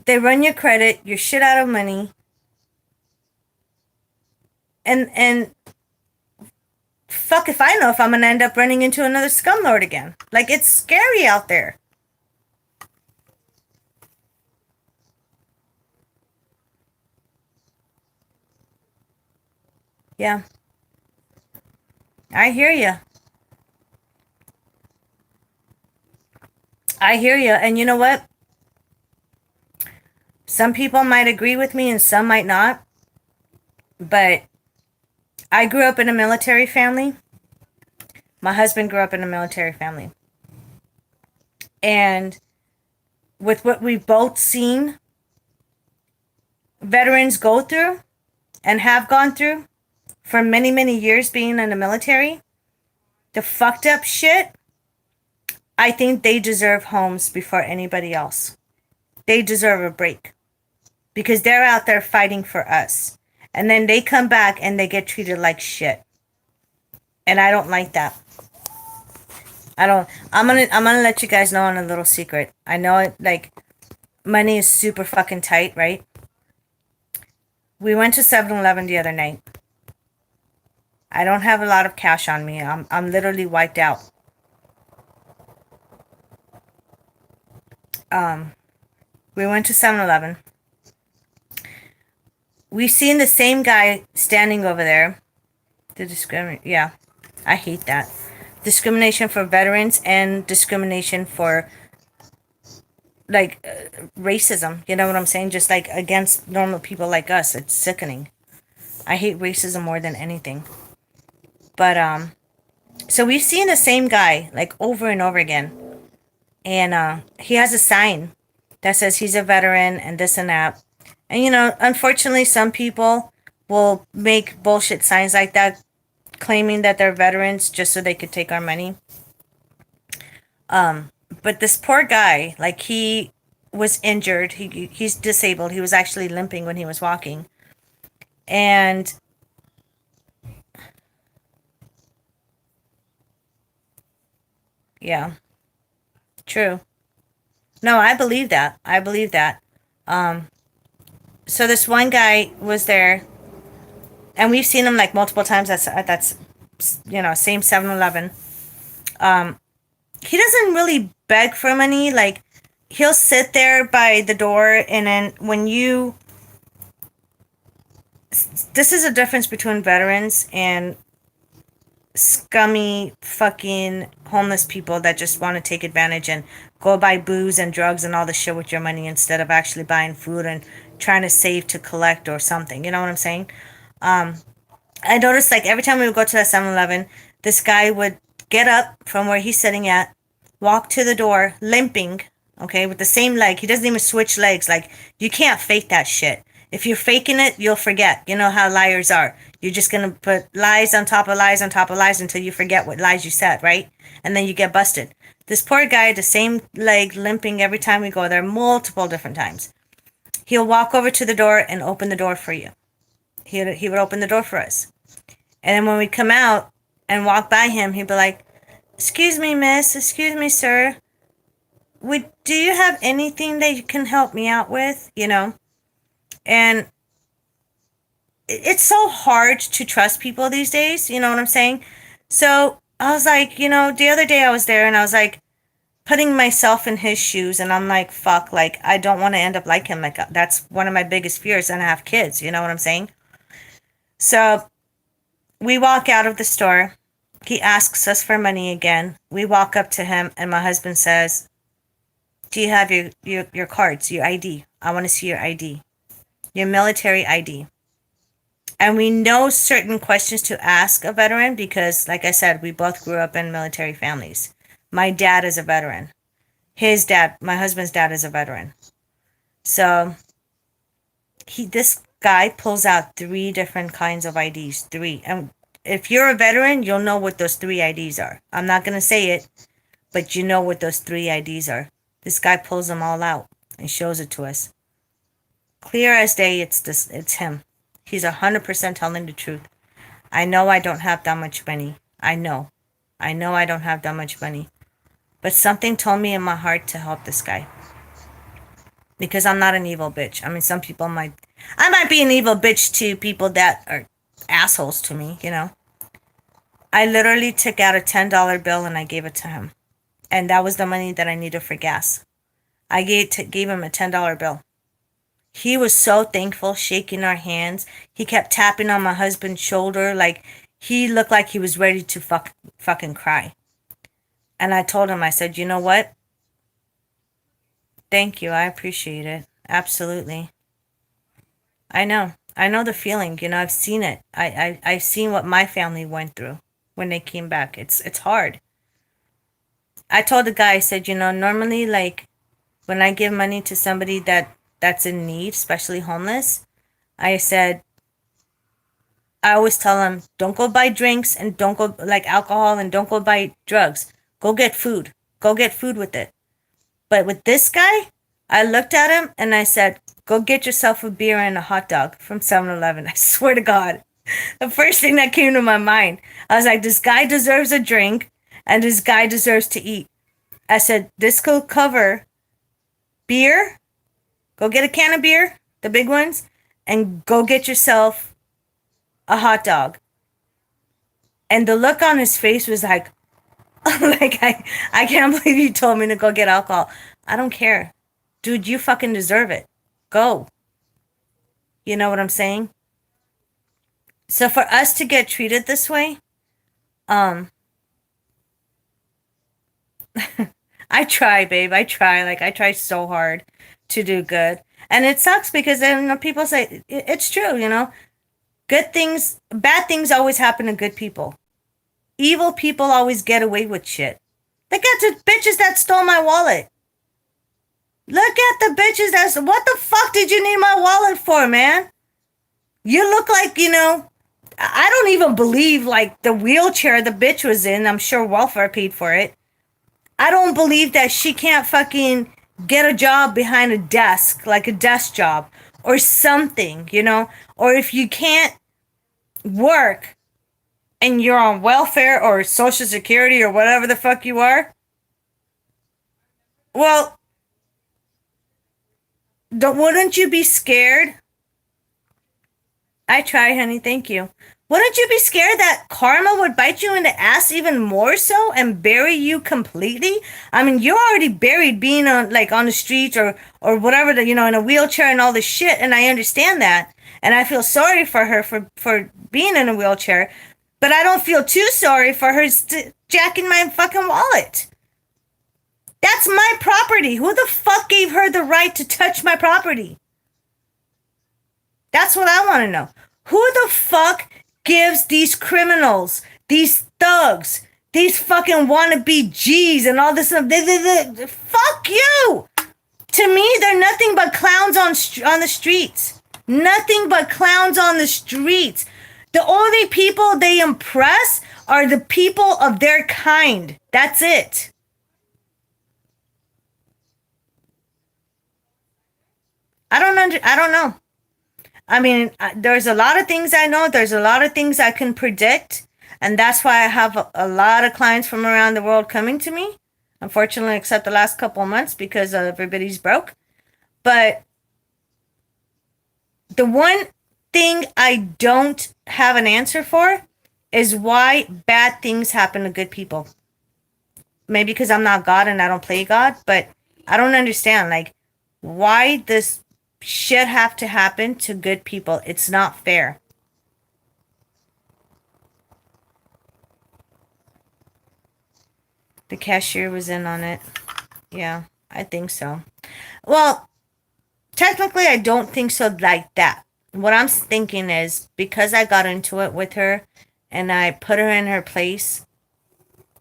they run your credit, you're shit out of money. And fuck if I know if I'm going to end up running into another scumlord again. Like, it's scary out there. Yeah. I hear you. I hear you. And you know what? Some people might agree with me and some might not. But I grew up in a military family. My husband grew up in a military family. And with what we've both seen veterans go through and have gone through for many, many years being in the military, the fucked up shit, I think they deserve homes before anybody else. They deserve a break. Because they're out there fighting for us. And then they come back and they get treated like shit. And I don't like that. I'm gonna let you guys know on a little secret. I know it, like, money is super fucking tight, right? We went to 7-Eleven the other night. I don't have a lot of cash on me. I'm literally wiped out. We went to 7-Eleven. We seen the same guy standing over there. Yeah, I hate that. Discrimination for veterans and discrimination for, like, racism. You know what I'm saying? Just, like, against normal people like us. It's sickening. I hate racism more than anything. But, so we've seen the same guy, like, over and over again. And, he has a sign that says he's a veteran and this and that. And, unfortunately, some people will make bullshit signs like that, claiming that they're veterans just so they could take our money. But this poor guy, like, he was injured. He's disabled. He was actually limping when he was walking. And yeah, true. No, I believe that. I believe that. So this one guy was there, and we've seen him like multiple times at that same 7-Eleven. He doesn't really beg for money. Like, he'll sit there by the door, and then this is a difference between veterans and scummy fucking homeless people that just want to take advantage and go buy booze and drugs and all the shit with your money instead of actually buying food and trying to save to collect or something. You know what I'm saying? I noticed, like, every time we would go to that 7-Eleven, this guy would get up from where he's sitting at, walk to the door, limping, okay, with the same leg. He doesn't even switch legs. Like, you can't fake that shit. If you're faking it, you'll forget. You know how liars are. You're just going to put lies on top of lies on top of lies until you forget what lies you said, right? And then you get busted. This poor guy, the same leg, limping every time we go there, multiple different times. He'll walk over to the door and open the door for you. He would open the door for us. And then when we come out and walk by him, he'd be like, "Excuse me, miss. Excuse me, sir. Do you have anything that you can help me out with?" You know? And it's so hard to trust people these days. You know what I'm saying? So I was like, the other day I was there and I was like, putting myself in his shoes, and I'm like, fuck, like, I don't want to end up like him. Like, that's one of my biggest fears, and I have kids, you know what I'm saying? So we walk out of the store. He asks us for money again. We walk up to him, and my husband says, "Do you have your cards, your ID? I want to see your ID, your military ID." And we know certain questions to ask a veteran because, like I said, we both grew up in military families. My dad is a veteran. His dad, my husband's dad, is a veteran. So this guy pulls out 3 different kinds of IDs. 3. And if you're a veteran, you'll know what those 3 IDs are. I'm not going to say it, but you know what those 3 IDs are. This guy pulls them all out and shows it to us. Clear as day, it's him. He's 100% telling the truth. I know I don't have that much money. I know I don't have that much money. But something told me in my heart to help this guy. Because I'm not an evil bitch. I mean, some people I might be an evil bitch to people that are assholes to me, I literally took out a $10 bill and I gave it to him. And that was the money that I needed for gas. I gave him a $10 bill. He was so thankful, shaking our hands. He kept tapping on my husband's shoulder like he looked like he was ready to fucking cry. And I told him, I said, "You know what? Thank you. I appreciate it. Absolutely. I know the feeling. I've seen it. I've seen what my family went through when they came back. It's hard." I told the guy, I said, normally, like, when I give money to somebody that's in need, especially homeless, I said, I always tell them, don't go buy drinks and don't go, like, alcohol, and don't go buy drugs. Go get food. Go get food with it. But with this guy, I looked at him and I said, go get yourself a beer and a hot dog from 7-Eleven. I swear to God. The first thing that came to my mind, I was like, this guy deserves a drink and this guy deserves to eat. I said, this could cover beer. Go get a can of beer, the big ones, and go get yourself a hot dog. And the look on his face was like, like, I can't believe you told me to go get alcohol. I don't care. Dude, you fucking deserve it. Go. You know what I'm saying? So for us to get treated this way, I try, babe. I try. Like, I try so hard to do good. And it sucks because then people say, it's true, Good things, bad things always happen to good people. Evil people always get away with shit. Look at the bitches that stole my wallet. Look at the bitches what the fuck did you need my wallet for, man? You look like, I don't even believe, like, the wheelchair the bitch was in, I'm sure welfare paid for it. I don't believe that she can't fucking get a job behind a desk, like a desk job or something, Or if you can't work and you're on welfare or social security or whatever the fuck you are, well, wouldn't you be scared? I try, honey. Thank you. Wouldn't you be scared that karma would bite you in the ass even more so and bury you completely? I mean, you're already buried being on the streets or whatever, in a wheelchair and all this shit. And I understand that. And I feel sorry for her for being in a wheelchair. But I don't feel too sorry for her jacking my fucking wallet. That's my property. Who the fuck gave her the right to touch my property? That's what I want to know. Who the fuck gives these criminals, these thugs, these fucking wannabe G's and all this stuff? Fuck you! To me, they're nothing but clowns on the streets. Nothing but clowns on the streets. The only people they impress are the people of their kind. That's it. I don't know. I mean, there's a lot of things I know. There's a lot of things I can predict. And that's why I have a lot of clients from around the world coming to me. Unfortunately, except the last couple of months because everybody's broke. But the one thing I don't have an answer for is why bad things happen to good people. Maybe because I'm not God and I don't play God, but I don't understand. Like, why this shit have to happen to good people? It's not fair. The cashier was in on it. Yeah, I think so. Well, technically, I don't think so like that. What I'm thinking is because I got into it with her and I put her in her place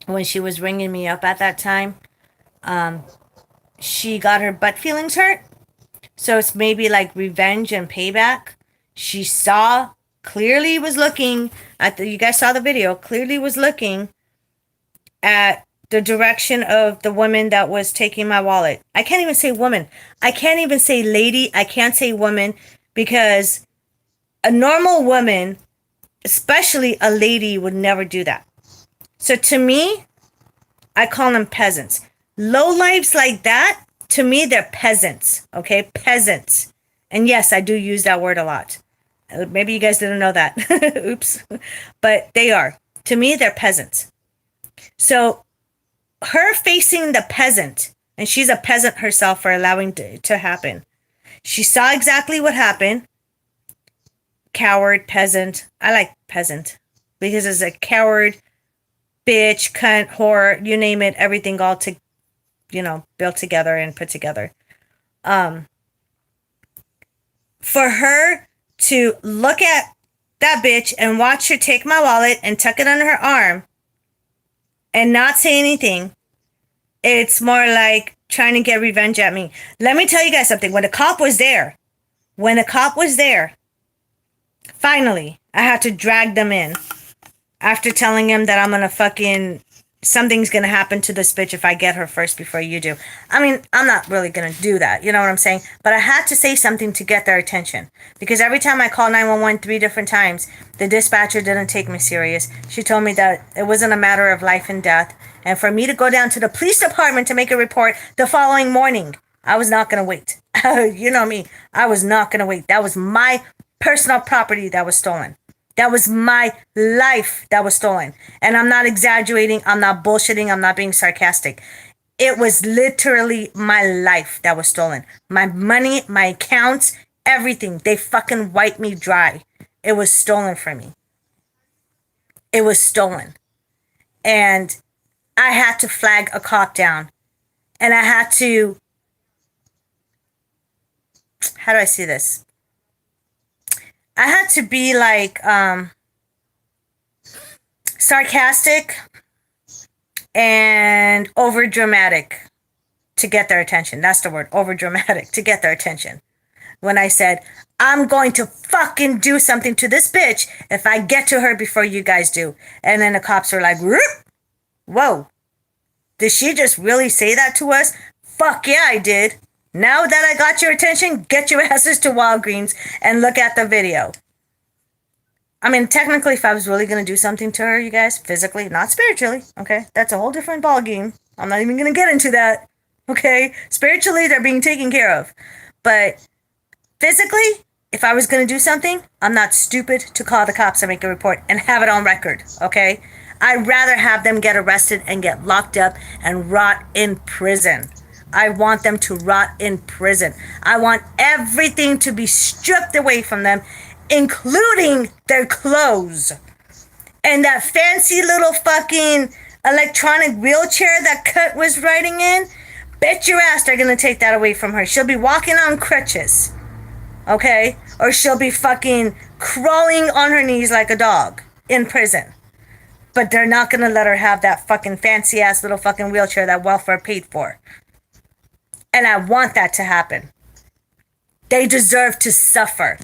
when she was ringing me up at that time, she got her butt feelings hurt. So it's maybe like revenge and payback. She saw, clearly was looking at you guys saw the video, clearly was looking at the direction of the woman that was taking my wallet. I can't even say woman. I can't even say lady. I can't say woman because a normal woman, especially a lady, would never do that. So to me, I call them peasants. Lowlifes like that, to me, they're peasants. Okay? Peasants. And yes, I do use that word a lot. Maybe you guys didn't know that. Oops. But they are. To me, they're peasants. So her facing the peasant, and she's a peasant herself for allowing to happen. She saw exactly what happened. Coward, peasant. I like peasant because it's a coward, bitch, cunt, whore, you name it, everything all to, built together and put together. For her to look at that bitch and watch her take my wallet and tuck it under her arm and not say anything, it's more like trying to get revenge at me. Let me tell you guys something. When the cop was there, finally, I had to drag them in after telling him that I'm gonna something's gonna happen to this bitch if I get her first before you do. I mean, I'm not really gonna do that, you know what I'm saying? But I had to say something to get their attention because every time I called 911 3 different times, the dispatcher didn't take me serious. She told me that it wasn't a matter of life and death, and for me to go down to the police department to make a report the following morning, I was not gonna wait. You know me, I was not gonna wait. That was my personal property that was stolen. That was my life that was stolen. And I'm not exaggerating. I'm not bullshitting. I'm not being sarcastic. It was literally my life that was stolen. My money, my accounts, everything. They fucking wiped me dry. It was stolen from me. It was stolen. And I had to flag a cop down. And I had to, how do I say this? I had to be like sarcastic and over dramatic to get their attention. That's the word, over dramatic, to get their attention. When I said, I'm going to fucking do something to this bitch if I get to her before you guys do. And then the cops were like, whoa, did she just really say that to us? Fuck yeah, I did. Now that I got your attention, get your asses to Walgreens and look at the video. I mean, technically, if I was really going to do something to her, you guys, physically, not spiritually, okay? That's a whole different ballgame. I'm not even going to get into that, okay? Spiritually, they're being taken care of. But physically, if I was going to do something, I'm not stupid to call the cops and make a report and have it on record, okay? I'd rather have them get arrested and get locked up and rot in prison. I want them to rot in prison. I want everything to be stripped away from them, including their clothes. And that fancy little fucking electronic wheelchair that Kurt was riding in, bet your ass they're gonna take that away from her. She'll be walking on crutches, okay? Or she'll be fucking crawling on her knees like a dog in prison. But they're not gonna let her have that fucking fancy ass little fucking wheelchair that welfare paid for. And I want that to happen. They deserve to suffer.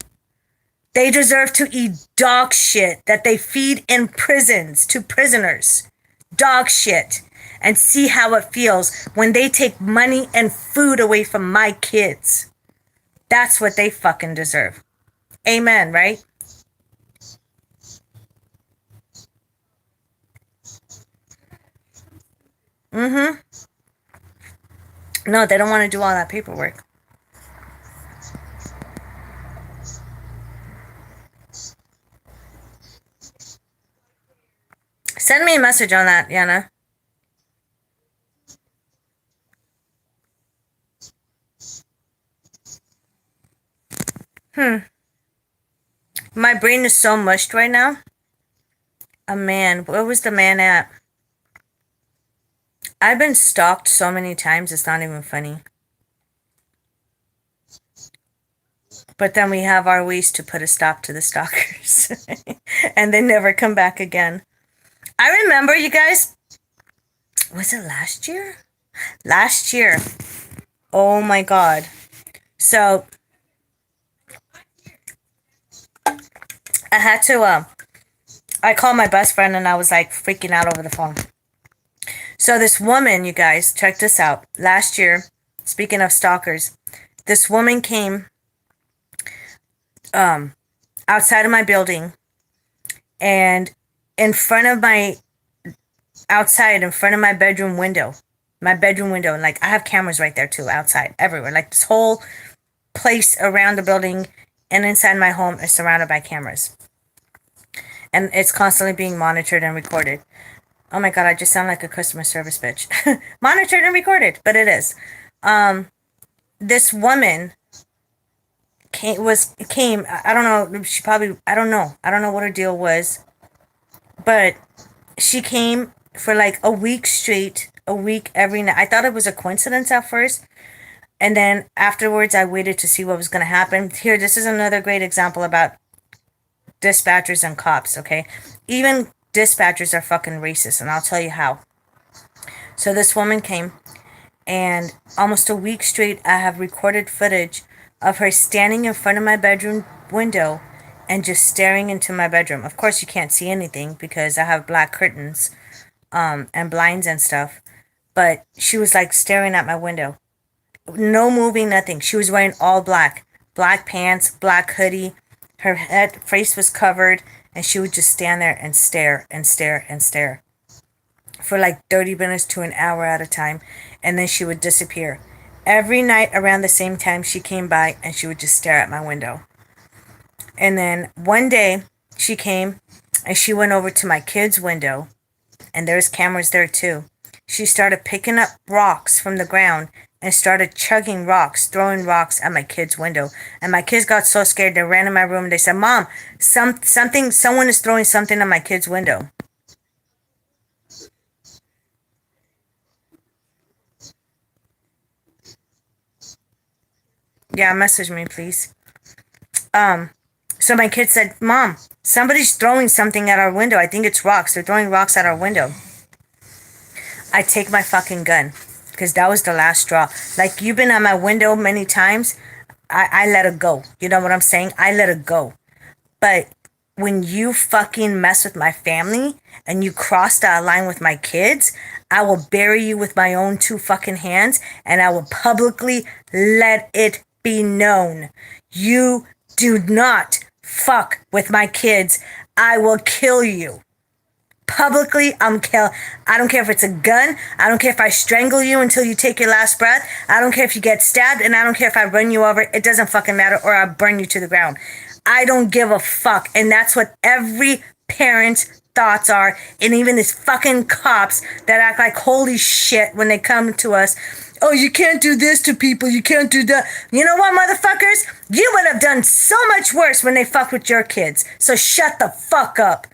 They deserve to eat dog shit that they feed in prisons to prisoners. Dog shit. And see how it feels when they take money and food away from my kids. That's what they fucking deserve. Amen, right? Mm-hmm. No, they don't want to do all that paperwork. Send me a message on that, Yana. My brain is so mushed right now. A man. Where was the man at? I've been stalked so many times, it's not even funny. But then we have our ways to put a stop to the stalkers. And they never come back again. I remember, you guys, was it last year? Last year. Oh my God. So, I had to, I called my best friend and I was like freaking out over the phone. So this woman, you guys, check this out. Last year, speaking of stalkers, this woman came outside of my building and in front of my bedroom window. And like I have cameras right there too, outside, everywhere. Like this whole place around the building and inside my home is surrounded by cameras. And it's constantly being monitored and recorded. Oh my God, I just sound like a customer service bitch. Monitored and recorded, but it is. This woman came, I don't know, I don't know what her deal was, but she came for like a week straight, a week every night. I thought it was a coincidence at first. And then afterwards, I waited to see what was going to happen. Here, this is another great example about dispatchers and cops, okay? Even dispatchers are fucking racist, and I'll tell you how. So this woman came, and almost a week straight, I have recorded footage of her standing in front of my bedroom window and just staring into my bedroom. Of course, you can't see anything because I have black curtains and blinds and stuff. But she was like staring at my window. No moving, nothing. She was wearing all black. Black pants, black hoodie. Her face was covered. And she would just stand there and stare and stare and stare. For like 30 minutes to an hour at a time. And then she would disappear. Every night around the same time she came by and she would just stare at my window. And then one day she came and she went over to my kid's window. And there's cameras there too. She started picking up rocks from the ground and started chugging rocks, throwing rocks at my kid's window. And my kids got so scared they ran in my room and they said, "Mom, someone is throwing something at my kid's window." Yeah, message me, please. So my kid said, "Mom, somebody's throwing something at our window. I think it's rocks. They're throwing rocks at our window." I take my fucking gun because that was the last straw. Like, you've been at my window many times. I let it go. You know what I'm saying? I let it go. But when you fucking mess with my family and you cross that line with my kids, I will bury you with my own two fucking hands and I will publicly let it be known. You do not fuck with my kids. I will kill you. Publicly, I don't care if it's a gun. I don't care if I strangle you until you take your last breath. I don't care if you get stabbed, and I don't care if I run you over. It doesn't fucking matter, or I burn you to the ground. I don't give a fuck, and that's what every parent's thoughts are, and even these fucking cops that act like holy shit when they come to us. "Oh, you can't do this to people. You can't do that." You know what, motherfuckers? You would have done so much worse when they fuck with your kids. So shut the fuck up.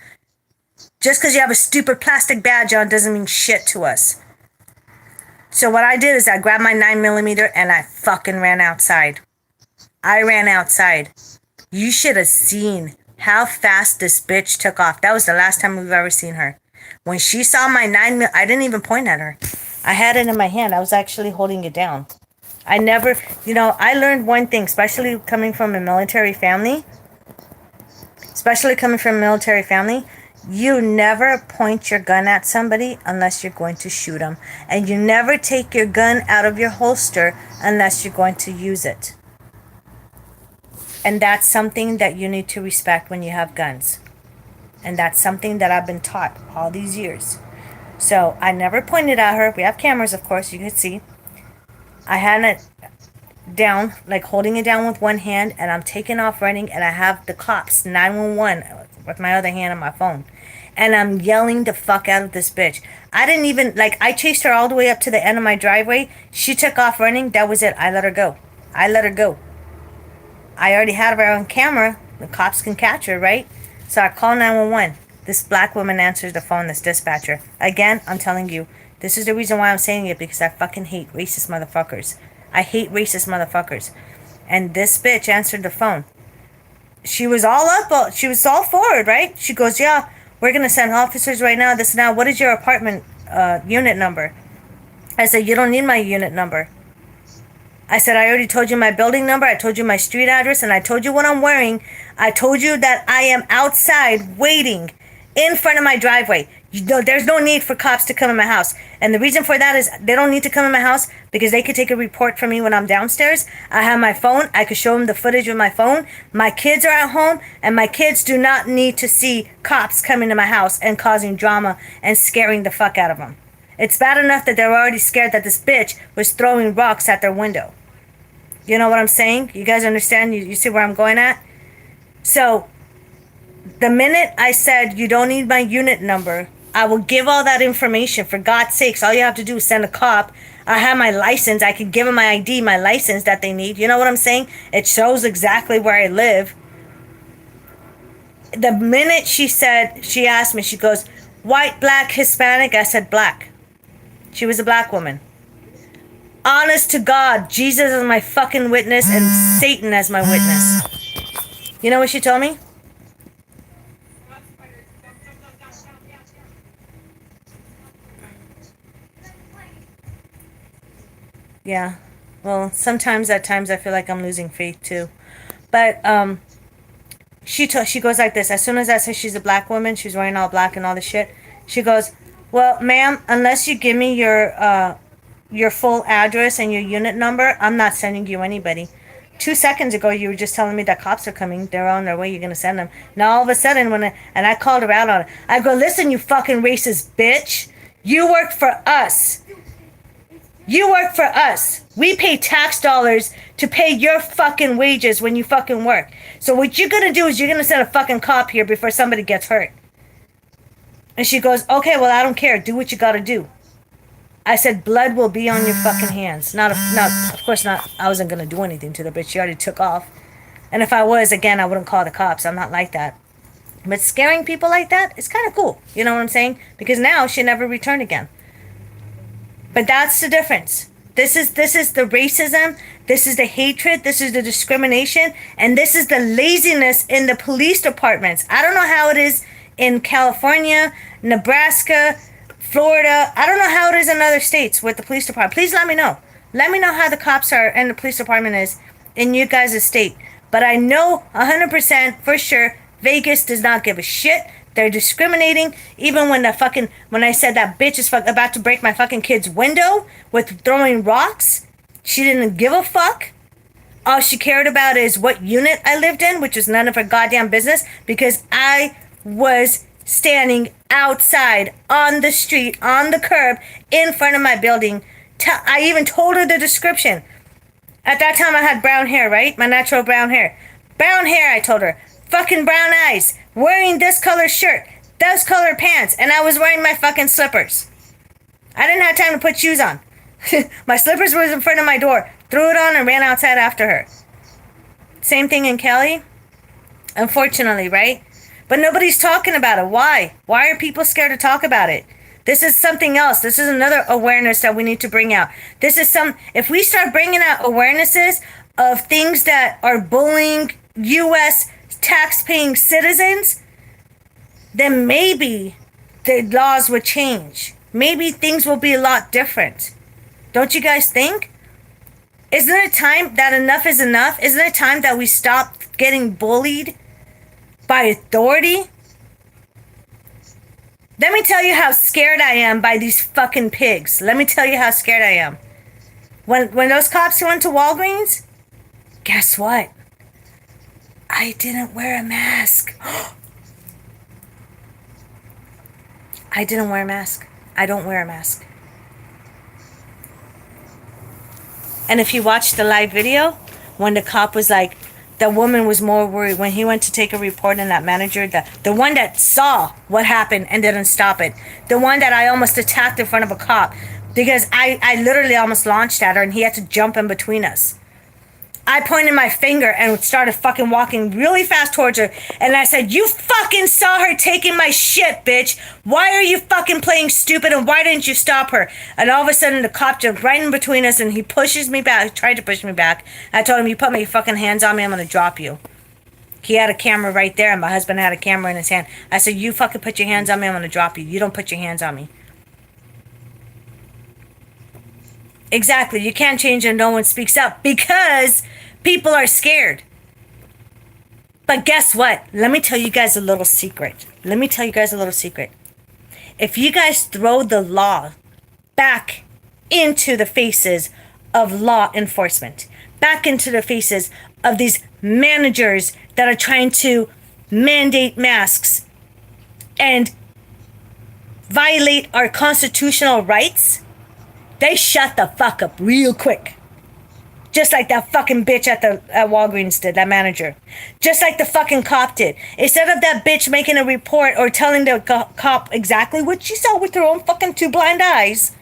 Just because you have a stupid plastic badge on doesn't mean shit to us. So what I did is I grabbed my 9mm and I fucking ran outside. I ran outside. You should have seen how fast this bitch took off. That was the last time we've ever seen her. When she saw my 9mm, I didn't even point at her. I had it in my hand. I was actually holding it down. I never, I learned one thing, especially coming from a military family. You never point your gun at somebody unless you're going to shoot them. And you never take your gun out of your holster unless you're going to use it. And that's something that you need to respect when you have guns. And that's something that I've been taught all these years. So I never pointed at her. We have cameras, of course, you can see. I had it down, like holding it down with one hand, and I'm taking off running, and I have the cops, 911, with my other hand on my phone. And I'm yelling the fuck out of this bitch. I didn't even, like, I chased her all the way up to the end of my driveway. She took off running. That was it. I let her go. I let her go. I already had her on camera. The cops can catch her, right? So I call 911. This black woman answers the phone, this dispatcher. Again, I'm telling you, this is the reason why I'm saying it, because I fucking hate racist motherfuckers. I hate racist motherfuckers. And this bitch answered the phone. She was all up, she was all forward, right? She goes, yeah, we're going to send officers right now. This now, what is your apartment unit number? I said, you don't need my unit number. I said, I already told you my building number. I told you my street address, and I told you what I'm wearing. I told you that I am outside waiting in front of my driveway. You know, there's no need for cops to come in my house. And the reason for that is they don't need to come in my house because they could take a report from me when I'm downstairs. I have my phone. I could show them the footage with my phone. My kids are at home, and my kids do not need to see cops coming to my house and causing drama and scaring the fuck out of them. It's bad enough that they were already scared that this bitch was throwing rocks at their window. You know what I'm saying? You guys understand? You see where I'm going at? So, the minute I said, you don't need my unit number, I will give all that information. For God's sakes, all you have to do is send a cop. I have my license. I can give them my ID, my license that they need. You know what I'm saying? It shows exactly where I live. The minute she asked me, she goes, white, black, Hispanic? I said black. She was a black woman. Honest to God, Jesus is my fucking witness and Satan as my witness. You know what she told me? Yeah. Well, sometimes at times I feel like I'm losing faith too. But she goes like this. As soon as I say she's a black woman, she's wearing all black and all the shit. She goes, well, ma'am, unless you give me your full address and your unit number, I'm not sending you anybody. 2 seconds ago, you were just telling me that cops are coming. They're on their way. You're going to send them. Now, all of a sudden, and I called her out on it. I go, listen, you fucking racist bitch. You work for us. You work for us. We pay tax dollars to pay your fucking wages when you fucking work. So what you're going to do is you're going to send a fucking cop here before somebody gets hurt. And she goes, okay, well, I don't care. Do what you got to do. I said, blood will be on your fucking hands. Of course not. I wasn't going to do anything to her, but she already took off. And if I was, again, I wouldn't call the cops. I'm not like that. But scaring people like that is kind of cool. You know what I'm saying? Because now she never returned again. But that's the difference. This is the racism. This is the hatred. This is the discrimination. And this is the laziness in the police departments. I don't know how it is in California, Nebraska, Florida. I don't know how it is in other states with the police department. Please let me know. Let me know how the cops are and the police department is in you guys' state. But I know 100% for sure Vegas does not give a shit. They're discriminating. Even when I said that bitch is about to break my fucking kid's window with throwing rocks, she didn't give a fuck. All she cared about is what unit I lived in, which was none of her goddamn business, because I was standing outside on the street, on the curb, in front of my building. I even told her the description. At that time, I had brown hair, right? My natural brown hair. Brown hair, I told her. Fucking brown eyes. Wearing this color shirt. Those color pants. And I was wearing my fucking slippers. I didn't have time to put shoes on. My slippers was in front of my door. Threw it on and ran outside after her. Same thing in Kelly. Unfortunately, right? But nobody's talking about it. Why? Why are people scared to talk about it? This is something else. This is another awareness that we need to bring out. If we start bringing out awarenesses of things that are bullying U.S. tax-paying citizens, then maybe the laws would change. Maybe things will be a lot different. Don't you guys think? Isn't it time that enough is enough? Isn't it time that we stop getting bullied by authority? Let me tell you how scared I am by these fucking pigs. Let me tell you how scared I am. When those cops went to Walgreens, guess what? I didn't wear a mask. I didn't wear a mask. I don't wear a mask. And if you watch the live video, when the cop was like, the woman was more worried when he went to take a report, and that manager, the one that saw what happened and didn't stop it, the one that I almost attacked in front of a cop because I literally almost launched at her and he had to jump in between us. I pointed my finger and started fucking walking really fast towards her. And I said, you fucking saw her taking my shit, bitch. Why are you fucking playing stupid and why didn't you stop her? And all of a sudden the cop jumped right in between us and he pushes me back, tried to push me back. I told him, you put my fucking hands on me, I'm going to drop you. He had a camera right there and my husband had a camera in his hand. I said, you fucking put your hands on me, I'm going to drop you. You don't put your hands on me. Exactly. You can't change and no one speaks up because people are scared. But guess what? Let me tell you guys a little secret. If you guys throw the law back into the faces of law enforcement, back into the faces of these managers that are trying to mandate masks and violate our constitutional rights, they shut the fuck up real quick. Just like that fucking bitch at Walgreens did, that manager. Just like the fucking cop did. Instead of that bitch making a report or telling the cop exactly what she saw with her own fucking two blind eyes,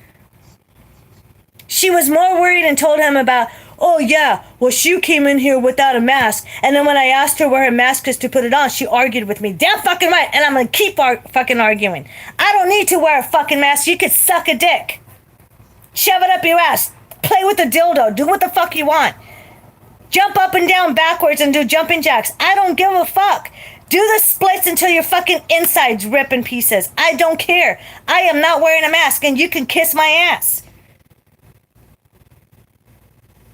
she was more worried and told him about, oh yeah, well she came in here without a mask. And then when I asked her where her mask is to put it on, she argued with me. Damn fucking right. And I'm gonna keep fucking arguing. I don't need to wear a fucking mask. You could suck a dick. Shove it up your ass. Play with the dildo. Do what the fuck you want. Jump up and down backwards and do jumping jacks. I don't give a fuck. Do the splits until your fucking insides rip in pieces. I don't care. I am not wearing a mask and you can kiss my ass.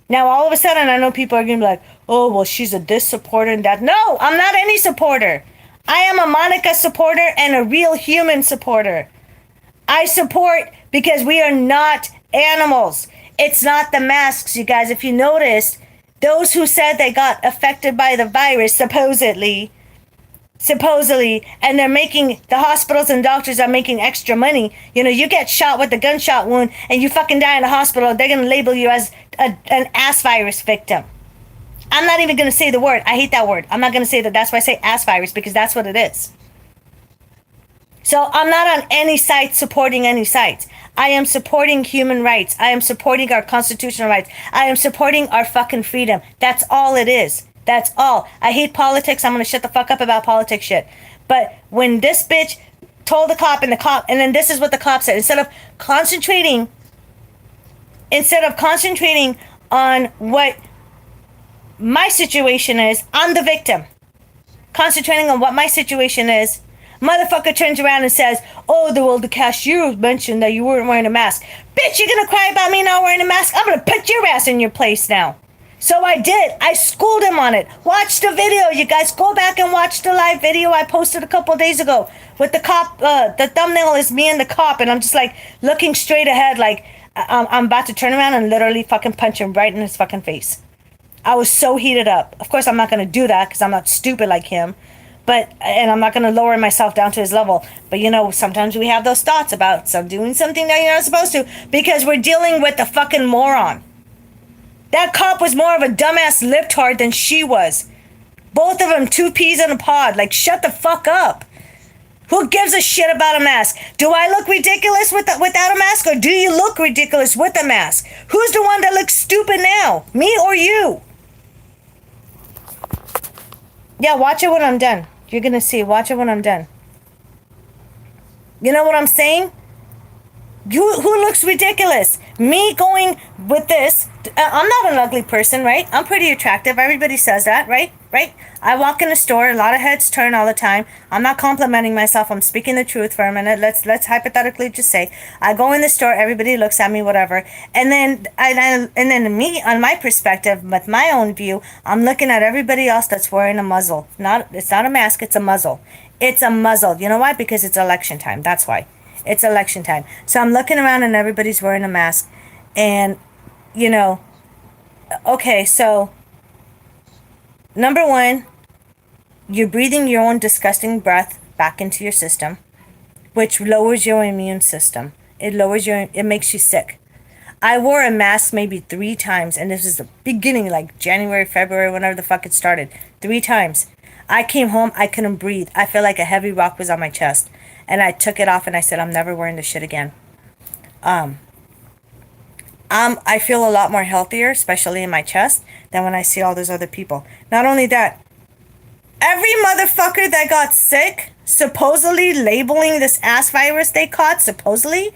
Now all of a sudden I know people are going to be like, oh, well she's a this supporter and that. No, I'm not any supporter. I am a Monica supporter and a real human supporter. I support because we are not animals. It's not the masks, you guys. If you noticed, those who said they got affected by the virus, supposedly, and they're making, the hospitals and doctors are making extra money. You know, you get shot with a gunshot wound and you fucking die in the hospital, they're going to label you as an ass virus victim. I'm not even going to say the word. I hate that word. I'm not going to say that. That's why I say ass virus, because that's what it is. So I'm not on any site supporting any sites. I am supporting human rights. I am supporting our constitutional rights. I am supporting our fucking freedom. That's all it is. That's all. I hate politics. I'm going to shut the fuck up about politics shit. But when this bitch told the cop and then this is what the cop said. Instead of concentrating on what my situation is, I'm the victim. Concentrating on what my situation is, motherfucker turns around and says, oh, the cashier mentioned that you weren't wearing a mask. Bitch, you're gonna cry about me not wearing a mask? I'm gonna put your ass in your place now. So I did. I schooled him on it. Watch the video, you guys. Go back and watch the live video I posted a couple days ago with the cop. The thumbnail is me and the cop, and I'm just like looking straight ahead like I'm about to turn around and literally fucking punch him right in his fucking face. I was so heated up. Of course, I'm not gonna do that because I'm not stupid like him. And I'm not going to lower myself down to his level. But, you know, sometimes we have those thoughts about doing something that you're not supposed to because we're dealing with a fucking moron. That cop was more of a dumbass libtard than she was. Both of them, two peas in a pod. Like, shut the fuck up. Who gives a shit about a mask? Do I look ridiculous without a mask, or do you look ridiculous with a mask? Who's the one that looks stupid now? Me or you? Yeah, watch it when I'm done. You're going to see. Watch it when I'm done. You know what I'm saying? Who looks ridiculous? Me going with this. I'm not an ugly person, right? I'm pretty attractive. Everybody says that, right? Right? I walk in the store. A lot of heads turn all the time. I'm not complimenting myself. I'm speaking the truth for a minute. Let's hypothetically just say I go in the store. Everybody looks at me, whatever. And then me, on my perspective, with my own view, I'm looking at everybody else that's wearing a muzzle. It's not a mask. It's a muzzle. It's a muzzle. You know why? Because it's election time. That's why. It's election time. So I'm looking around and everybody's wearing a mask. And, you know, okay, so number one, You're breathing your own disgusting breath back into your system, which lowers your immune system. It makes you sick. I wore a mask maybe 3 times, and this is the beginning, like January, February, whenever the fuck it started. 3 times. I came home, I couldn't breathe. I felt like a heavy rock was on my chest. And I took it off and I said, I'm never wearing this shit again. I feel a lot more healthier, especially in my chest, than when I see all those other people. Not only that, every motherfucker that got sick, supposedly labeling this ass virus they caught, supposedly,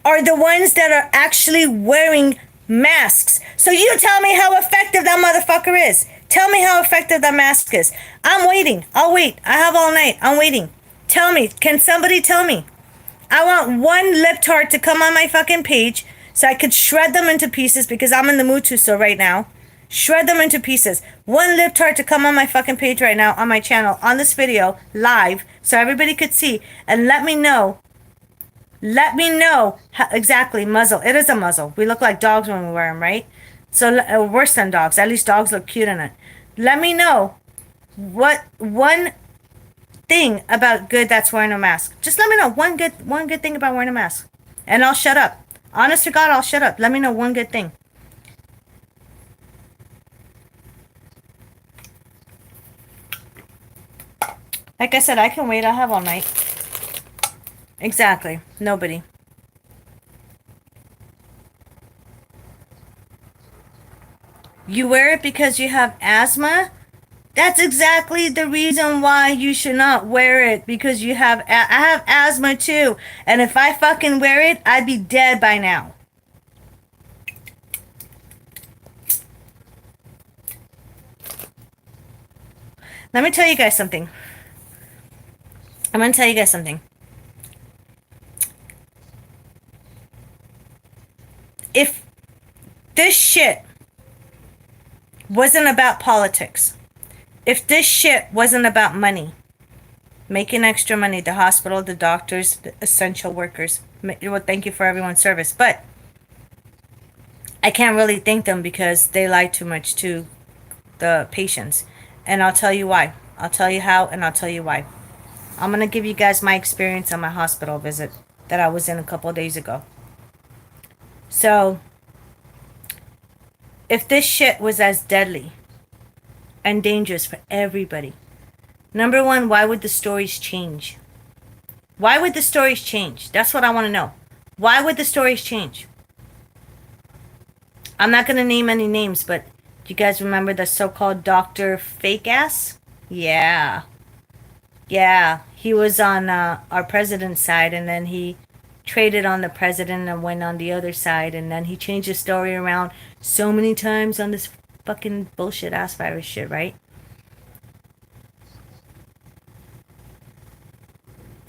are the ones that are actually wearing masks. So you tell me how effective that motherfucker is. Tell me how effective that mask is. I'm waiting. I'll wait. I have all night. I'm waiting. Tell me. Can somebody tell me? I want one libtard to come on my fucking page so I could shred them into pieces because I'm in the mood to so right now. Shred them into pieces. One libtard to come on my fucking page right now, on my channel, on this video, live, so everybody could see, and let me know. Let me know how, exactly, muzzle. It is a muzzle. We look like dogs when we wear them, right? So worse than dogs. At least dogs look cute in it. Let me know what one thing about good that's wearing a mask. Just let me know one good thing about wearing a mask, and I'll shut up. Honest to God, I'll shut up. Let me know one good thing. Like I said, I can wait. I'll have all night. Exactly. Nobody. You wear it because you have asthma? That's exactly the reason why you should not wear it. Because you have... I have asthma too. And if I fucking wear it, I'd be dead by now. Let me tell you guys something. I'm going to tell you guys something. If this shit wasn't about politics, if this shit wasn't about money, making extra money, the hospital, the doctors, the essential workers, well, thank you for everyone's service, but I can't really thank them because they lie too much to the patients. And I'll tell you why. I'll tell you how, and I'll tell you why. I'm going to give you guys my experience on my hospital visit that I was in a couple of days ago. So, if this shit was as deadly and dangerous for everybody, number one, why would the stories change? Why would the stories change? That's what I want to know. Why would the stories change? I'm not going to name any names, but do you guys remember the so-called Dr. Fake Ass? Yeah. Yeah, he was on our president's side, and then he traded on the president and went on the other side, and then he changed the story around so many times on this fucking bullshit ass virus shit, right?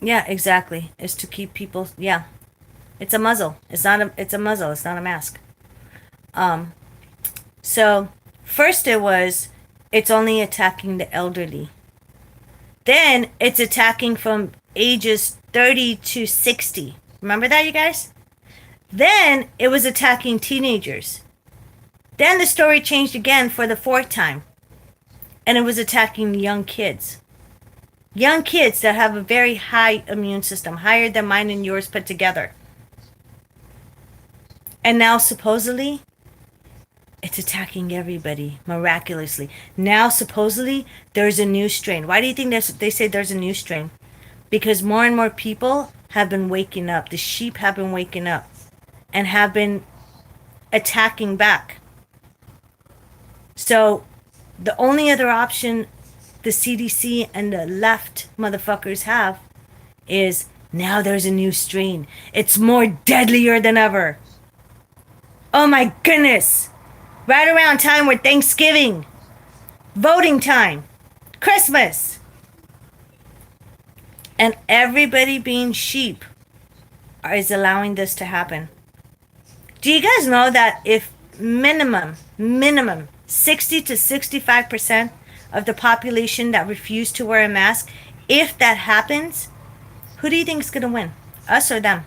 Yeah, exactly. It's to keep people, yeah. It's a muzzle. It's a muzzle. It's not a mask. So first it's only attacking the elderly. Then it's attacking from ages 30 to 60. Remember that, you guys? Then it was attacking teenagers. Then the story changed again for the 4th time. And it was attacking young kids. Young kids that have a very high immune system, higher than mine and yours put together. And now supposedly, it's attacking everybody miraculously. Now supposedly, there's a new strain. Why do you think they say there's a new strain? Because more and more people have been waking up. The sheep have been waking up and have been attacking back. So the only other option the CDC and the left motherfuckers have is now there's a new strain. It's more deadlier than ever. Oh my goodness. Right around time with Thanksgiving, voting time, Christmas. And everybody being sheep is allowing this to happen. Do you guys know that if minimum 60 to 65% of the population that refuse to wear a mask, if that happens, who do you think is going to win? Us or them?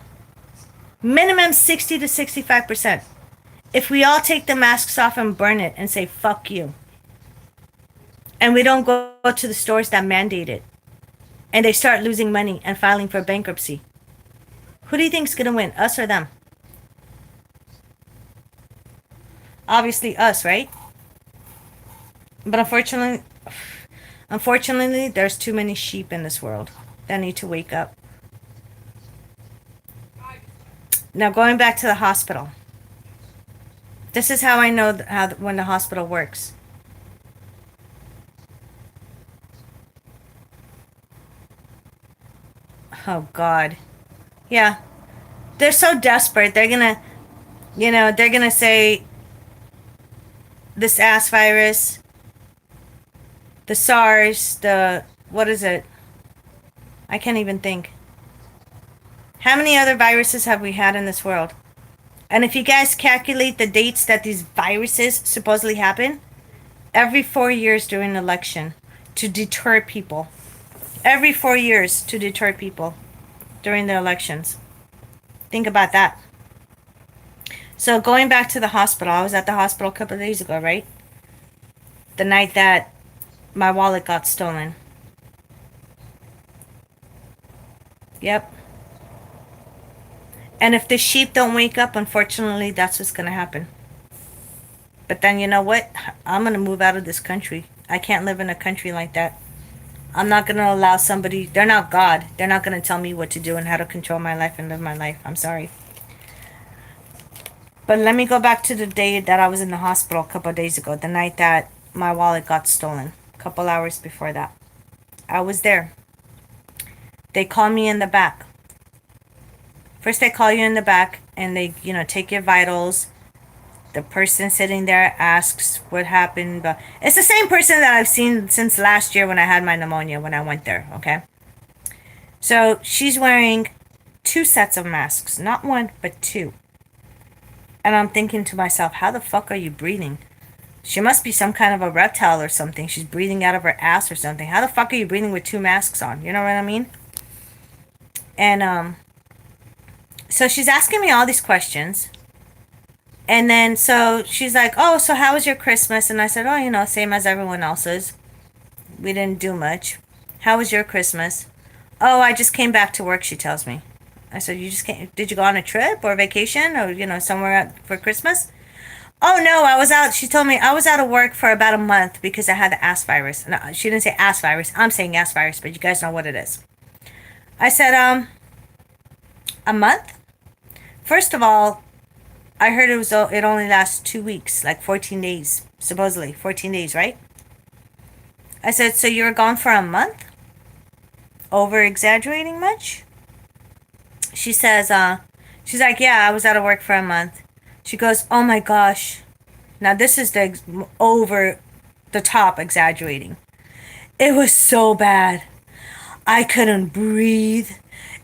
Minimum 60 to 65%. If we all take the masks off and burn it and say, fuck you. and we don't go to the stores that mandate it, and they start losing money and filing for bankruptcy, who do you think's gonna win, us or them? Obviously us, right? But unfortunately, there's too many sheep in this world that need to wake up. Now, going back to the hospital. This is how I know when the hospital works. Oh, God. Yeah. They're so desperate. They're gonna say this ass virus, the SARS, what is it? I can't even think. How many other viruses have we had in this world? And if you guys calculate the dates that these viruses supposedly happen, every 4 years during an election to deter people. Every 4 years to deter people during the elections. Think about that. So going back to the hospital, I was at the hospital a couple of days ago, right? The night that my wallet got stolen. Yep. And if the sheep don't wake up, unfortunately, that's what's going to happen. But then you know what? I'm going to move out of this country. I can't live in a country like that. I'm not going to allow somebody, they're not God. They're not going to tell me what to do and how to control my life and live my life. I'm sorry. But let me go back to the day that I was in the hospital a couple of days ago. The night that my wallet got stolen. A couple hours before that. I was there. They call me in the back. First they call you in the back and they, take your vitals. The person sitting there asks what happened. But it's the same person that I've seen since last year when I had my pneumonia when I went there, okay? So she's wearing 2 sets of masks. Not 1, but 2. And I'm thinking to myself, how the fuck are you breathing? She must be some kind of a reptile or something. She's breathing out of her ass or something. How the fuck are you breathing with 2 masks on? You know what I mean? And, so she's asking me all these questions. And then, so she's like, oh, so how was your Christmas? And I said, oh, same as everyone else's. We didn't do much. How was your Christmas? Oh, I just came back to work, she tells me. I said, you just came, did you go on a trip or vacation or, somewhere out for Christmas? Oh, no, I was out. She told me I was out of work for about a month because I had the ass virus. No, she didn't say ass virus. I'm saying ass virus, but you guys know what it is. I said, a month? First of all, I heard it only lasts 2 weeks, like 14 days, supposedly 14 days, right? I said, so you were gone for a month? Over exaggerating much? She says, she's like, yeah, I was out of work for a month. She goes, oh my gosh. Now this is the over the top exaggerating. It was so bad. I couldn't breathe.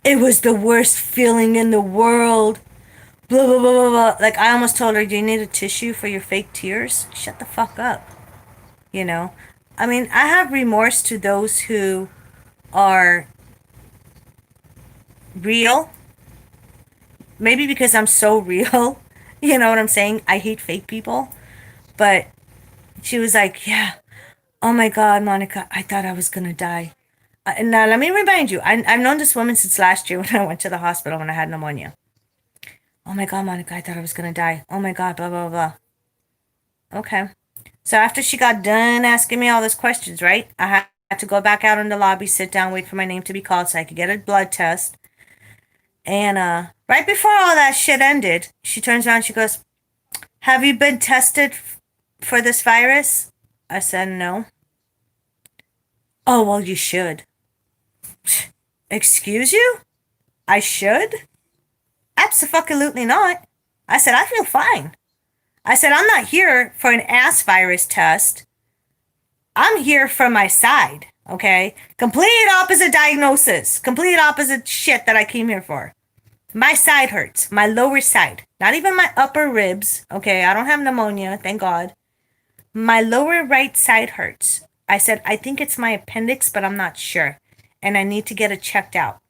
It was the worst feeling in the world. Blah, blah, blah, blah, blah. Like, I almost told her, do you need a tissue for your fake tears? Shut the fuck up. I mean, I have remorse to those who are real. Maybe because I'm so real. You know what I'm saying? I hate fake people. But she was like, yeah. Oh my God, Monica, I thought I was going to die. Now, let me remind you, I've known this woman since last year when I went to the hospital when I had pneumonia. Oh my God, Monica, I thought I was going to die. Oh my God, blah, blah, blah. Okay. So after she got done asking me all those questions, right? I had to go back out in the lobby, sit down, wait for my name to be called so I could get a blood test. And right before all that shit ended, she turns around and she goes, have you been tested for this virus? I said, no. Oh, well, you should. Excuse you? I should? Absolutely not. I said, I feel fine. I said, I'm not here for an ass virus test. I'm here for my side, okay? Complete opposite diagnosis. Complete opposite shit that I came here for. My side hurts. My lower side. Not even my upper ribs, okay? I don't have pneumonia, thank God. My lower right side hurts. I said, I think it's my appendix, but I'm not sure. And I need to get it checked out.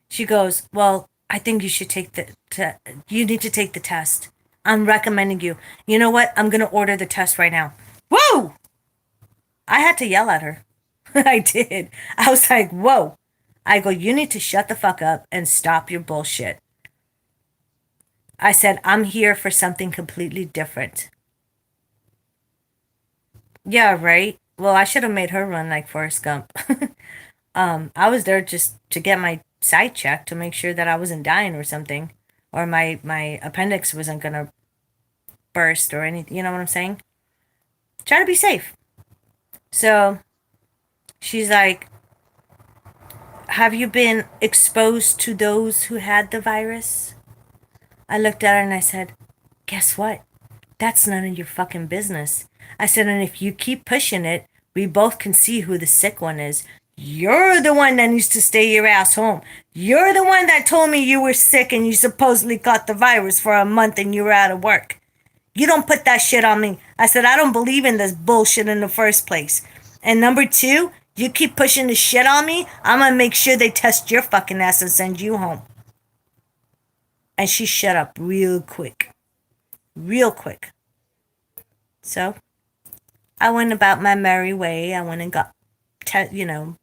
She goes, well, I think you should you need to take the test. I'm recommending you. You know what? I'm going to order the test right now. Whoa! I had to yell at her. I did. I was like, whoa. I go, you need to shut the fuck up and stop your bullshit. I said, I'm here for something completely different. Yeah, right. Well, I should have made her run like Forrest Gump. I was there just to get my side checked to make sure that I wasn't dying or something, or my appendix wasn't gonna burst or anything. You know what I'm saying? Try to be safe. So she's like, have you been exposed to those who had the virus? I looked at her and I said, guess what? That's none of your fucking business. I said, and if you keep pushing it, we both can see who the sick one is. You're the one that needs to stay your ass home. You're the one that told me you were sick and you supposedly caught the virus for a month and you were out of work. You don't put that shit on me. I said, I don't believe in this bullshit in the first place. And number two, you keep pushing the shit on me, I'm gonna make sure they test your fucking ass and send you home. And she shut up real quick. Real quick. So I went about my merry way. I went and got,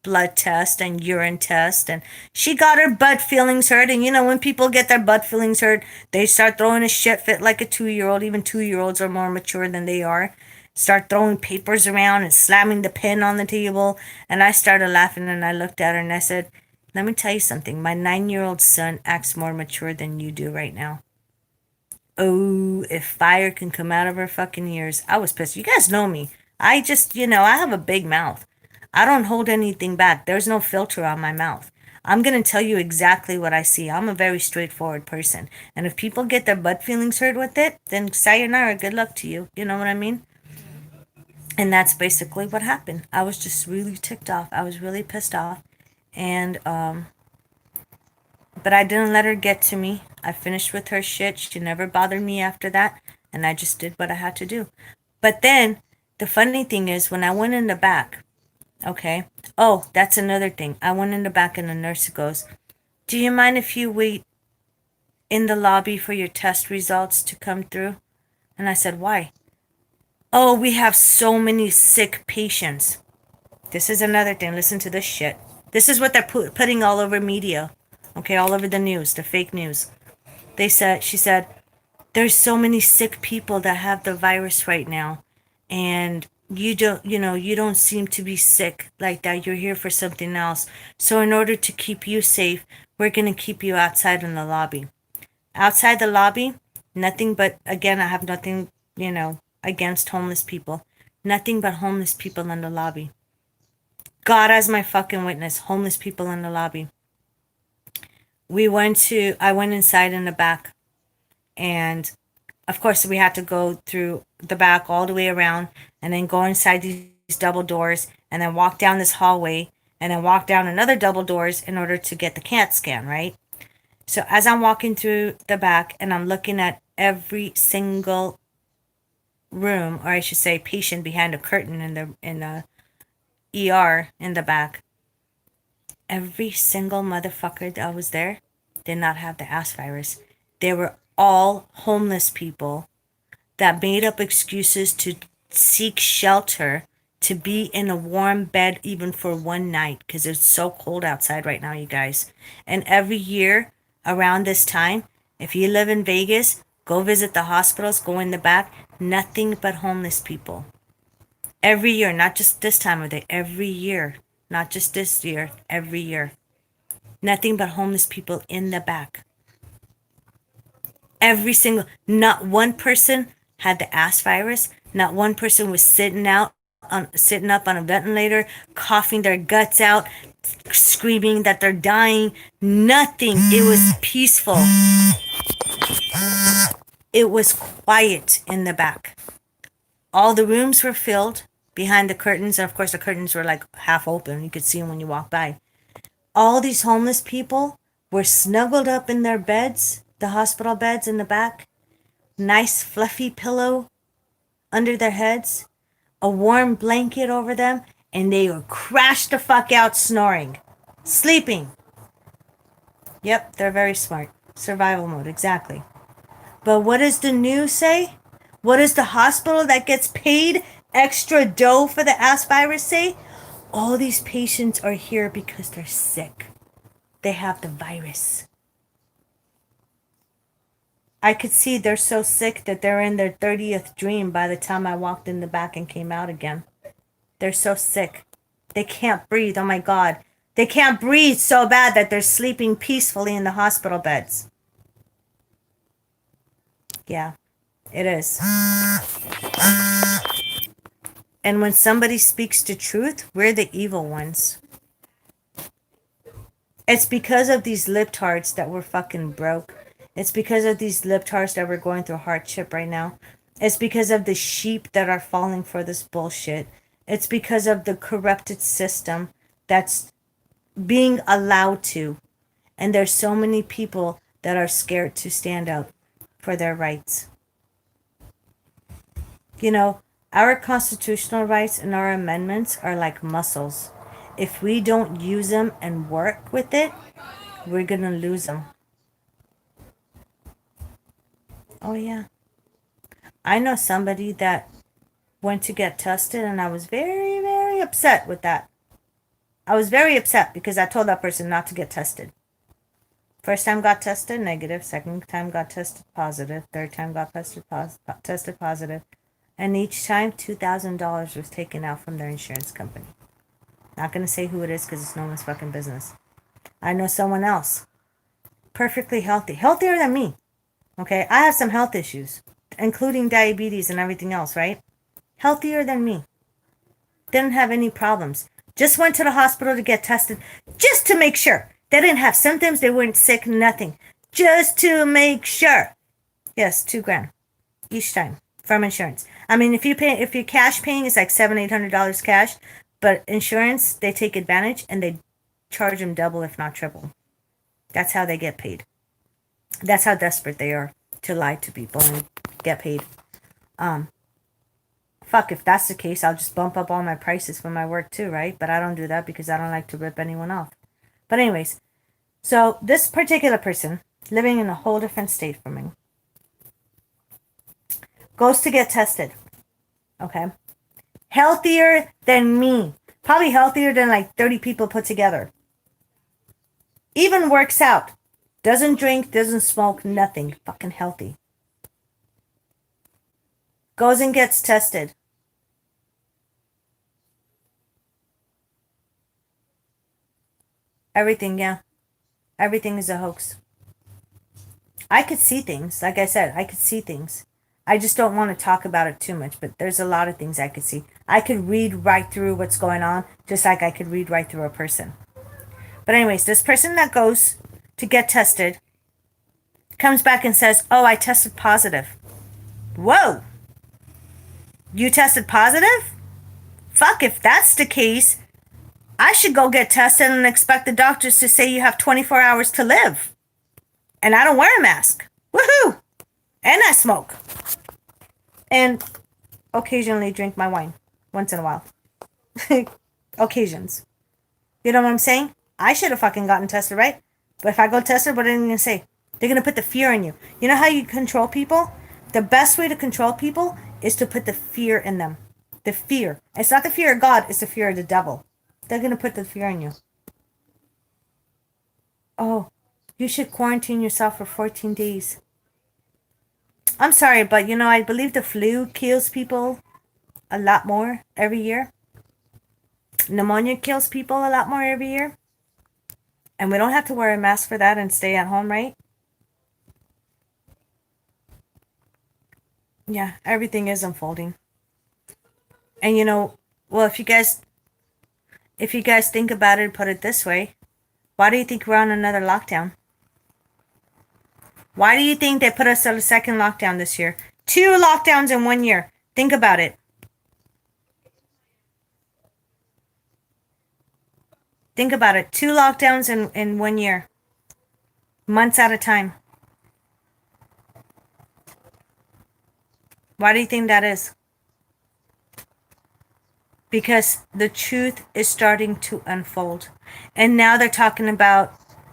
blood test and urine test. And she got her butt feelings hurt. And, when people get their butt feelings hurt, they start throwing a shit fit like a 2-year-old. Even 2-year-olds are more mature than they are. Start throwing papers around and slamming the pen on the table. And I started laughing and I looked at her and I said, let me tell you something. My 9-year-old son acts more mature than you do right now. Oh, if fire can come out of her fucking ears. I was pissed. You guys know me. I just, I have a big mouth. I don't hold anything back. There's no filter on my mouth. I'm going to tell you exactly what I see. I'm a very straightforward person. And if people get their butt feelings hurt with it, then sayonara, good luck to you. You know what I mean? And that's basically what happened. I was just really ticked off. I was really pissed off. And, but I didn't let her get to me. I finished with her shit. She never bothered me after that. And I just did what I had to do. But then, the funny thing is, when I went in the back, okay. Oh, that's another thing. I went in the back and the nurse goes, do you mind if you wait in the lobby for your test results to come through? And I said, why? Oh, we have so many sick patients. This is another thing. Listen to this shit. This is what they're putting all over media. Okay, all over the news, the fake news. She said, there's so many sick people that have the virus right now. And you don't seem to be sick like that. You're here for something else. So in order to keep you safe, we're going to keep you outside in the lobby. Outside the lobby, nothing but, again, I have nothing, against homeless people. Nothing but homeless people in the lobby. God as my fucking witness, homeless people in the lobby. I went inside in the back. And of course, we had to go through the back all the way around and then go inside these double doors and then walk down this hallway and then walk down another double doors in order to get the CAT scan, right? So as I'm walking through the back and I'm looking at every single room, or I should say patient behind a curtain in the ER in the back, every single motherfucker that was there did not have the ass virus. They were all homeless people that made up excuses to seek shelter, to be in a warm bed even for one night because it's so cold outside right now, you guys. And every year around this time, if you live in Vegas, go visit the hospitals, go in the back, nothing but homeless people. Every year, not just this time of day, every year. Not just this year, every year. Nothing but homeless people in the back. Not one person had the ass virus. Not one person was sitting up on a ventilator, coughing their guts out, screaming that they're dying. Nothing. It was peaceful. It was quiet in the back. All the rooms were filled behind the curtains. And of course, the curtains were like half open. You could see them when you walk by. All these homeless people were snuggled up in their beds, the hospital beds in the back. Nice fluffy pillow under their heads. A warm blanket over them. And they were crashed the fuck out snoring. Sleeping. Yep, they're very smart. Survival mode, exactly. But what does the news say? What is the hospital that gets paid extra dough for the ass virus say? All these patients are here because they're sick. They have the virus. I could see they're so sick that they're in their 30th dream by the time I walked in the back and came out again. They're so sick. They can't breathe. Oh my God. They can't breathe so bad that they're sleeping peacefully in the hospital beds. Yeah, it is. And when somebody speaks the truth, we're the evil ones. It's because of these libtards that we're fucking broke. It's because of these libtards that we're going through hardship right now. It's because of the sheep that are falling for this bullshit. It's because of the corrupted system that's being allowed to. And there's so many people that are scared to stand up for their rights. You know, our constitutional rights and our amendments are like muscles. If we don't use them and work with it, we're going to lose them. Oh, yeah. I know somebody that went to get tested, and I was very, very upset with that. I was very upset because I told that person not to get tested. First time got tested negative, second time got tested positive, third time got tested positive, and each time $2,000 was taken out from their insurance company. Not going to say who it is because it's no one's fucking business. I know someone else, perfectly healthy, healthier than me. Okay, I have some health issues, including diabetes and everything else, right? Healthier than me. Didn't have any problems. Just went to the hospital to get tested just to make sure. They didn't have symptoms, they weren't sick, nothing. Just to make sure. Yes, $2,000 each time from insurance. I mean, if you're cash paying, it's like $700-800 cash, but insurance, they take advantage and they charge them double, if not triple. That's how they get paid. That's how desperate they are to lie to people and get paid. Fuck, if that's the case, I'll just bump up all my prices for my work too, right? But I don't do that because I don't like to rip anyone off. But anyways, so this particular person, living in a whole different state from me, goes to get tested. Okay? Healthier than me. Probably healthier than like 30 people put together. Even works out. Doesn't drink, doesn't smoke, nothing. Fucking healthy. Goes and gets tested. Everything, yeah. Everything is a hoax. I could see things. Like I said, I could see things. I just don't want to talk about it too much, but there's a lot of things I could see. I could read right through what's going on, just like I could read right through a person. But anyways, this person that goes to get tested comes back and says, oh, I tested positive. Whoa! You tested positive? Fuck, if that's the case, I should go get tested and expect the doctors to say you have 24 hours to live. And I don't wear a mask. Woohoo! And I smoke. And occasionally drink my wine. Once in a while. Occasions. You know what I'm saying? I should have fucking gotten tested, right? But if I go tested, what are they going to say? They're going to put the fear in you. You know how you control people? The best way to control people is to put the fear in them. The fear. It's not the fear of God, it's the fear of the devil. They're going to put the fear in you. Oh, you should quarantine yourself for 14 days. I'm sorry, but you know, I believe the flu kills people a lot more every year. Pneumonia kills people a lot more every year. And we don't have to wear a mask for that and stay at home, right? Yeah, everything is unfolding. And you know, well, if you guys think about it, put it this way, why do you think we're on another lockdown? Why do you think they put us on a second lockdown this year? 2 lockdowns in 1 year. Think about it. Think about it. 2 lockdowns in 1 year. Months at a time. Why do you think that is? Because the truth is starting to unfold. And now they're talking about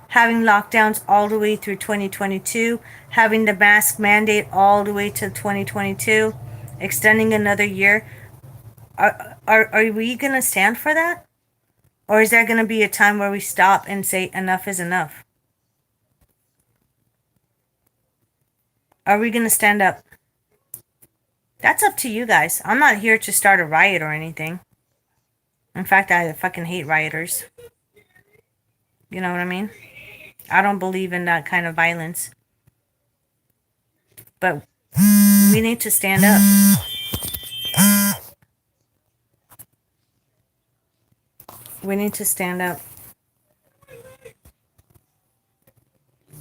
having lockdowns all the way through 2022, having the mask mandate all the way to 2022, extending another year. Are we gonna stand for that? Or is there gonna be a time where we stop and say enough is enough? Are we gonna stand up? That's up to you guys. I'm not here to start a riot or anything. In fact, I fucking hate rioters. You know what I mean? I don't believe in that kind of violence. But we need to stand up. We need to stand up.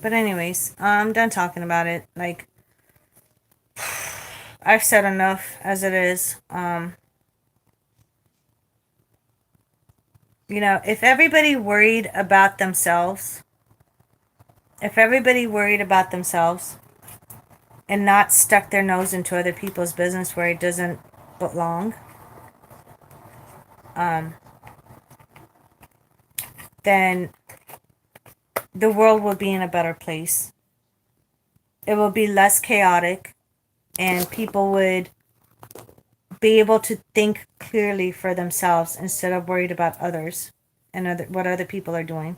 But anyways, I'm done talking about it. Like, I've said enough as it is. You know, if everybody worried about themselves, and not stuck their nose into other people's business where it doesn't belong, then the world will be in a better place. It will be less chaotic, and people would be able to think clearly for themselves instead of worried about others and what other people are doing.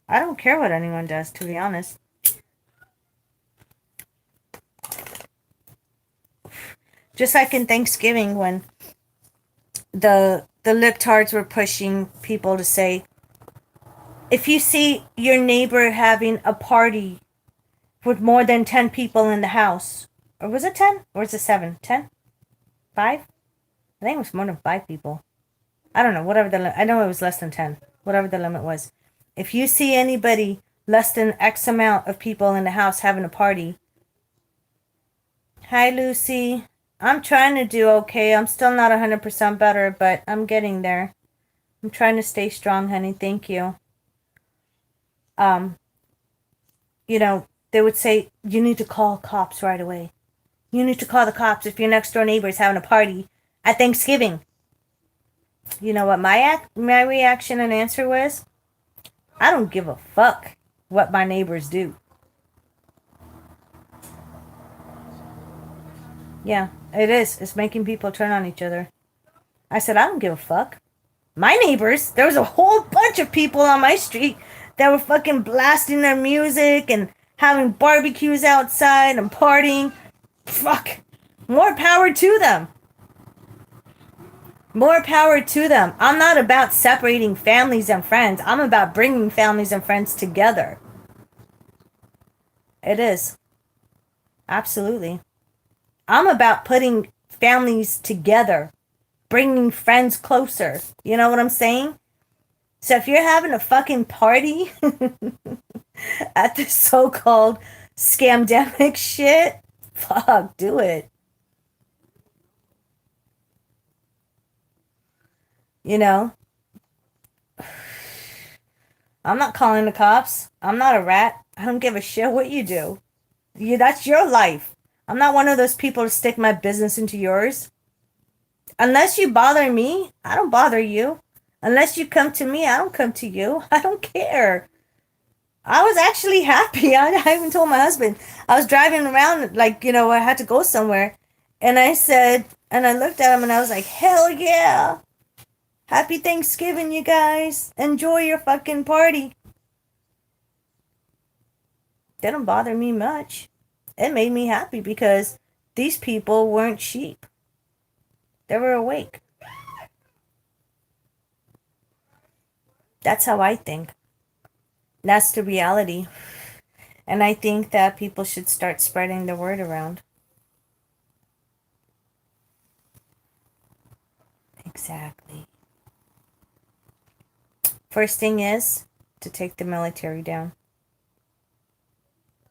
I don't care what anyone does, to be honest. Just like in Thanksgiving when the libtards were pushing people to say, if you see your neighbor having a party with more than 10 people in the house, or was it 10? Or was it 7? 10? 5? I think it was more than 5 people. I don't know, whatever I know it was less than 10, whatever the limit was. If you see anybody less than X amount of people in the house having a party, hi Lucy, I'm trying to do okay. I'm still not 100% better, but I'm getting there. I'm trying to stay strong, honey. Thank you. You know, they would say, you need to call cops right away. You need to call the cops if your next door neighbor is having a party at Thanksgiving. You know what my reaction and answer was? I don't give a fuck what my neighbors do. Yeah, it is. It's making people turn on each other. I said, I don't give a fuck. My neighbors, there was a whole bunch of people on my street that were fucking blasting their music and having barbecues outside and partying. Fuck. More power to them. More power to them. I'm not about separating families and friends. I'm about bringing families and friends together. It is. Absolutely. I'm about putting families together, bringing friends closer. You know what I'm saying? So if you're having a fucking party at this so-called scamdemic shit, fuck, do it. You know? I'm not calling the cops. I'm not a rat. I don't give a shit what you do. That's your life. I'm not one of those people to stick my business into yours. Unless you bother me, I don't bother you. Unless you come to me, I don't come to you. I don't care. I was actually happy. I even told my husband. I was driving around, like, you know, I had to go somewhere. And I said, and I looked at him and I was like, hell yeah. Happy Thanksgiving, you guys. Enjoy your fucking party. Didn't bother me much. It made me happy because these people weren't sheep. They were awake. That's how I think. That's the reality. And I think that people should start spreading the word around. Exactly. First thing is to take the military down.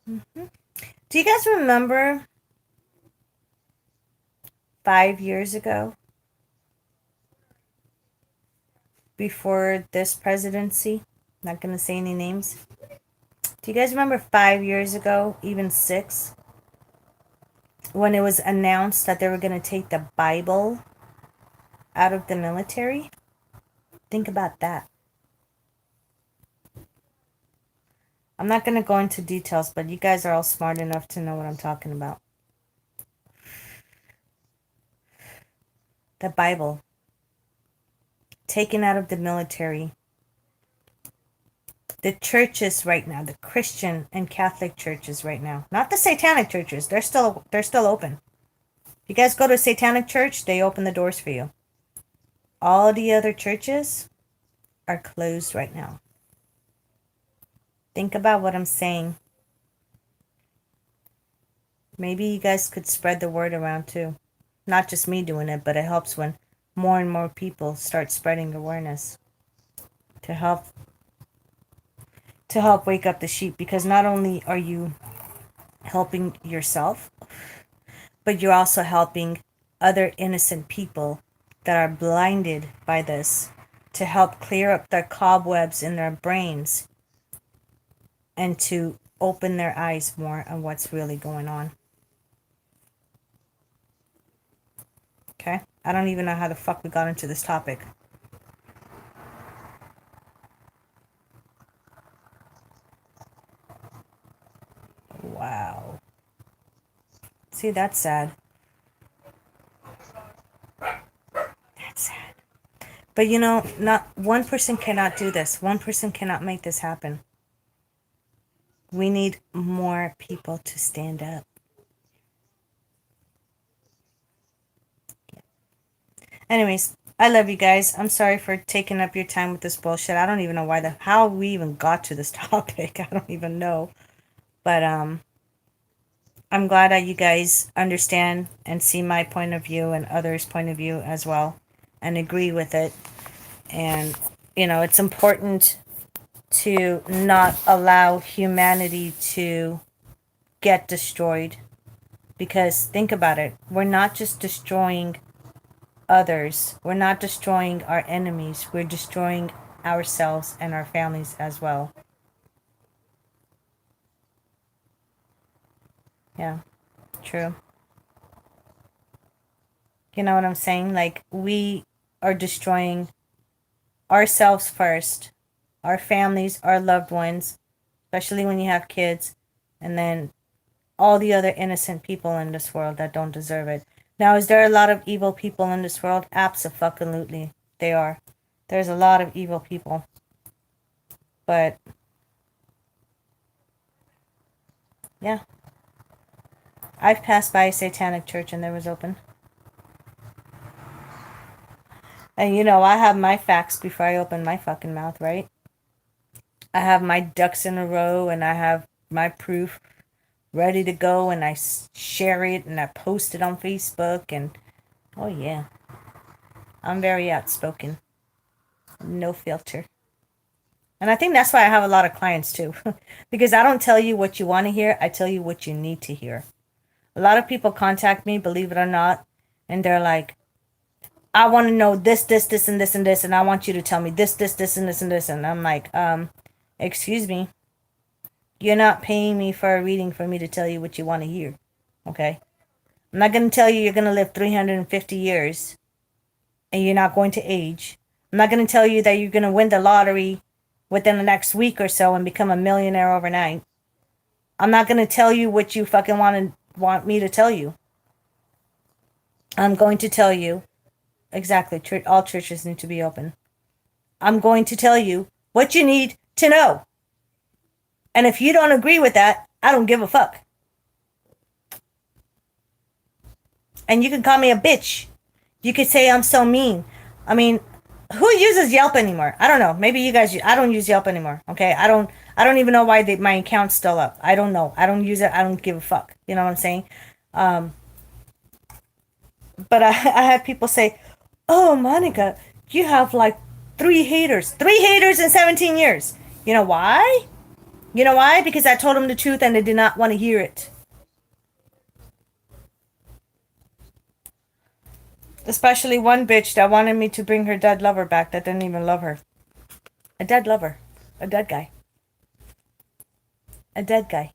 Do you guys remember 5 years ago, before this presidency? Not going to say any names. Do you guys remember 5 years ago, even 6, when it was announced that they were going to take the Bible out of the military? Think about that. I'm not going to go into details, but you guys are all smart enough to know what I'm talking about. the Bible, taken out of the military. The churches right now, the Christian and Catholic churches right now, not the satanic churches, they're still open. You guys go to a satanic church, they open the doors for you. All the other churches are closed right now. Think about what I'm saying. Maybe you guys could spread the word around too. Not just me doing it, but it helps when more and more people start spreading awareness to help wake up the sheep, because not only are you helping yourself, but you're also helping other innocent people that are blinded by this, to help clear up their cobwebs in their brains and to open their eyes more on what's really going on. Okay? I don't even know how the fuck we got into this topic. Wow. See, that's sad. That's sad. But you know, not one person cannot do this. One person cannot make this happen. We need more people to stand up. Anyways, I love you guys. I'm sorry for taking up your time with this bullshit. I don't even know how we even got to this topic. I don't even know. But I'm glad that you guys understand and see my point of view and others' point of view as well and agree with it. And you know, it's important to not allow humanity to get destroyed, because think about it, we're not just destroying others, we're not destroying our enemies, we're destroying ourselves and our families as well. Yeah, true. You know what I'm saying? Like, we are destroying ourselves first, our families, our loved ones, especially when you have kids, and then all the other innocent people in this world that don't deserve it. Now, is there a lot of evil people in this world? Abso-fucking-lutely. They are. There's a lot of evil people. But, yeah. I've passed by a satanic church and there was open. And you know, I have my facts before I open my fucking mouth, right? I have my ducks in a row and I have my proof ready to go, and I share it and I post it on Facebook, and oh yeah, I'm very outspoken, no filter. And I think that's why I have a lot of clients too, because I don't tell you what you want to hear, I tell you what you need to hear. A lot of people contact me, believe it or not, and they're like, I want to know this, this, this, and this, and this, and I want you to tell me this, this, this, and this, and this. And I'm like, excuse me, you're not paying me for a reading for me to tell you what you want to hear, okay? I'm not going to tell you you're going to live 350 years and you're not going to age. I'm not going to tell you that you're going to win the lottery within the next week or so and become a millionaire overnight. I'm not going to tell you what you fucking want me to tell you. I'm going to tell you, exactly, all churches need to be open. I'm going to tell you what you need to know. And if you don't agree with that, I don't give a fuck. And you can call me a bitch. You could say I'm so mean. I mean, who uses Yelp anymore? I don't know. Maybe you guys. I don't use Yelp anymore. Okay, I don't even know why my account's still up. I don't know. I don't use it. I don't give a fuck. You know what I'm saying? But I have people say, "Oh, Monica, you have like 3 haters. 3 haters in 17 years." You know why? You know why? Because I told them the truth and they did not want to hear it. Especially one bitch that wanted me to bring her dead lover back that didn't even love her. A dead lover. A dead guy. A dead guy.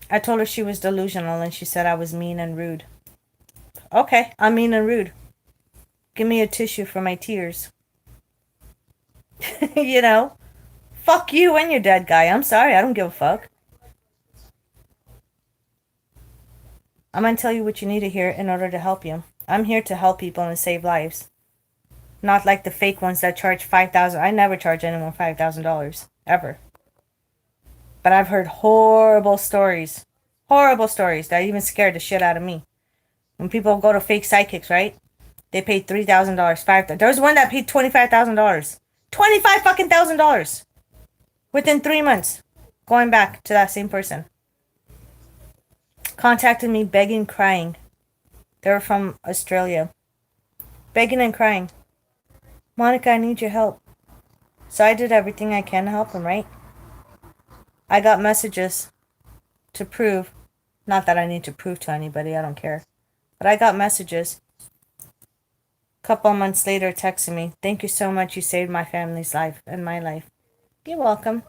I told her she was delusional and she said I was mean and rude. Okay, I'm mean and rude. Give me a tissue for my tears. You know? Fuck you and your dead guy. I'm sorry, I don't give a fuck. I'm going to tell you what you need to hear in order to help you. I'm here to help people and save lives. Not like the fake ones that charge $5,000. I never charge anyone $5,000 ever. But I've heard horrible stories that even scared the shit out of me. When people go to fake psychics, right? They paid $3,000, $5,000. There was one that paid $25,000, $25,000 within 3 months. Going back to that same person, contacted me begging, crying. They were from Australia, begging and crying. Monica, I need your help. So I did everything I can to help them, right? I got messages to prove, not that I need to prove to anybody, I don't care. But I got messages a couple of months later texting me, thank you so much, you saved my family's life and my life. You're welcome.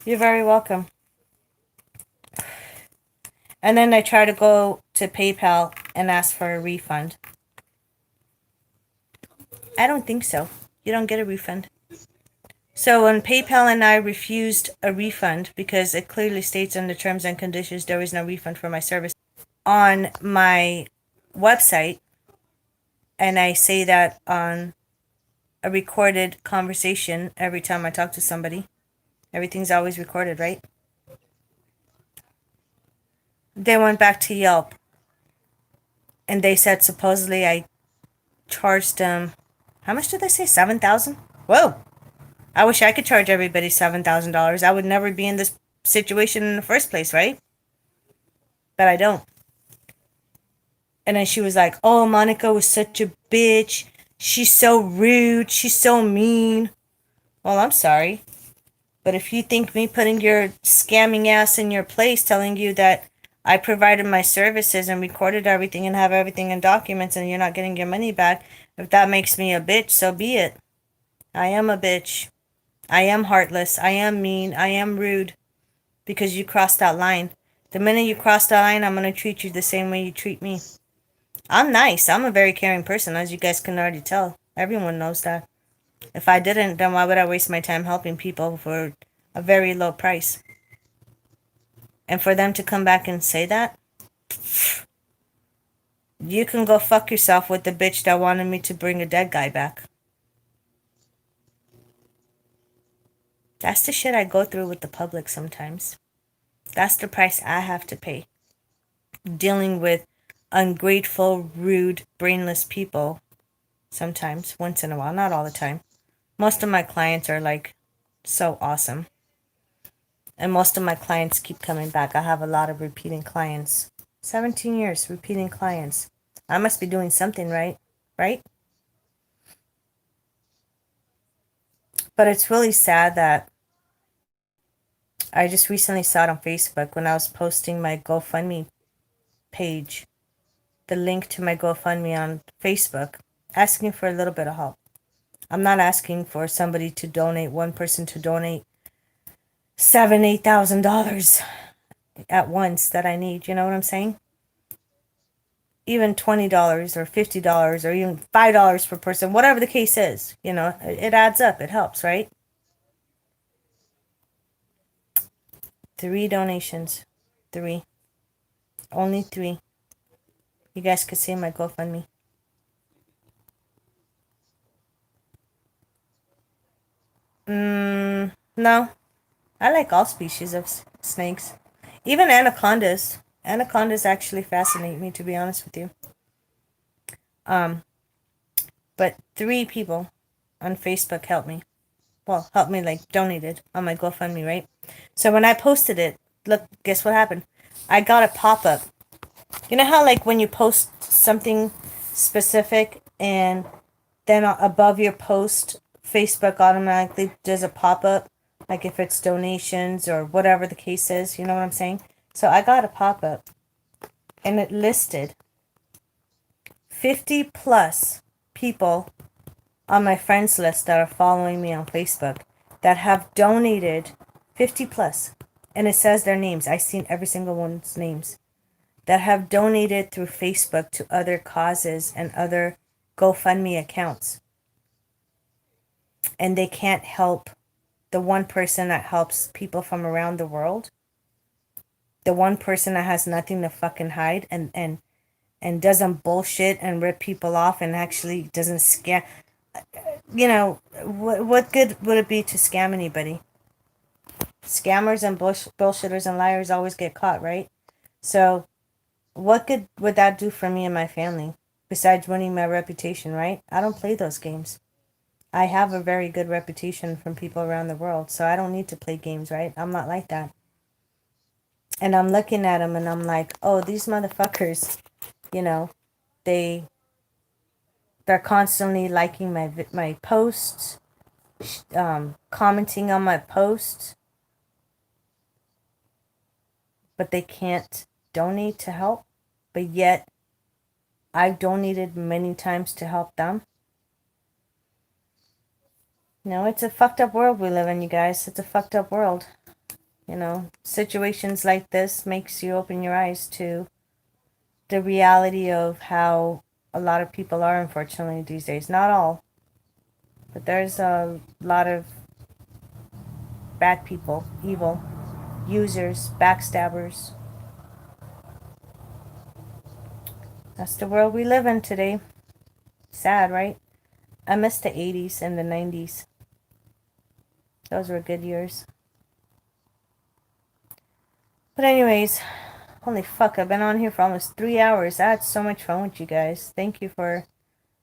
You're very welcome. And then I try to go to PayPal and ask for a refund. I don't think so. You don't get a refund. So when PayPal and I refused a refund because it clearly states in the terms and conditions there is no refund for my service on my website, and I say that on a recorded conversation every time I talk to somebody. Everything's always recorded, right? They went back to Yelp and they said supposedly I charged them, how much did they say? $7,000? Whoa. I wish I could charge everybody $7,000. I would never be in this situation in the first place, right? But I don't. And then she was like, oh, Monica was such a bitch. She's so rude. She's so mean. Well, I'm sorry. But if you think me putting your scamming ass in your place, telling you that I provided my services and recorded everything and have everything in documents and you're not getting your money back, if that makes me a bitch, so be it. I am a bitch. I am heartless. I am mean. I am rude. Because you crossed that line. The minute you cross that line, I'm going to treat you the same way you treat me. I'm nice. I'm a very caring person, as you guys can already tell. Everyone knows that. If I didn't, then why would I waste my time helping people for a very low price? And for them to come back and say that, you can go fuck yourself with the bitch that wanted me to bring a dead guy back. That's the shit I go through with the public sometimes. That's the price I have to pay. Dealing with ungrateful, rude, brainless people. Sometimes, once in a while, not all the time. Most of my clients are like so awesome. And most of my clients keep coming back. I have a lot of repeating clients. 17 years repeating clients. I must be doing something right, right? But it's really sad that I just recently saw it on Facebook when I was posting my GoFundMe page, the link to my GoFundMe on Facebook, asking for a little bit of help. I'm not asking for somebody to donate, one person to donate $7,000, $8,000 at once that I need. You know what I'm saying? Even $20 or $50 or even $5 per person, whatever the case is, you know, it adds up. It helps, right? 3 donations. 3. Only 3. You guys could see my GoFundMe. No. I like all species of snakes. Even anacondas. Anacondas actually fascinate me, to be honest with you. But 3 people on Facebook helped me. Well, helped me, like, donated on my GoFundMe, right? So when I posted it, look, guess what happened? I got a pop-up. You know how, like, when you post something specific and then above your post, Facebook automatically does a pop-up, like if it's donations or whatever the case is, you know what I'm saying? So I got a pop-up, and it listed 50 plus people on my friends list that are following me on Facebook that have donated 50 plus, and it says their names. I've seen every single one's names that have donated through Facebook to other causes and other GoFundMe accounts. And they can't help the one person that helps people from around the world. the one person that has nothing to fucking hide and doesn't bullshit and rip people off and actually doesn't scam. You know, what good would it be to scam anybody? Scammers and bullshitters and liars always get caught, right? So what good would that do for me and my family besides ruining my reputation, right? I don't play those games. I have a very good reputation from people around the world, so I don't need to play games, right? I'm not like that. And I'm looking at them and I'm like, oh, these motherfuckers, you know, they're constantly liking my posts, commenting on my posts, but they can't donate to help. But yet, I've donated many times to help them. You know, it's a fucked up world we live in, you guys. It's a fucked up world. You know, situations like this makes you open your eyes to the reality of how a lot of people are, unfortunately, these days. Not all, but there's a lot of bad people, evil, users, backstabbers. That's the world we live in today. Sad, right? I miss the 80s and the 90s. Those were good years. But anyways, holy fuck, I've been on here for almost 3 hours. I had so much fun with you guys. Thank you for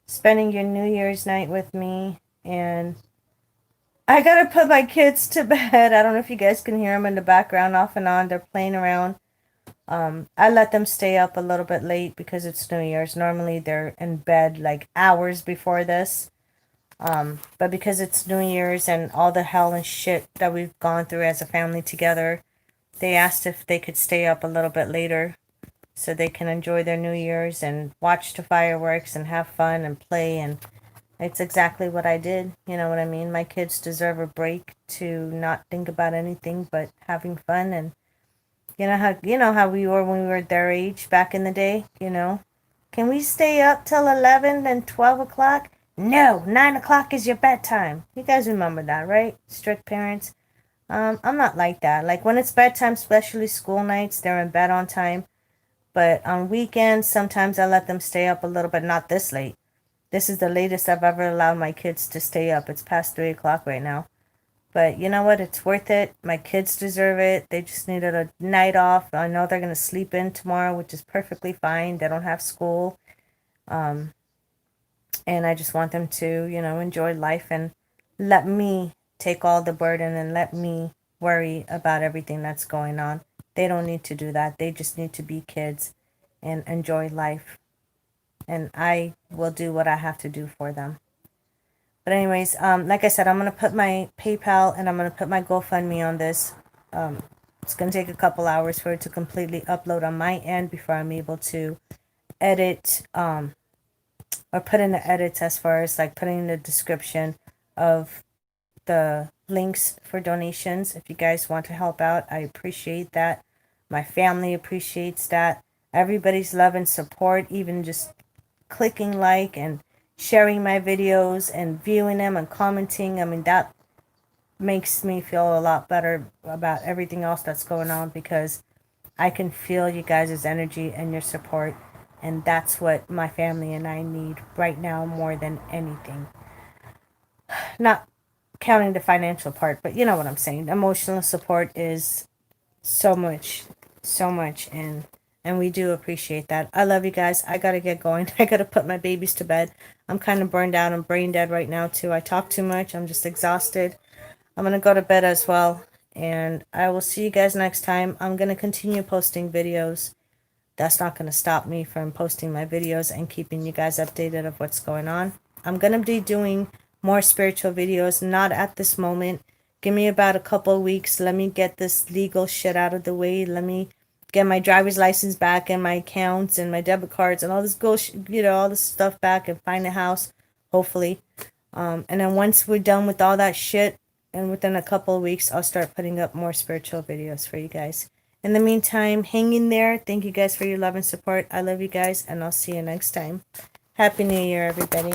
spending your New Year's night with me. And I gotta put my kids to bed. I don't know if you guys can hear them in the background off and on. They're playing around. I let them stay up a little bit late because it's New Year's. Normally they're in bed like hours before this. But because it's New Year's and all the hell and shit that we've gone through as a family together, they asked if they could stay up a little bit later so they can enjoy their New Year's and watch the fireworks and have fun and play. And it's exactly what I did. You know what I mean? My kids deserve a break to not think about anything but having fun. And you know how we were when we were their age back in the day, you know? Can we stay up till 11 and 12 o'clock? No, 9 o'clock is your bedtime. You guys remember that, right? Strict parents. I'm not like that. Like when it's bedtime, especially school nights, they're in bed on time. But on weekends, sometimes I let them stay up a little bit, not this late. This is the latest I've ever allowed my kids to stay up. It's past 3 o'clock right now. But you know what? It's worth it. My kids deserve it. They just needed a night off. I know they're going to sleep in tomorrow, which is perfectly fine. They don't have school. And I just want them to, you know, enjoy life and let me take all the burden and let me worry about everything that's going on. They don't need to do that. They just need to be kids and enjoy life. And I will do what I have to do for them. But anyways, like I said, I'm going to put my PayPal and I'm going to put my GoFundMe on this. It's going to take a couple hours for it to completely upload on my end before I'm able to edit or put in the edits as far as like putting in the description of the links for donations. If you guys want to help out, I appreciate that. My family appreciates that. Everybody's love and support, even just clicking like and sharing my videos and viewing them and commenting. I mean, that makes me feel a lot better about everything else that's going on because I can feel you guys' energy and your support. And that's what my family and I need right now more than anything. Not counting the financial part, but you know what I'm saying. Emotional support is so much, and we do appreciate that. I love you guys. I gotta get going. I gotta put my babies to bed. I'm kind of burned out. I'm brain dead right now too. I talk too much. I'm just exhausted. I'm gonna go to bed as well, and I will see you guys next time. I'm gonna continue posting videos. That's not going to stop me from posting my videos and keeping you guys updated of what's going on. I'm going to be doing more spiritual videos, not at this moment. Give me about a couple of weeks. Let me get this legal shit out of the way. Let me get my driver's license back and my accounts and my debit cards and all this all this stuff back and find a house, hopefully. And then once we're done with all that shit, and within a couple of weeks, I'll start putting up more spiritual videos for you guys. In the meantime, hang in there. Thank you guys for your love and support. I love you guys, and I'll see you next time. Happy New Year, everybody.